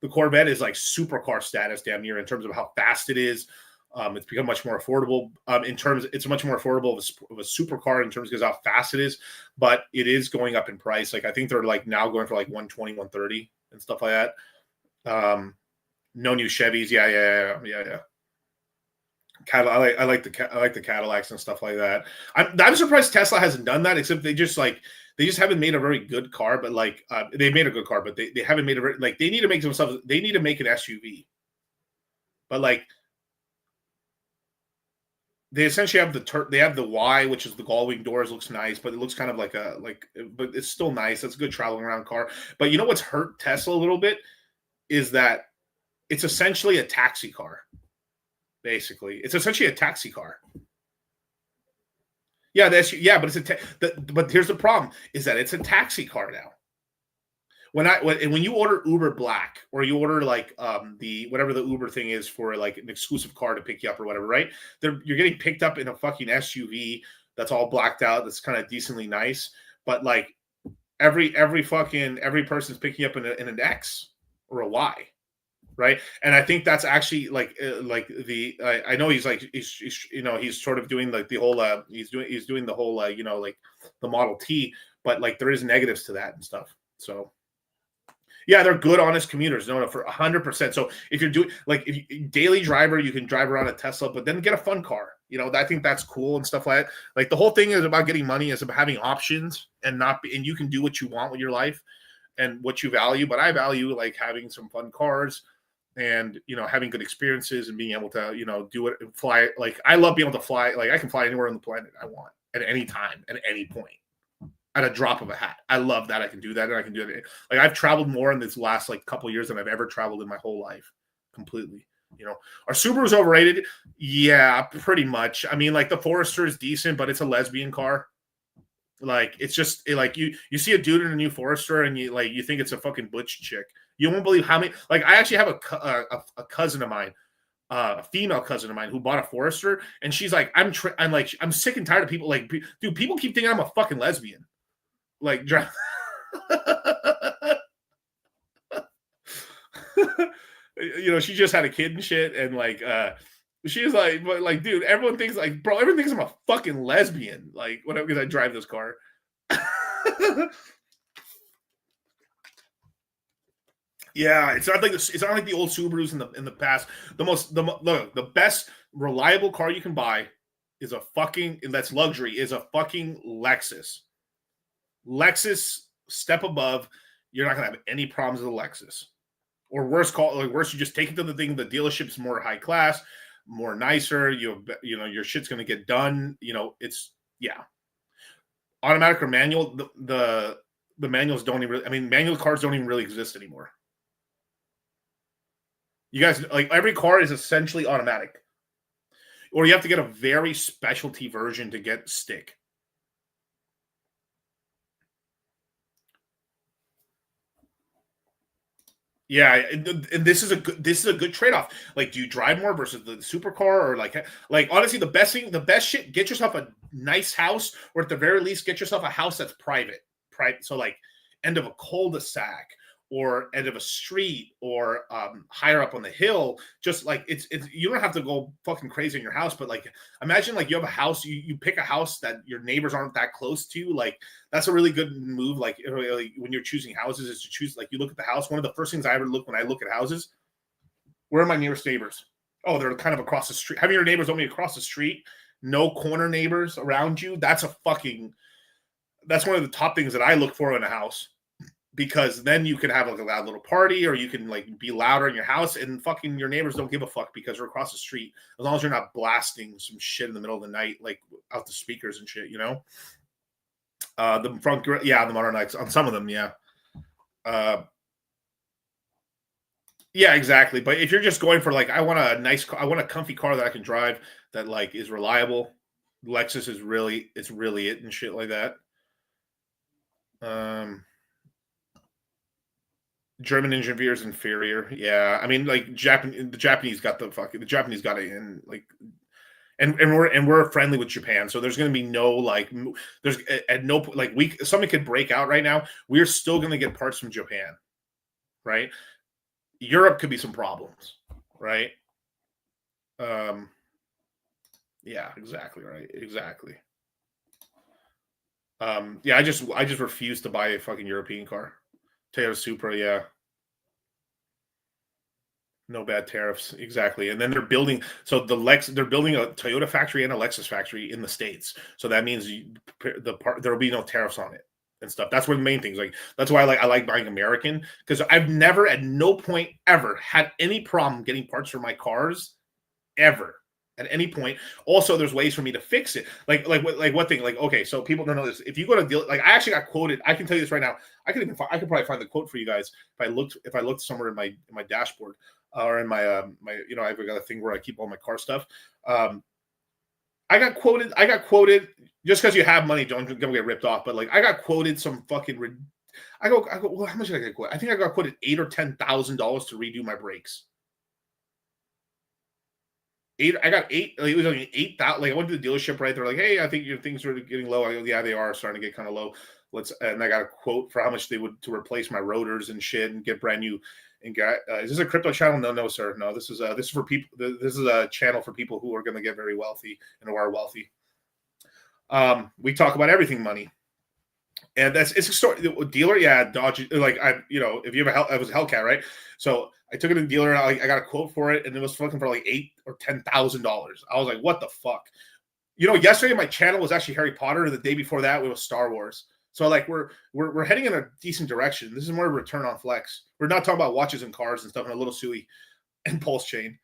The Corvette is like supercar status damn near in terms of how fast it is. It's become much more affordable it's much more affordable of a supercar in terms of how fast it is, but it is going up in price. Like I think they're like now going for like 120, 130 and stuff like that. No new Chevys. Yeah. I like the Cadillacs and stuff like that. I'm surprised Tesla hasn't done that, except they just haven't made a very good car. But like they made a good car, but they haven't made they need to make themselves. They need to make an SUV. But like they essentially have the Y, which is the gull-wing doors, looks nice, but it looks kind of but it's still nice. It's a good traveling around car. But you know what's hurt Tesla a little bit is that it's essentially a taxi car. Basically, it's essentially a taxi car. Yeah, but but here's the problem: is that it's a taxi car now. When you order Uber Black, or you order like the whatever the Uber thing is for like an exclusive car to pick you up or whatever, right? You're getting picked up in a fucking SUV that's all blacked out, that's kind of decently nice, but like every person's picking you up in an X or a Y. Right, and I think that's actually I know he's sort of doing like the whole he's doing the whole like the Model T, but like there is negatives to that and stuff. So yeah, they're good, honest commuters. No, for 100%. So if you're doing daily driver, you can drive around a Tesla, but then get a fun car. I think that's cool and stuff like that. Like the whole thing is about getting money, is about having options and you can do what you want with your life and what you value. But I value like having some fun cars. And having good experiences and being able to do it and fly. Like I love being able to fly. Like I can fly anywhere on the planet I want at any time, at any point, at a drop of a hat. I love that I can do that, and I can do it. Like I've traveled more in this last like couple of years than I've ever traveled in my whole life, completely. Are Subarus overrated? Yeah, pretty much. I mean, like the Forester is decent, but it's a lesbian car. Like it's just like you see a dude in a new Forester and you think it's a fucking butch chick. You won't believe how many. Like I actually have a cousin of mine, a female cousin of mine who bought a Forester, and she's like, I'm sick and tired of people like, dude, people keep thinking I'm a fucking lesbian. Like, she just had a kid and shit, and like, she's like, but like, dude, everyone thinks like, bro, everyone thinks I'm a fucking lesbian. Like, whatever, because I drive this car. Yeah, it's not like the old Subarus in the past. The best reliable car you can buy is a fucking, and that's luxury, is a fucking Lexus. Lexus, step above. You're not gonna have any problems with a Lexus. Or worse, you just take it to the thing. The dealership's more high class, more nicer. Your shit's gonna get done. It's automatic or manual. The manuals don't even. I mean, manual cars don't even really exist anymore. You guys, like every car is essentially automatic, or you have to get a very specialty version to get stick. Yeah, and this is a good trade-off. Like, do you drive more versus the supercar, or like honestly, the best shit, get yourself a nice house, or at the very least, get yourself a house that's private. So like end of a cul-de-sac, or end of a street, or higher up on the hill. Just like it's you don't have to go fucking crazy in your house, but like imagine like you have a house, you pick a house that your neighbors aren't that close to. Like that's a really good move. Like when you're choosing houses, is to choose, like, you look at the house. One of the first things I ever look when I look at houses, where are my nearest neighbors? oh, they're kind of across the street. Having your neighbors only across the street, no corner neighbors around you. That's one of the top things that I look for in a house, because then you can have like a loud little party, or you can like be louder in your house, and fucking your neighbors don't give a fuck because they're across the street. As long as you're not blasting some shit in the middle of the night, like out the speakers and shit, you know? The front, yeah, the modern nights on some of them, yeah. Yeah, exactly. But if you're just going for like, I want a comfy car that I can drive that like is reliable, Lexus is really it and shit like that. German engineer is inferior. Yeah, I mean, like the Japanese got it in like, and we're friendly with Japan, so there's going to be no like, there's at no like something could break out right now. We're still going to get parts from Japan, right? Europe could be some problems, right? Yeah, exactly, right, exactly. Yeah, I just refuse to buy a fucking European car. Toyota Supra, yeah. No bad tariffs, exactly. And then they're building a Toyota factory and a Lexus factory in the States. So that means there will be no tariffs on it and stuff. That's one of the main things. Like that's why I like buying American, because I've never at no point ever had any problem getting parts for my cars ever. At any point. Also, there's ways for me to fix it. Like what thing? Like, okay, so people don't know this. If you go to deal, like I actually got quoted. I can tell you this right now. I could probably find the quote for you guys if I looked somewhere in my dashboard or in my I've got a thing where I keep all my car stuff. I got quoted just because you have money, don't get ripped off. But like I got quoted some fucking. I go. Well, how much did I get quoted? I think I got quoted $8,000 or $10,000 to redo my brakes. I got $8. Like, it was only $8,000. Like I went to the dealership, right? They're like, "Hey, I think your things are getting low." I go, "Yeah, they are starting to get kind of low." And I got a quote for how much they would to replace my rotors and shit and get brand new. And is this a crypto channel? No, sir. No, this is for people. This is a channel for people who are going to get very wealthy and who are wealthy. We talk about everything money, and it's a story. Dealer, yeah, Dodge. Like if you have I was a Hellcat, right? So I took it to the dealer and I got a quote for it, and it was fucking for like $8,000 or $10,000. I was like, what the fuck? Yesterday my channel was actually Harry Potter, and the day before that it was Star Wars. So like we're heading in a decent direction. This is more return on flex. We're not talking about watches and cars and stuff and a little Suey and Pulse Chain.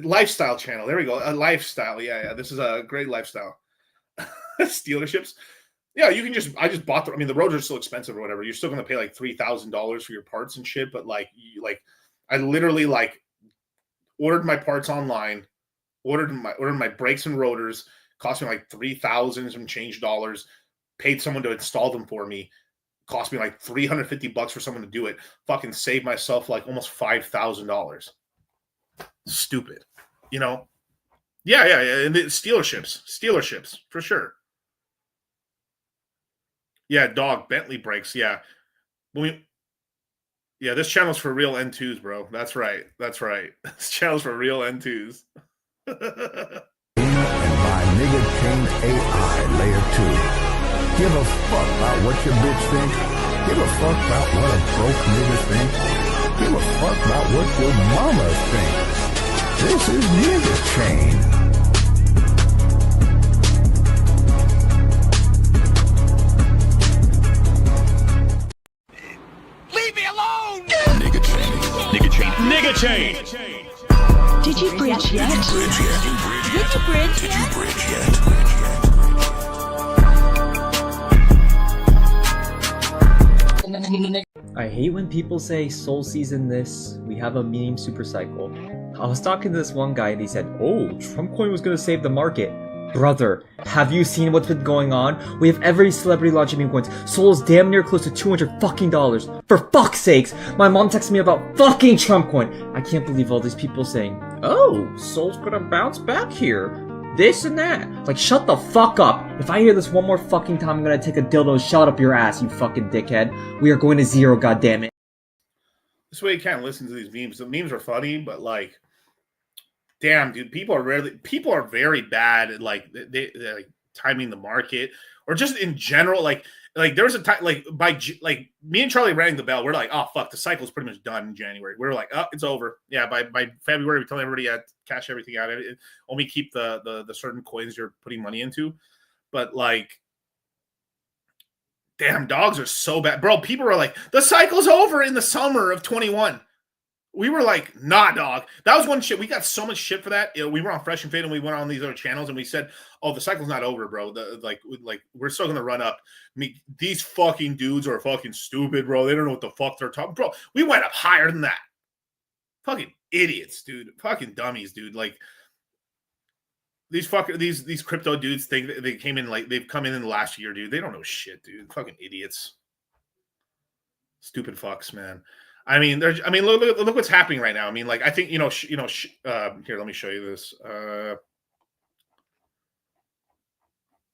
Lifestyle channel. There we go. A lifestyle. Yeah. This is a great lifestyle. Dealerships. Yeah, you can I just bought the roads are still expensive or whatever. You're still going to pay like $3,000 for your parts and shit. But I literally ordered my parts online, ordered my brakes and rotors, cost me like $3,000 some change dollars, paid someone to install them for me, cost me like $350 for someone to do it. Fucking saved myself like almost $5,000. Stupid, Yeah. And Stealerships for sure. Yeah, dog Bentley brakes. Yeah. This channel's for real N2s, bro. That's right. This channel's for real N2s. And by nigga chain AI layer 2. Give a fuck about what your bitch think. Give a fuck about what a broke nigga think. Give a fuck about what your mama think. This is nigga chain. Nigga chain. Did you bridge yet? Did you bridge yet? I hate when people say soul season this, we have a meme super cycle. I was talking to this one guy and he said, "Oh, Trump coin was gonna save the market." Brother, have you seen what's been going on? We have every celebrity launching meme coins. Sol is damn near close to $200 fucking dollars. For fuck's sakes! My mom texted me about fucking Trump coin. I can't believe all these people saying, "Oh, Sol's gonna bounce back here. This and that." Like, shut the fuck up. If I hear this one more fucking time, I'm gonna take a dildo and shove it up your ass, you fucking dickhead. We are going to zero, goddammit. This way you can't listen to these memes. The memes are funny, but like, damn, dude, people are very bad at like they timing the market, or just in general. Like like there was a time like like me and Charlie rang the bell. We're like, oh fuck, the cycle's pretty much done in January. We're like, oh, it's over. Yeah, by February, we tell everybody to cash everything out. Only keep the certain coins you're putting money into. But like, damn, dogs are so bad, bro. People were like, the cycle's over in the summer of 21. We were like, nah, dog. That was one shit. We got so much shit for that. You know, we were on Fresh and Fit and we went on these other channels and we said, oh, the cycle's not over, bro. Like we're still gonna run up. I mean, these fucking dudes are fucking stupid, bro. They don't know what the fuck they're talking, bro. We went up higher than that. Fucking idiots, dude. Fucking dummies, dude. Like these crypto dudes think that they came in like they've come in the last year, dude. They don't know shit, dude. Fucking idiots. Stupid fucks, man. I mean, look what's happening right now. I mean, like, I think, here, let me show you this.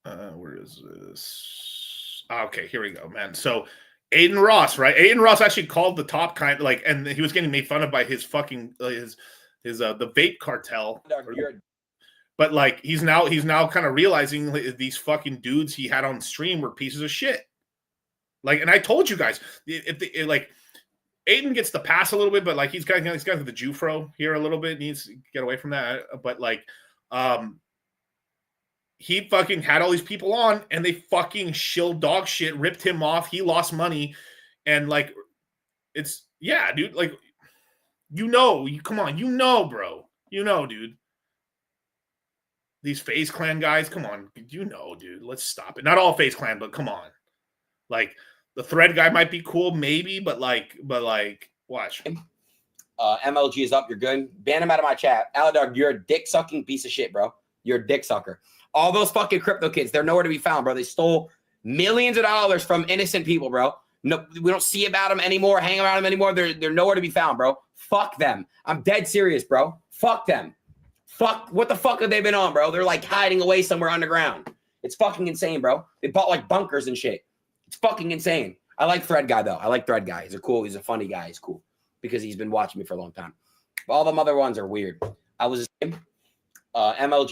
Where is this? Okay, here we go, man. So Aiden Ross, right? Aiden Ross actually called the top kind, like, and he was getting made fun of by his fucking, the vape cartel. But like, he's now kind of realizing these fucking dudes he had on stream were pieces of shit. Like, and I told you guys, Aiden gets the pass a little bit, but like he's got the Jufro here a little bit. Needs to get away from that. But like, he fucking had all these people on, and they fucking shilled dog shit, ripped him off. He lost money, and like, it's dude. Like, come on, bro, dude. These FaZe Clan guys, come on, dude. Let's stop it. Not all FaZe Clan, but come on, like. The thread guy might be cool, maybe, but watch. MLG is up. You're good. Ban him out of my chat. Aladog, you're a dick sucking piece of shit, bro. You're a dick sucker. All those fucking crypto kids, they're nowhere to be found, bro. They stole millions of dollars from innocent people, bro. No, we don't see about them anymore, hang around them anymore. They're nowhere to be found, bro. Fuck them. I'm dead serious, bro. Fuck them. Fuck. What the fuck have they been on, bro? They're like hiding away somewhere underground. It's fucking insane, bro. They bought like bunkers and shit. It's fucking insane. I like Thread Guy, though. I like Thread Guy. He's a funny guy. He's cool because he's been watching me for a long time. But all the other ones are weird. MLG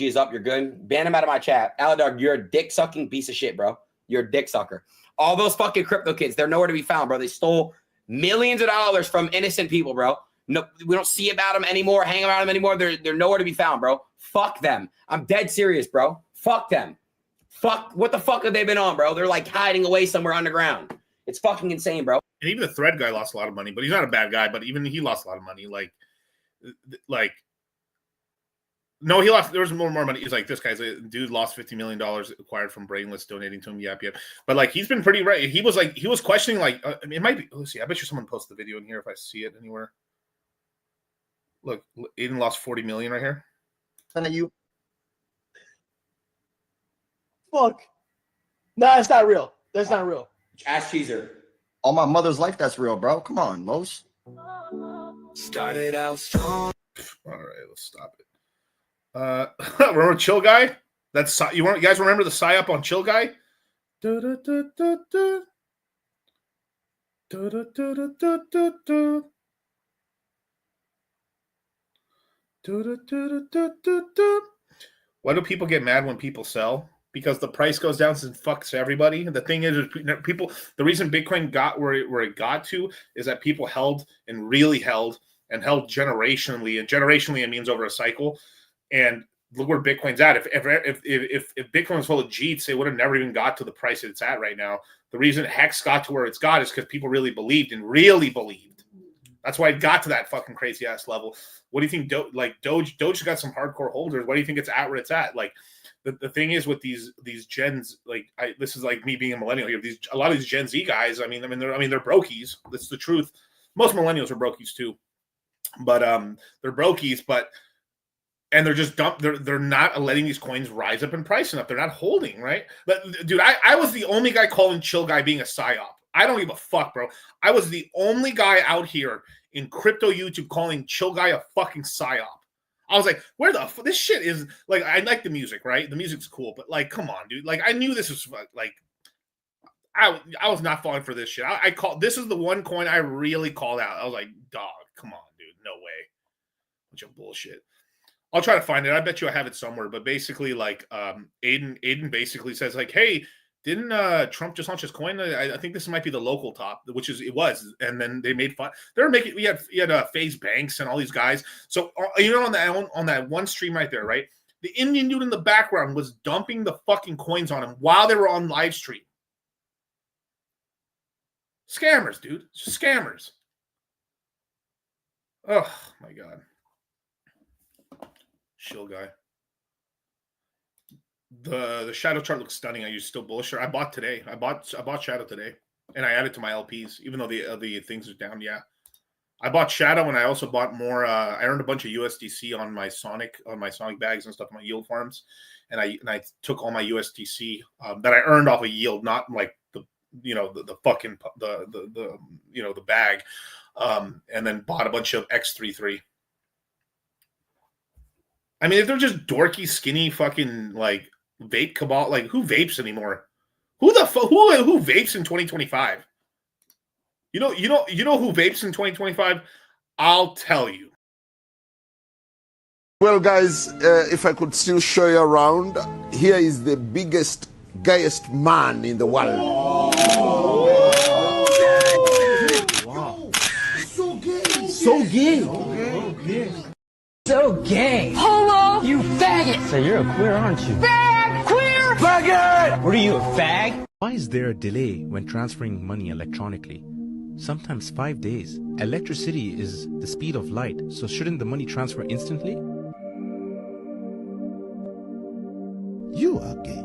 is up. You're good. Ban him out of my chat. Aladog, you're a dick sucking piece of shit, bro. You're a dick sucker. All those fucking crypto kids, they're nowhere to be found, bro. They stole millions of dollars from innocent people, bro. No, we don't see about them anymore, hang around them anymore. They're nowhere to be found, bro. Fuck them. I'm dead serious, bro. Fuck them. Fuck. What the fuck have they been on, bro? They're like hiding away somewhere underground. It's fucking insane, bro. And even the Thread guy lost a lot of money, but he's not a bad guy. But even he lost a lot of money. No, he lost. There was more money. He's like, this guy's a dude lost $50 million acquired from Brainless, donating to him. Yep. But like, he's been pretty right. He was questioning. Like, it might be. Let's see. I bet you someone posted the video in here if I see it anywhere. Look, Aiden lost $40 million right here. And then you. Fuck. Nah, it's not real. That's not real. Ask Cheezer. All my mother's life, that's real, bro. Come on, Los. Started out strong. All right, let's stop it. Remember Chill Guy? That's you guys remember the psyop on Chill Guy? Why do people get mad when people sell? Because the price goes down and fucks everybody. The thing is people. The reason Bitcoin got where it got to is that people held generationally, and generationally it means over a cycle. And look where Bitcoin's at. If Bitcoin was full of Jeets, it would have never even got to the price it's at right now. The reason Hex got to where it's got is because people really believed. That's why it got to that fucking crazy ass level. What do you think? Doge got some hardcore holders. Why do you think it's at where it's at? Like. The thing is with these gens, like this is like me being a millennial here. A lot of these Gen Z guys, they're brokies. That's the truth. Most millennials are brokies too, but they're brokies. And they're just dumb. They're not letting these coins rise up in price enough. They're not holding, right? But dude, I was the only guy calling Chill Guy being a psyop. I don't give a fuck, bro. I was the only guy out here in crypto YouTube calling Chill Guy a fucking psyop. I was like, where the this shit is like, I like the music, right? The music's cool, but like, come on, dude. Like, I knew this was like, I was not falling for this shit. This is the one coin I really called out. I was like, dog, come on, dude. No way. Bunch of bullshit. I'll try to find it. I bet you I have it somewhere, but basically like, Aiden basically says like, hey, Didn't Trump just launch his coin? I think this might be the local top, which is it was, and then they made fun. They were making. We had FaZe Banks and all these guys. So on that one stream right there, right? The Indian dude in the background was dumping the fucking coins on him while they were on live stream. Scammers, dude. Scammers. Oh my god. Shill guy. The shadow chart looks stunning. Are you still bullish? I bought today. I bought shadow today, and I added to my LPs, even though the things are down. Yeah, I bought shadow, and I also bought more. I earned a bunch of USDC on my Sonic bags and stuff, my yield farms, and I took all my USDC that I earned off a yield, not like the fucking the bag, and then bought a bunch of X33. I mean, if they're just dorky, skinny, fucking like vape cabal, like who vapes anymore? Who vapes in 2025? You know who vapes in 2025? I'll tell you. Well, guys, if I could still show you around, here is the biggest, gayest man in the world. Wow. So gay. So gay. So gay. Homo, you faggot. So you're a queer, aren't you? Fag, queer, faggot. What are you, a fag? Why is there a delay when transferring money electronically? Sometimes 5 days. Electricity is the speed of light, so shouldn't the money transfer instantly? You are gay.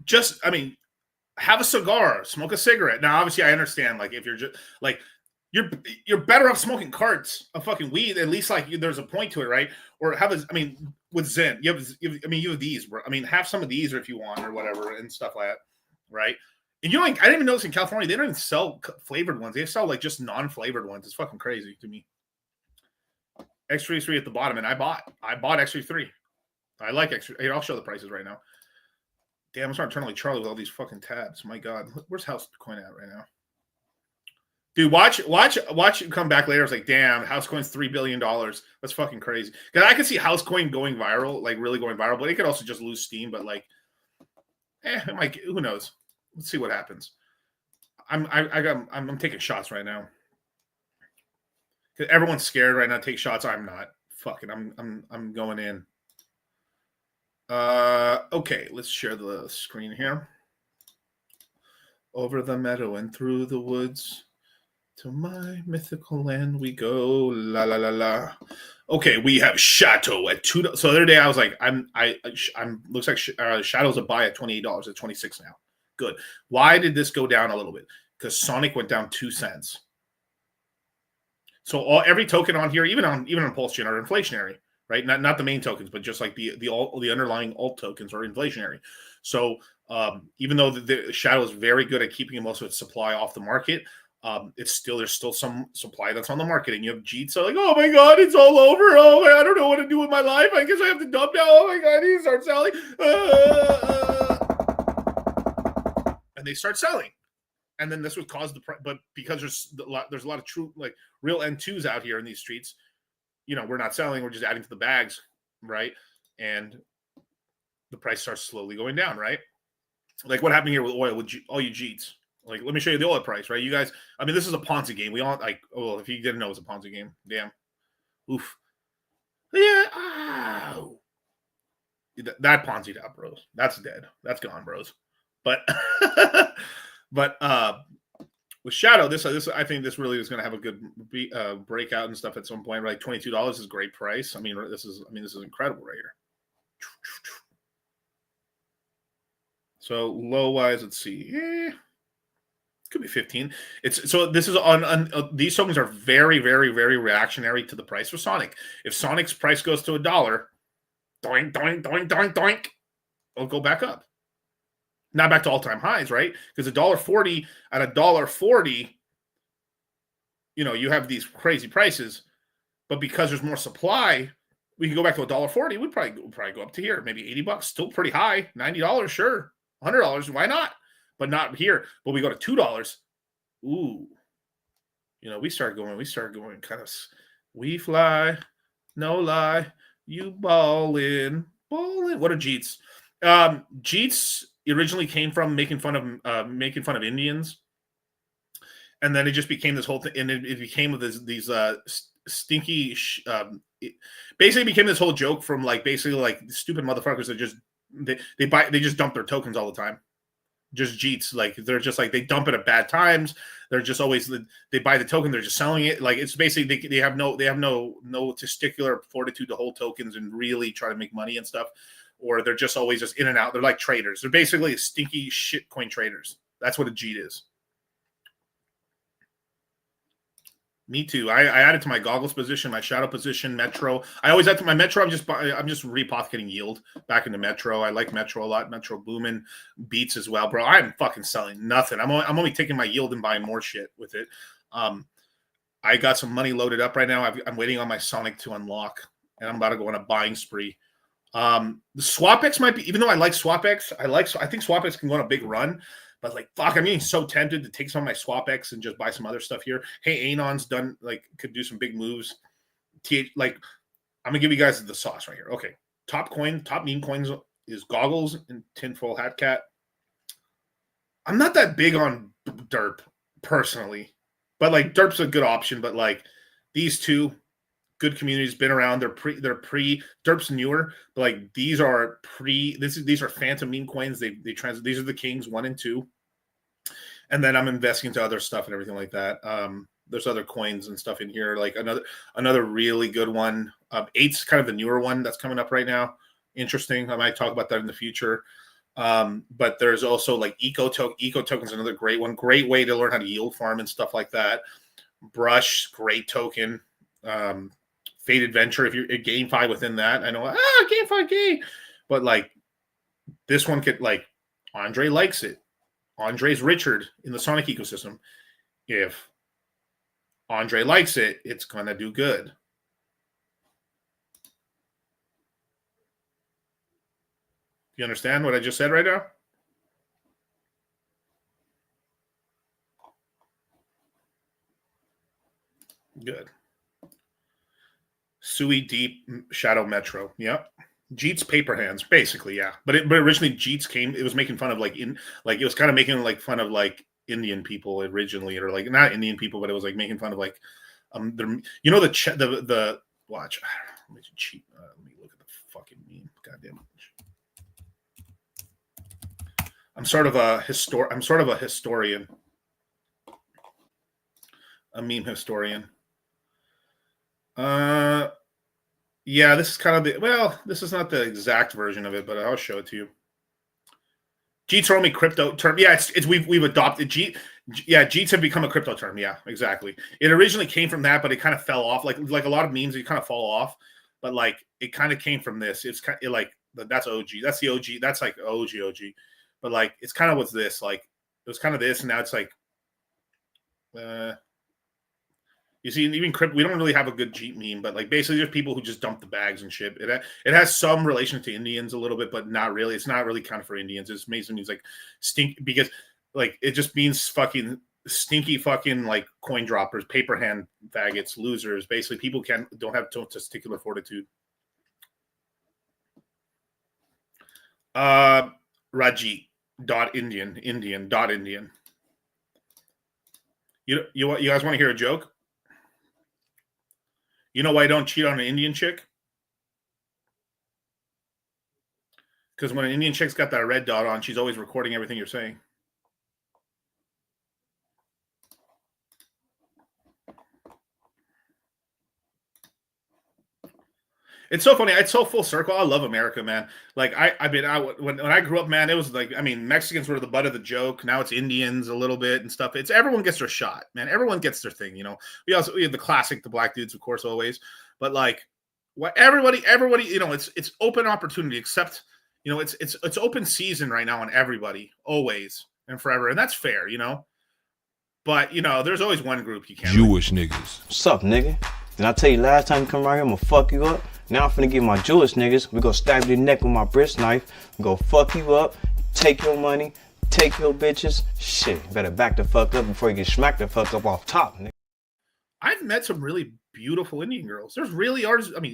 Just, I mean, have a cigar, smoke a cigarette. Now, obviously, I understand, like, if you're just, like, you're better off smoking carts of fucking weed. At least, like, there's a point to it, right? Or have a, I mean, with Zen, you have these, bro. I mean, have some of these if you want or whatever and stuff like that, right? And I didn't even notice in California, they don't even sell flavored ones. They sell, like, just non-flavored ones. It's fucking crazy to me. X33 at the bottom, and I bought X33. I like X33. Here, I'll show the prices right now. Damn, I'm starting to turn like Charlie with all these fucking tabs. My God, where's House Coin at right now? Dude, watch it come back later. It's like, damn, House Coin's $3 billion. That's fucking crazy. Because I could see House Coin going viral, like really going viral, but it could also just lose steam. But like, it might. Who knows? Let's see what happens. I'm taking shots right now. Everyone's scared right now. Take shots. I'm not. Fucking. I'm going in. Okay, let's share the screen here. Over the meadow and through the woods, to my mythical land we go. La la la la. Okay, we have Chateau at $2. So the other day I was like, I'm looks like Shadow's a buy at $28 at 26 now. Good. Why did this go down a little bit? Because Sonic went down 2 cents. So every token on here, even on Pulse Chain, are inflationary. Right, not the main tokens, but just like the underlying alt tokens are inflationary. So even though the Shadow is very good at keeping most of its supply off the market, there's still some supply that's on the market. And you have Jeets like, oh my God, it's all over. Oh my, I don't know what to do with my life. I guess I have to dump now. Oh my God, he starts selling, and they start selling. And then this would cause but because there's a lot of true like real N2s out here in these streets. We're not selling, we're just adding to the bags, right? And the price starts slowly going down, right? Like what happened here with oil, with all you Jeets. Like, let me show you the oil price, right? You guys, I mean, this is a Ponzi game. We all, like, well, if you didn't know it was a Ponzi game, damn. Oof. Yeah. Ow. That Ponzi'd out, bros. That's dead. That's gone, bros. But, with Shadow, this I think this really is going to have a good breakout and stuff at some point. Like $22 is a great price. I mean, this is incredible right here. So low wise, let's see, could be 15. This is on these tokens are very, very, very reactionary to the price of Sonic. If Sonic's price goes to $1, doink, doink, doink, doink, doink, it'll go back up. Not back to all-time highs, right? Because $1.40 at $1.40, you have these crazy prices. But because there's more supply, we can go back to $1.40. We'd probably go up to here, maybe $80. Still pretty high. $90, sure. $100, why not? But not here. But we go to $2. Ooh, we start going kind of. We fly, no lie. You ballin'. What are Jeets? Jeets originally came from making fun of Indians, and then it just became this whole thing, and it became these stinky. It basically became this whole joke from like basically like stupid motherfuckers that just they just dump their tokens all the time. Just Jeets, like they're just like they dump it at bad times. They're just always they buy the token, they're just selling it. Like it's basically they have no testicular fortitude to hold tokens and really try to make money and stuff, or they're just always just in and out. They're like traders. They're basically stinky shit coin traders. That's what a Jeet is. Me too. I added to my goggles position, my shadow position, Metro. I always add to my Metro. I'm just repocketting yield back into Metro. I like Metro a lot. Metro booming, beats as well, bro. I'm fucking selling nothing. I'm only taking my yield and buying more shit with it. I got some money loaded up right now. I'm waiting on my Sonic to unlock, and I'm about to go on a buying spree. The SwapX might be, even though I like SwapX, I think SwapX can go on a big run. But like, fuck, I'm getting so tempted to take some of my SwapX and just buy some other stuff here. Hey, Anon's done, like, could do some big moves. Like, I'm gonna give you guys the sauce right here. Okay, top meme coins is Goggles and Tinfoil Hat Cat. I'm not that big on Derp personally, but like Derp's a good option. But like these two, good communities, been around. They're pre Derp's newer, but like these are these are phantom meme coins. These are the kings 1 and 2. And then I'm investing into other stuff and everything like that. There's other coins and stuff in here. Like another really good one. 8's kind of the newer one that's coming up right now. Interesting. I might talk about that in the future. But there's also like Eco Token's another great one. Great way to learn how to yield farm and stuff like that. Brush, great token. Fate Adventure, if you're at GameFi within that, I know GameFi gay, but like this one could, like, Andre likes it. Andre's Richard in the Sonic ecosystem. If Andre likes it, it's gonna do good. You understand what I just said right now? Good. Sui Deep Shadow Metro. Yep. Jeet's paper hands, basically, yeah. But originally Jeet's it was making fun of it was kind of making like fun of like Indian people originally, or like not Indian people, but it was like making fun of like the watch. Let me look at the fucking meme. Goddamn it. I'm sort of a historian. A meme historian. Yeah, this is kind of this is not the exact version of it, but I'll show it to you. Jeets are only crypto term. Yeah, we've adopted Jeet. Yeah, Jeets have become a crypto term. Yeah, exactly. It originally came from that, but it kind of fell off. Like a lot of memes, it kind of fall off. But like it kind of came from this. It's kind of like that's OG. That's the OG. That's like OG. But like it's kind of what's this. Like it was kind of this, and now it's like you see, even we don't really have a good Jeet meme, but like basically there's people who just dump the bags and shit. It has some relation to Indians a little bit, but not really. It's not really kind of for Indians. It basically means like stink, because like it just means fucking stinky fucking like coin droppers, paper hand faggots, losers. Basically, people don't have testicular fortitude. Rajit Indian. You guys want to hear a joke? You know why I don't cheat on an Indian chick? Because when an Indian chick's got that red dot on, she's always recording everything you're saying. It's so funny. It's so full circle. I love America, man. Like when I grew up, man, it was like, I mean, Mexicans were the butt of the joke. Now it's Indians a little bit and stuff. It's everyone gets their shot, man. Everyone gets their thing. You know, we have the classic, the black dudes, of course, always. But like, what everybody, you know, it's open opportunity. Except, you know, it's open season right now on everybody, always and forever, and that's fair, you know. But you know, there's always one group you can't. Jewish niggas. What's up, nigga? Did I tell you last time you come around here, I'm gonna fuck you up? Now I'm finna get my Jewish niggas. We gonna stab your neck with my bristle knife. We gonna fuck you up, take your money, take your bitches. Shit, better back the fuck up before you get smacked the fuck up off top, nigga. I've met some really beautiful Indian girls. There's really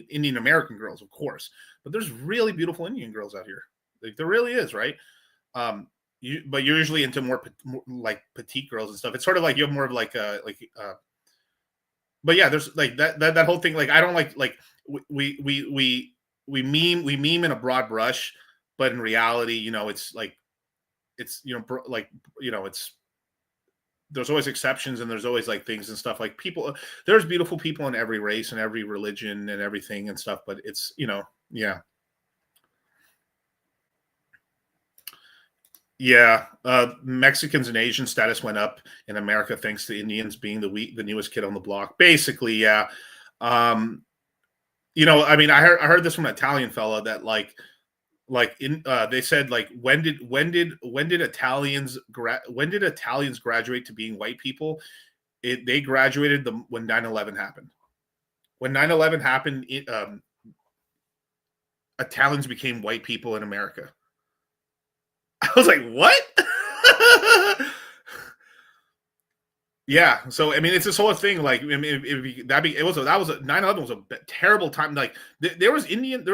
Indian American girls, of course, but there's really beautiful Indian girls out here. Like there really is, right? But you're usually into more like petite girls and stuff. It's sort of like you have more of like but yeah, there's like that whole thing. Like I don't like we meme in a broad brush, but in reality, you know, it's like it's it's there's always exceptions and there's always like things and stuff like people. There's beautiful people in every race and every religion and everything and stuff, but it's yeah. Yeah, Mexicans and Asian status went up in America thanks to Indians being the newest kid on the block. Basically, yeah. I mean, I heard this from an Italian fella that they said like when did Italians graduate to being white people? They graduated when 9/11 happened. When 9/11 happened, Italians became white people in America. I was like, what? Yeah. So I mean, it's this whole thing. Like, I mean, 9/11 was a terrible time. Like, there was Indians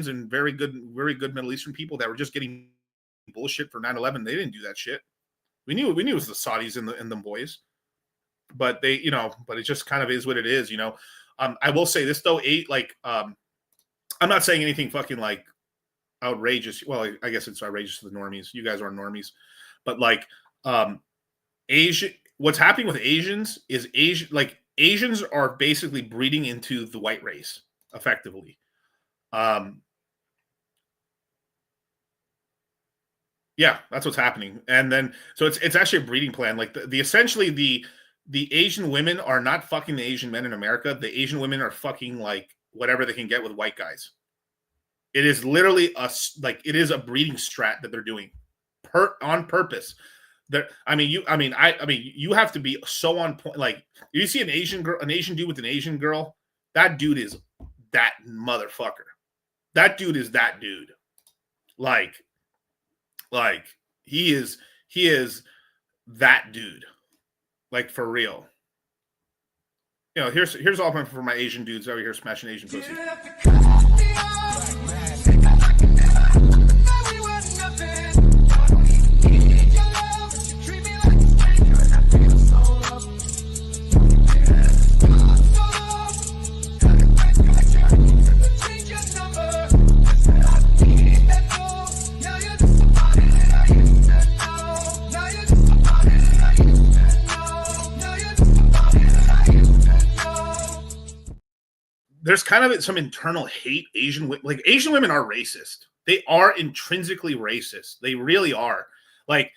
and very good Middle Eastern people that were just getting bullshit for 9/11. They didn't do that shit. We knew it was the Saudis and them boys, but but it just kind of is what it is. I will say this though, I'm not saying anything fucking like outrageous. Well, I guess it's outrageous to the normies. You guys are normies, but like, what's happening with Asians is Asians are basically breeding into the white race effectively. Yeah, that's what's happening. And then, so it's actually a breeding plan. Like essentially the Asian women are not fucking the Asian men in America. The Asian women are fucking like whatever they can get with white guys. It is literally it is a breeding strat that they're doing on purpose. You have to be so on point. Like, you see an Asian dude with an Asian girl, that dude is that motherfucker. That dude is that dude. Like he is that dude. Like, for real. Here's all for my Asian dudes over here smashing Asian pussy. There's kind of some internal hate. Asian women are racist. They are intrinsically racist. They really are. Like,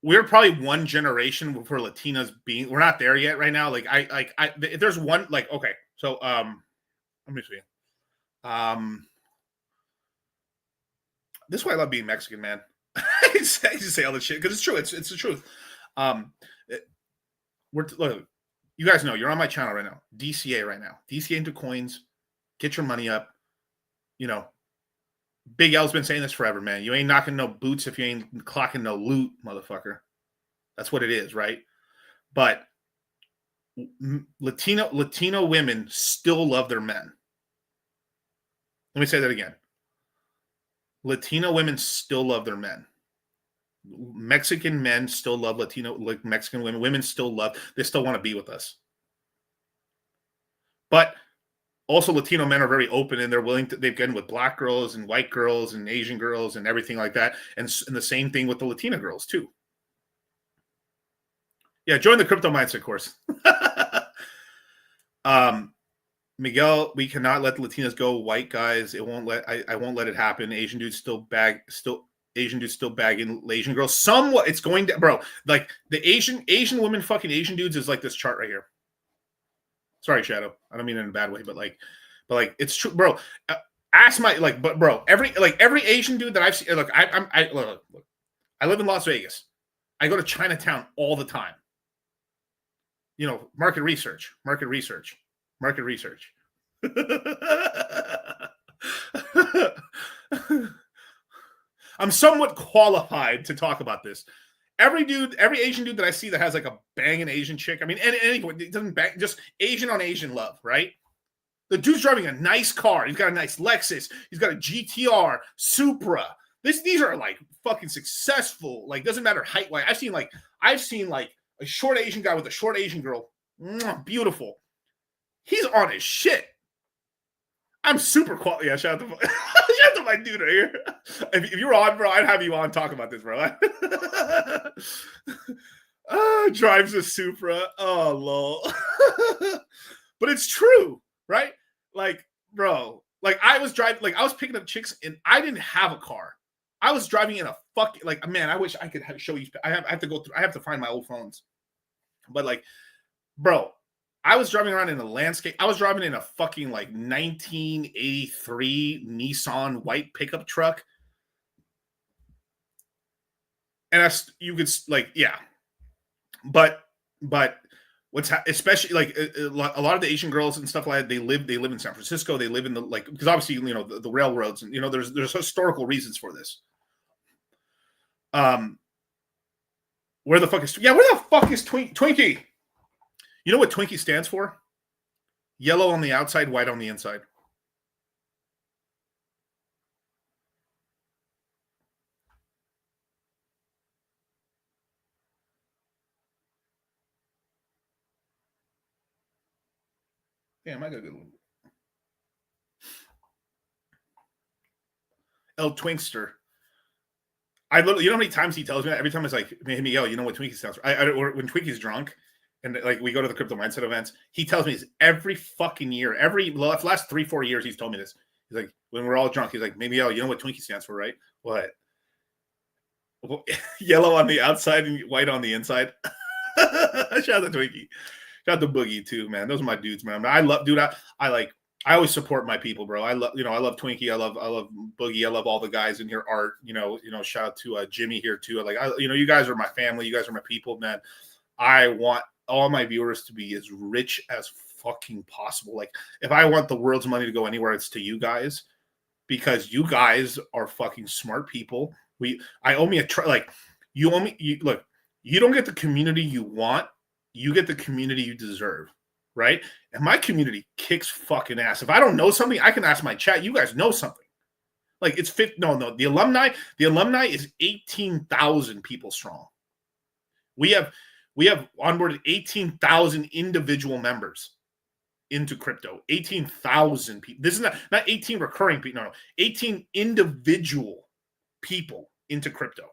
we're probably one generation before Latinas being. We're not there yet right now. Like, if there's one, like, okay, so let me see. This is why I love being Mexican, man. I just say all this shit because it's true. It's the truth. Look. You guys know you're on my channel right now. DCA right now. DCA into coins. Get your money up. Big L's been saying this forever, man. You ain't knocking no boots if you ain't clocking no loot, motherfucker. That's what it is, right? But Latino women still love their men. Let me say that again. Latino women still love their men. Mexican men still love Mexican women. Women still they still want to be with us. But also Latino men are very open and they're willing to, they've gotten with black girls and white girls and Asian girls and everything like that. And the same thing with the Latina girls too. Yeah, join the crypto mindset course. Miguel, we cannot let the Latinas go. White guys, I won't let it happen. Asian dudes still bagging Asian girls. Somewhat, it's going to, bro. Like the Asian women fucking Asian dudes is like this chart right here. Sorry, Shadow. I don't mean it in a bad way, but it's true, bro. Ask my but bro, every Asian dude that I've seen. Look, look. I live in Las Vegas. I go to Chinatown all the time. Market research. I'm somewhat qualified to talk about this. Every Asian dude that I see that has like a banging Asian chick. I mean, anyway, it doesn't bang, just Asian on Asian love, right? The dude's driving a nice car. He's got a nice Lexus. He's got a GTR, Supra. These are like fucking successful. Like, doesn't matter height wise. I've seen like a short Asian guy with a short Asian girl. Beautiful. He's on his shit. I'm super quality. Yeah, shout out to my dude right here. If you're on, bro, I'd have you on talk about this, bro. Drives a Supra. Oh, lol. But it's true, right? Like, bro, like I was picking up chicks and I didn't have a car. I was driving in a fucking, like, man, I wish I could show you. I have to find my old phones. But like, bro, I was driving around in a landscape. I was driving in a fucking like 1983 Nissan white pickup truck. And you could like, yeah. But especially like a lot of the Asian girls and stuff like that, they live in San Francisco. They live in the, like, because obviously, you know, the railroads, and, you know, there's historical reasons for this. Where the fuck is Twinkie? You know what Twinkie stands for? Yellow on the outside, white on the inside. Damn, I got a good one. El Twinkster. I literally, you know how many times he tells me that? Every time it's like, hey, Miguel, you know what Twinkie stands for? Or when Twinkie's drunk, and like we go to the crypto mindset events, he tells me this every fucking year. Last 3-4 years, he's told me this. He's like, when we're all drunk, he's like, Miguel, you know what Twinkie stands for, right? What? Yellow on the outside and white on the inside. Shout out to Twinkie. Shout out to Boogie too, man. Those are my dudes, man. I always support my people, bro. I love Twinkie. I love Boogie. I love all the guys in here. Art, you know, shout out to Jimmy here too. Like, you guys are my family. You guys are my people, man. I want all my viewers to be as rich as fucking possible. Like, if I want the world's money to go anywhere, it's to you guys, because you guys are fucking smart people. You don't get the community you want. You get the community you deserve, right? And my community kicks fucking ass. If I don't know something, I can ask my chat. You guys know something. Like, it's the alumni is 18,000 people strong. We have onboarded 18,000 individual members into crypto. 18,000 people. This is not 18 recurring people. No, 18 individual people into crypto.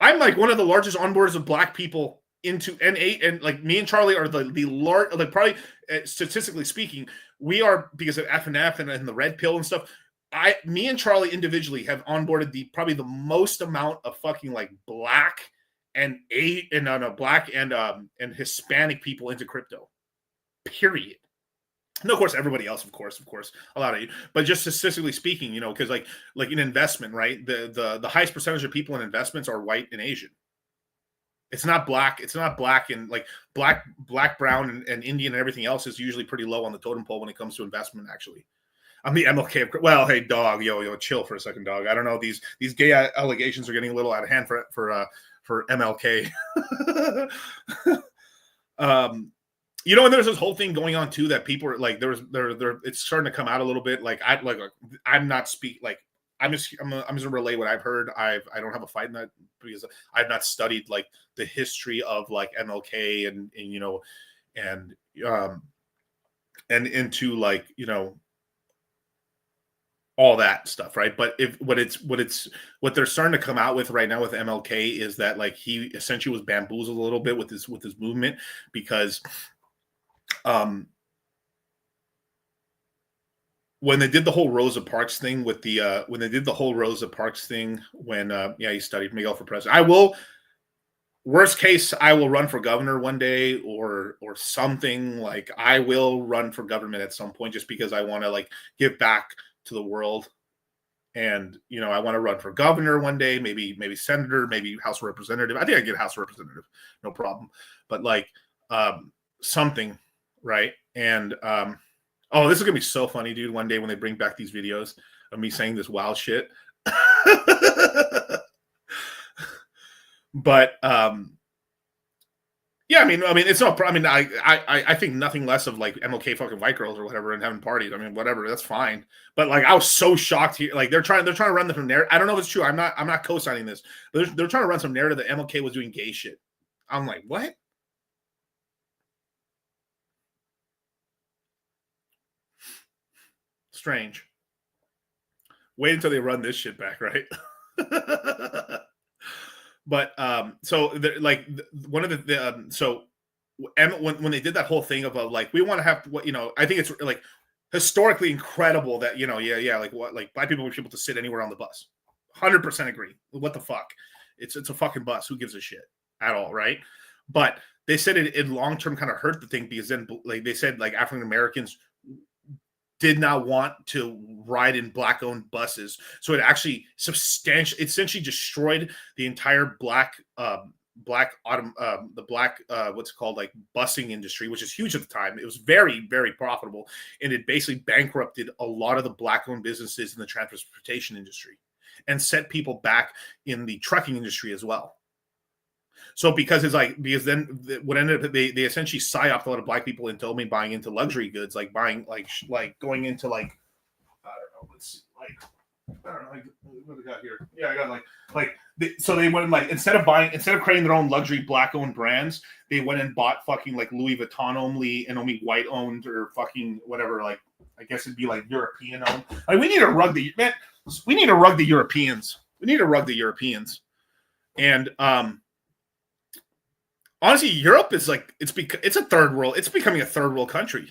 I'm like one of the largest onboarders of Black people into N8, and like me and Charlie are the large, like, probably statistically speaking, we are, because of FNF and the red pill and stuff. Me and Charlie individually have onboarded probably the most amount of fucking like Black and Hispanic people into crypto. Period. No, of course, everybody else, of course, a lot of you, but just statistically speaking, you know, because like in investment, right? The highest percentage of people in investments are white and Asian. It's not black. It's not black, and like black, brown, and Indian and everything else is usually pretty low on the totem pole when it comes to investment. Actually, I'm the MLK. Well, hey, dog, yo, chill for a second, dog. I don't know, these gay allegations are getting a little out of hand for MLK. You know, and there's this whole thing going on too that people are like, it's starting to come out a little bit. Like, I'm just gonna relay what I've heard. I don't have a fight in that, because I've not studied like the history of like MLK and you know, and into like, you know, all that stuff, right? But what they're starting to come out with right now with MLK is that like he essentially was bamboozled a little bit with his movement, because when they did the whole Rosa Parks thing when he studied Miguel for president. Worst case, I will run for governor one day or something. Like, I will run for government at some point, just because I want to like give back to the world. And, you know, I want to run for governor one day, maybe senator, maybe House representative. I think I get House representative, no problem. But like something, right? And this is gonna be so funny, dude. One day when they bring back these videos of me saying this wild shit. But Yeah, I mean, it's no. I mean, I think nothing less of like MLK fucking white girls or whatever and having parties. I mean, whatever, that's fine. But like, I was so shocked here. Like, they're trying to run the narrative. I don't know if it's true. I'm not co-signing this. But they're trying to run some narrative that MLK was doing gay shit. I'm like, what? Strange. Wait until they run this shit back, right? But so like one of the so when they did that whole thing of like, we want to have what, I think it's like historically incredible that like what, like black people should be able to sit anywhere on the bus. 100% agree. What the fuck? It's a fucking bus. Who gives a shit at all, right? But they said it in long term kind of hurt the thing, because then like they said like African Americans did not want to ride in black owned buses, so it actually essentially destroyed the entire black what's it called, like busing industry, which is huge at the time. It was very, very profitable, and it basically bankrupted a lot of the black owned businesses in the transportation industry and set people back in the trucking industry as well. So because then what ended up, they essentially psyoped a lot of black people into only buying into luxury goods, like buying like going into like, I don't know, let's see, like, I don't know, like, what do we got here? Yeah, I got so they went and like, instead of creating their own luxury black owned brands, they went and bought fucking like Louis Vuitton only and only white owned, or fucking whatever, like I guess it'd be like European owned. Like, we need to rug the Europeans. And honestly, Europe is like, it's a third world. It's becoming a third world country.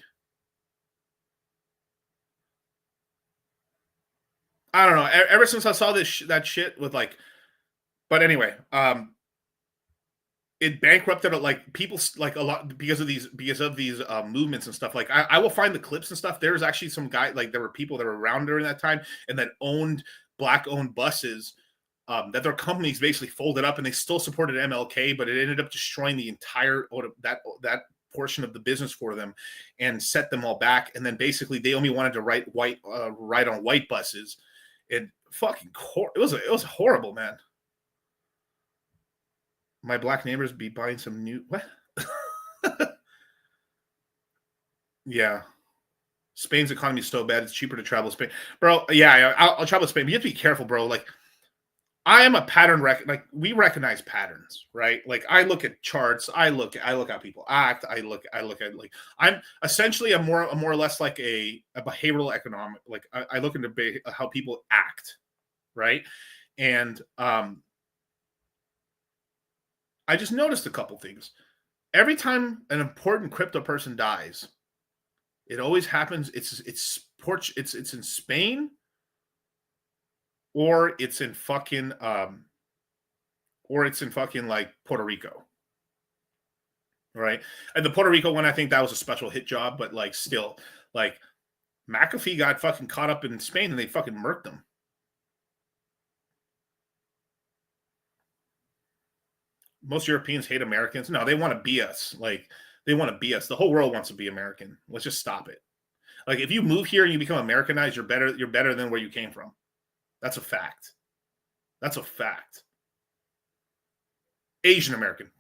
I don't know. Ever since I saw that shit with like, but anyway, it bankrupted like people like a lot because of these movements and stuff. Like I will find the clips and stuff. There was actually some guy, like there were people that were around during that time and that owned black owned buses. That their companies basically folded up, and they still supported MLK, but it ended up destroying the entire that portion of the business for them, and set them all back. And then basically they only wanted to ride on white buses. And fucking it was horrible, man. My black neighbors be buying some new what? Yeah. Spain's economy is so bad, it's cheaper to travel Spain. Bro, yeah, I'll travel Spain, but you have to be careful, bro. Like, I am a pattern like we recognize patterns, right? Like, I look at charts, I look how people act, I look at like, I'm essentially a more or less like a behavioral economic, like I look into how people act, right? And I just noticed a couple things. Every time an important crypto person dies, it always happens. It's in Spain, or it's in fucking like Puerto Rico, right? And the Puerto Rico one, I think that was a special hit job, but like still, like McAfee got fucking caught up in Spain and they fucking murked them. Most Europeans hate Americans. No, they want to be us. Like, they want to be us. The whole world wants to be American. Let's just stop it. Like, if you move here and you become Americanized, you're better than where you came from. That's a fact. Asian American,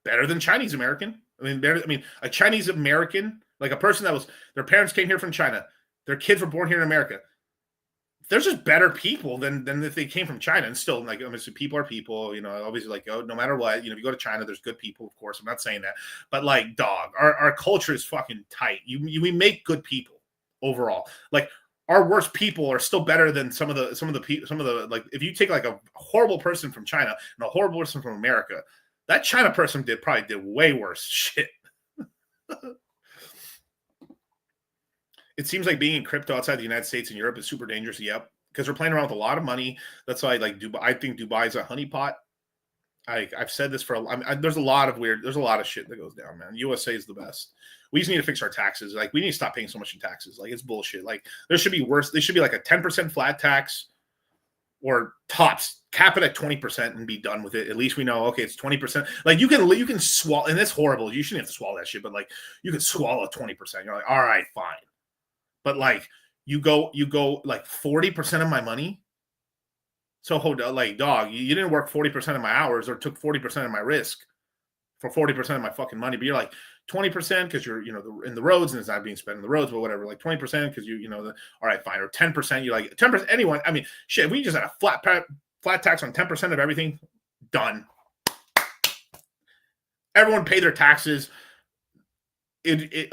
better than Chinese American. I mean, a Chinese American, like a person that their parents came here from China, their kids were born here in America. They're just better people than if they came from China. And still, like, obviously, people are people, obviously, like, no matter what, if you go to China, there's good people, of course. I'm not saying that. But, like, dog, our culture is fucking tight. We make good people overall. Like, our worst people are still better than some of the like, if you take like a horrible person from China and a horrible person from America, that China person probably did way worse shit. It seems like being in crypto outside the United States and Europe is super dangerous. Yep. Because we're playing around with a lot of money. That's why Dubai, I think Dubai is a honeypot. I've said this there's a lot of shit that goes down, man. USA is the best. We just need to fix our taxes. Like, we need to stop paying so much in taxes. Like, it's bullshit. Like, there should be worse. There should be like a 10% flat tax, or tops, cap it at 20% and be done with it. At least we know, okay, it's 20%. Like, you can swallow, and it's horrible. You shouldn't have to swallow that shit, but like, you can swallow 20%. You're like, all right, fine. But like, you go like 40% of my money. So, like, dog, you didn't work 40% of my hours or took 40% of my risk. for 40% of my fucking money. But you're like 20% because you're, in the roads and it's not being spent in the roads, but whatever. Like 20% because all right, fine. Or 10%. You're like 10%. Anyone. I mean, shit. We just had a flat tax on 10% of everything. Done. Everyone pay their taxes. You'd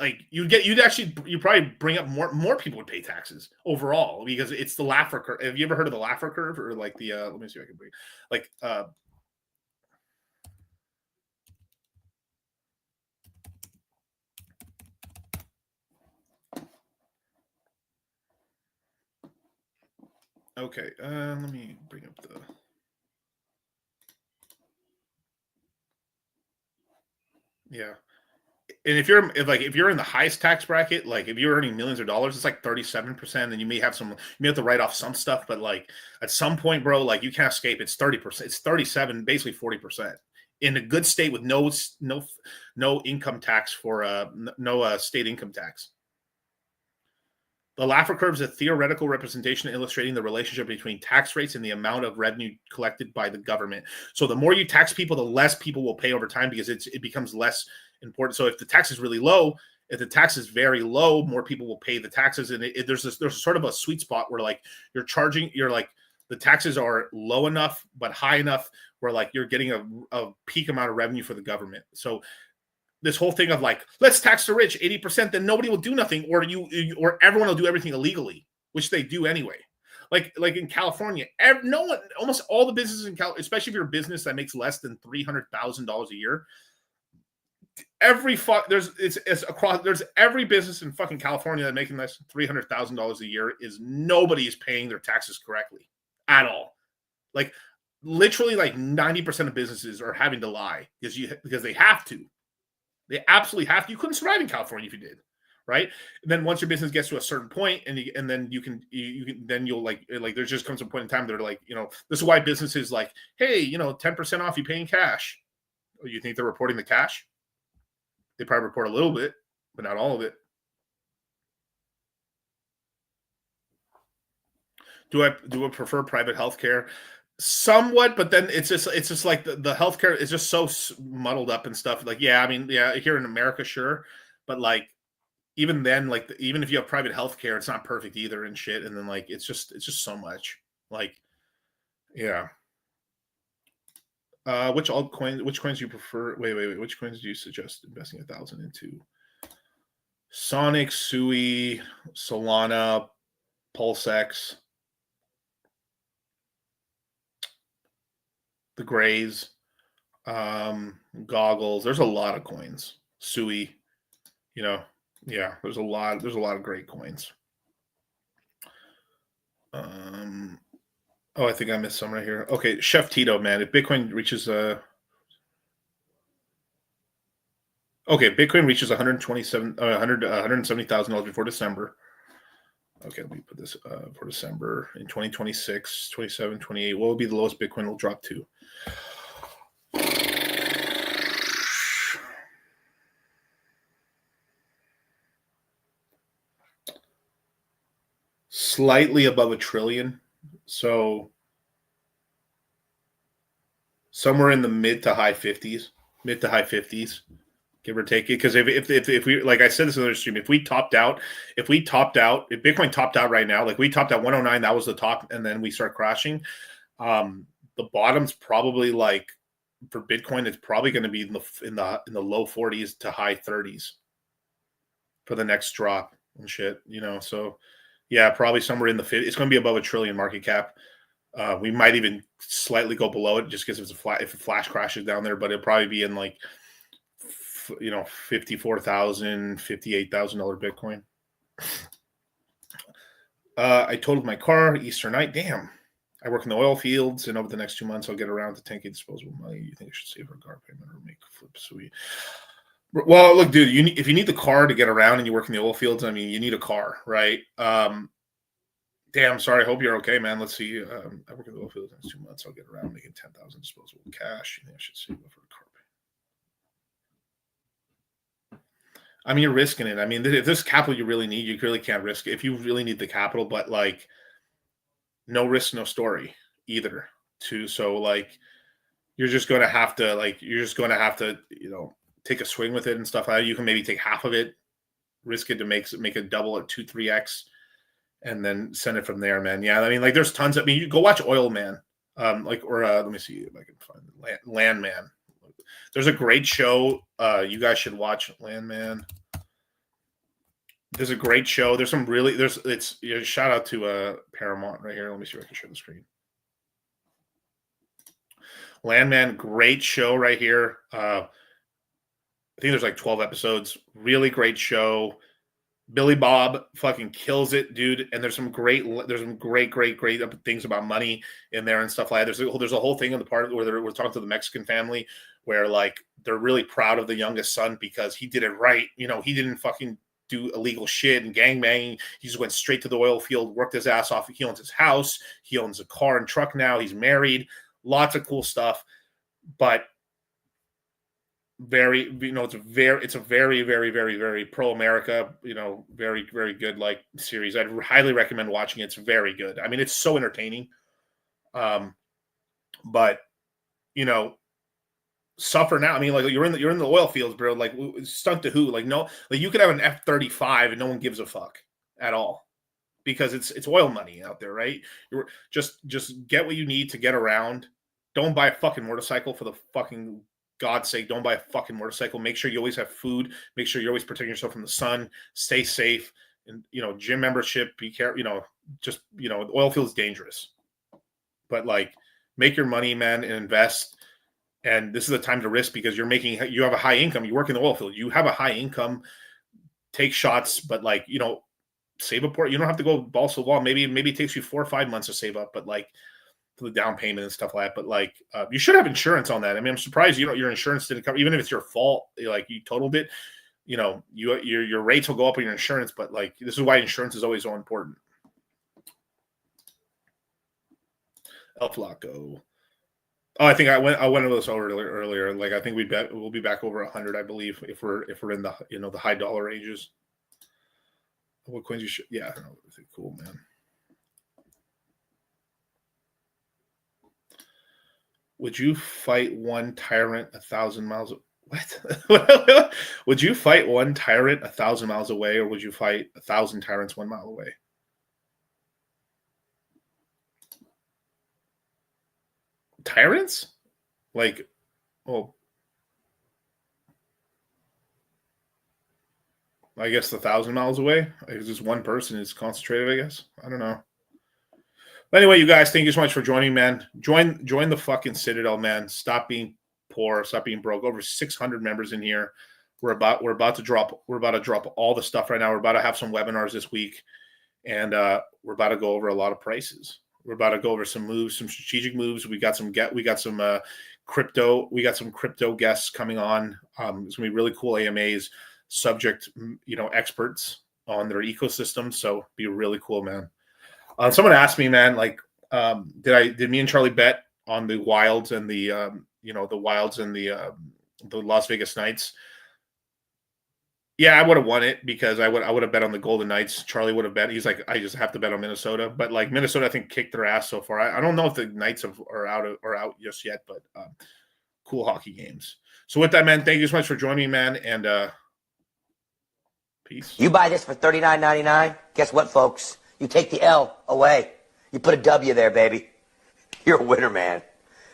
probably bring up more people would pay taxes overall because it's the Laffer curve. Have you ever heard of the Laffer curve or like the let me see if I can bring okay, let me bring up the yeah. And if you're in the highest tax bracket, like if you're earning millions of dollars, it's like 37%, and you may have to write off some stuff, but like at some point, bro, like you can't escape. It's 30%, it's 37, basically 40%. In a good state with no income tax for no state income tax. The Laffer curve is a theoretical representation illustrating the relationship between tax rates and the amount of revenue collected by the government. So the more you tax people, the less people will pay over time because it becomes less important. So if the tax is really low, if the tax is very low, more people will pay the taxes. And there's sort of a sweet spot where like the taxes are low enough but high enough where like you're getting a peak amount of revenue for the government. So this whole thing of like, let's tax the rich 80%, then nobody will do nothing, or everyone will do everything illegally, which they do anyway. Like in California, almost all the businesses in California, especially if you're a business that makes less than $300,000 a year, there's every business in fucking California that making less than $300,000 a year nobody is paying their taxes correctly at all. Like literally, like 90% of businesses are having to lie because they have to. They absolutely have to. You couldn't survive in California if you did, right? And then once your business gets to a certain point, and then you'll like there just comes a point in time they're like, this is why businesses like, hey, 10% off, you pay in cash. Oh, you think they're reporting the cash? They probably report a little bit, but not all of it. Do I prefer private healthcare? Somewhat, but then it's just like the healthcare is just so muddled up and stuff. Like, yeah, I mean, yeah, here in America, sure, but like even then, like even if you have private healthcare, it's not perfect either and shit. And then like it's just so much. Like, yeah. Which coins do you prefer? Wait. Which coins do you suggest investing 1,000 into? Sonic, Sui, Solana, PulseX. The Grays, Goggles. There's a lot of coins. Sui, yeah. There's a lot of great coins. I think I missed some right here. Okay, Chef Tito, man. If Bitcoin reaches Bitcoin reaches $170,000 before December. Okay, let me put this for December in 2026, 27, 28. What will be the lowest Bitcoin will drop to? Slightly above $1 trillion. So somewhere in the mid to high 50s, give or take it. Because if we, like I said this in the stream, if Bitcoin topped out right now, like we topped at 109, that was the top, and then we start crashing. The bottom's probably like for Bitcoin, it's probably going to be in the low 40s to high 30s for the next drop and shit. So yeah, probably somewhere in the 50s. It's going to be above $1 trillion market cap. We might even slightly go below it just because if a flash crashes down there, but it'll probably be in like $54,000, $58,000 Bitcoin. I totaled my car Easter night. Damn. I work in the oil fields, and over the next 2 months, I'll get around to 10K disposable money. You think I should save for a car payment or make a flip? Sweet. Well, look, dude, if you need the car to get around and you work in the oil fields, I mean, you need a car, right? Damn, sorry. I hope you're okay, man. Let's see. I work in the oil fields in 2 months. I'll get around making 10,000 disposable cash. You think I should save for a car payment? I mean, you're risking it. I mean, if this capital you really need, you really can't risk it. If you really need the capital, but like, no risk, no story either. So like, you're just going to have to, you know, take a swing with it and stuff like that. You can maybe take half of it, risk it to make a double or 2-3x, and then send it from there, man. Yeah, I mean, like there's tons. I mean, you go watch Oil Man, let me see if I can find Landman. There's a great show. You guys should watch Landman. There's a great show. There's some really shout out to Paramount right here. Let me see if I can share the screen. Landman, great show right here. I think there's like 12 episodes. Really great show. Billy Bob fucking kills it, dude. And there's some great things about money in there and stuff like that. There's a whole thing in the part where we're talking to the Mexican family where like they're really proud of the youngest son because he did it right. You know, he didn't fucking do illegal shit and gangbanging. He just went straight to the oil field, worked his ass off. He owns his house. He owns a car and truck now. He's married. Lots of cool stuff. But it's a very pro-America, you know, very, very good like series. I'd highly recommend watching it. It's very good. I mean, it's so entertaining. But you know, suffer now. I mean, like you're in the oil fields, bro. Like stunt to who? Like no, like you could have an F-35 and no one gives a fuck at all because it's oil money out there, right? You're just get what you need to get around. Don't buy a fucking motorcycle for the fucking God's sake. Don't buy a fucking motorcycle. Make sure you always have food. Make sure you're always protecting yourself from the sun. Stay safe. And you know, gym membership. Be careful. You know, just you know, the oil field is dangerous. But like, make your money, man, and invest. And this is the time to risk because you have a high income. You work in the oil field. You have a high income. Take shots, but like you know, save a port. You don't have to go balls to the wall. Maybe it takes you 4 or 5 months to save up, but like for the down payment and stuff like that. But like you should have insurance on that. I mean, I'm surprised your insurance didn't cover, even if it's your fault. Like you totaled it. You know, your rates will go up on your insurance, but like this is why insurance is always so important. El Flaco. Oh, I think I went over this earlier. Like I think we'll be back over 100, I believe, if we're in the the high dollar ranges. What coins you should? Yeah, I know. Cool, man. Would you fight one tyrant 1,000 miles? What? Would you fight one tyrant 1,000 miles away, or would you fight 1,000 tyrants 1 mile away? Tyrants? Like, oh, I guess 1,000 miles away. It's just one person is concentrated. I guess I don't know. But anyway, you guys, thank you so much for joining, man. Join the fucking Citadel, man. Stop being poor. Stop being broke. Over 600 members in here. We're about to drop all the stuff right now. We're about to have some webinars this week, and we're about to go over a lot of prices. We're about to go over some moves, some strategic moves. We got some crypto. We got some crypto guests coming on. It's gonna be really cool AMAs, subject experts on their ecosystem. So be really cool, man. Someone asked me, man, like, did me and Charlie bet on the Wilds and the Las Vegas Knights? Yeah, I would have won it because I would have bet on the Golden Knights. Charlie would have bet. He's like, I just have to bet on Minnesota. But like Minnesota, I think kicked their ass so far. I don't know if the Knights are out just yet, but cool hockey games. So with that, man, thank you so much for joining me, man, and peace. You buy this for $39.99. Guess what, folks? You take the L away. You put a W there, baby. You're a winner, man.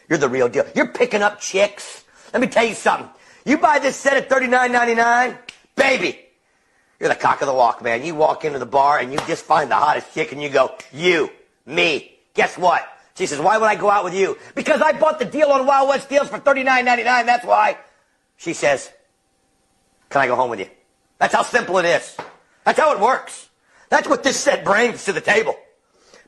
You're the real deal. You're picking up chicks. Let me tell you something. You buy this set at $39.99, baby. You're the cock of the walk, man. You walk into the bar and you just find the hottest chick and you go, you, me. Guess what? She says, why would I go out with you? Because I bought the deal on Wild West Deals for $39.99. That's why. She says, can I go home with you? That's how simple it is. That's how it works. That's what this set brings to the table.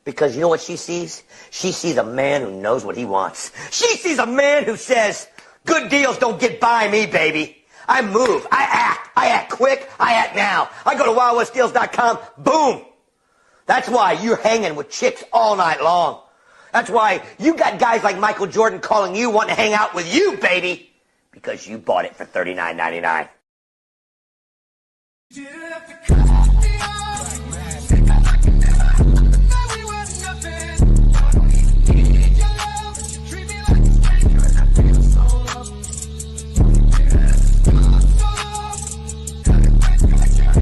Because you know what she sees? She sees a man who knows what he wants. She sees a man who says, good deals don't get by me, baby. I move. I act quick. I act now. I go to wildwestdeals.com. Boom. That's why you're hanging with chicks all night long. That's why you got guys like Michael Jordan calling you, wanting to hang out with you, baby. Because you bought it for $39.99.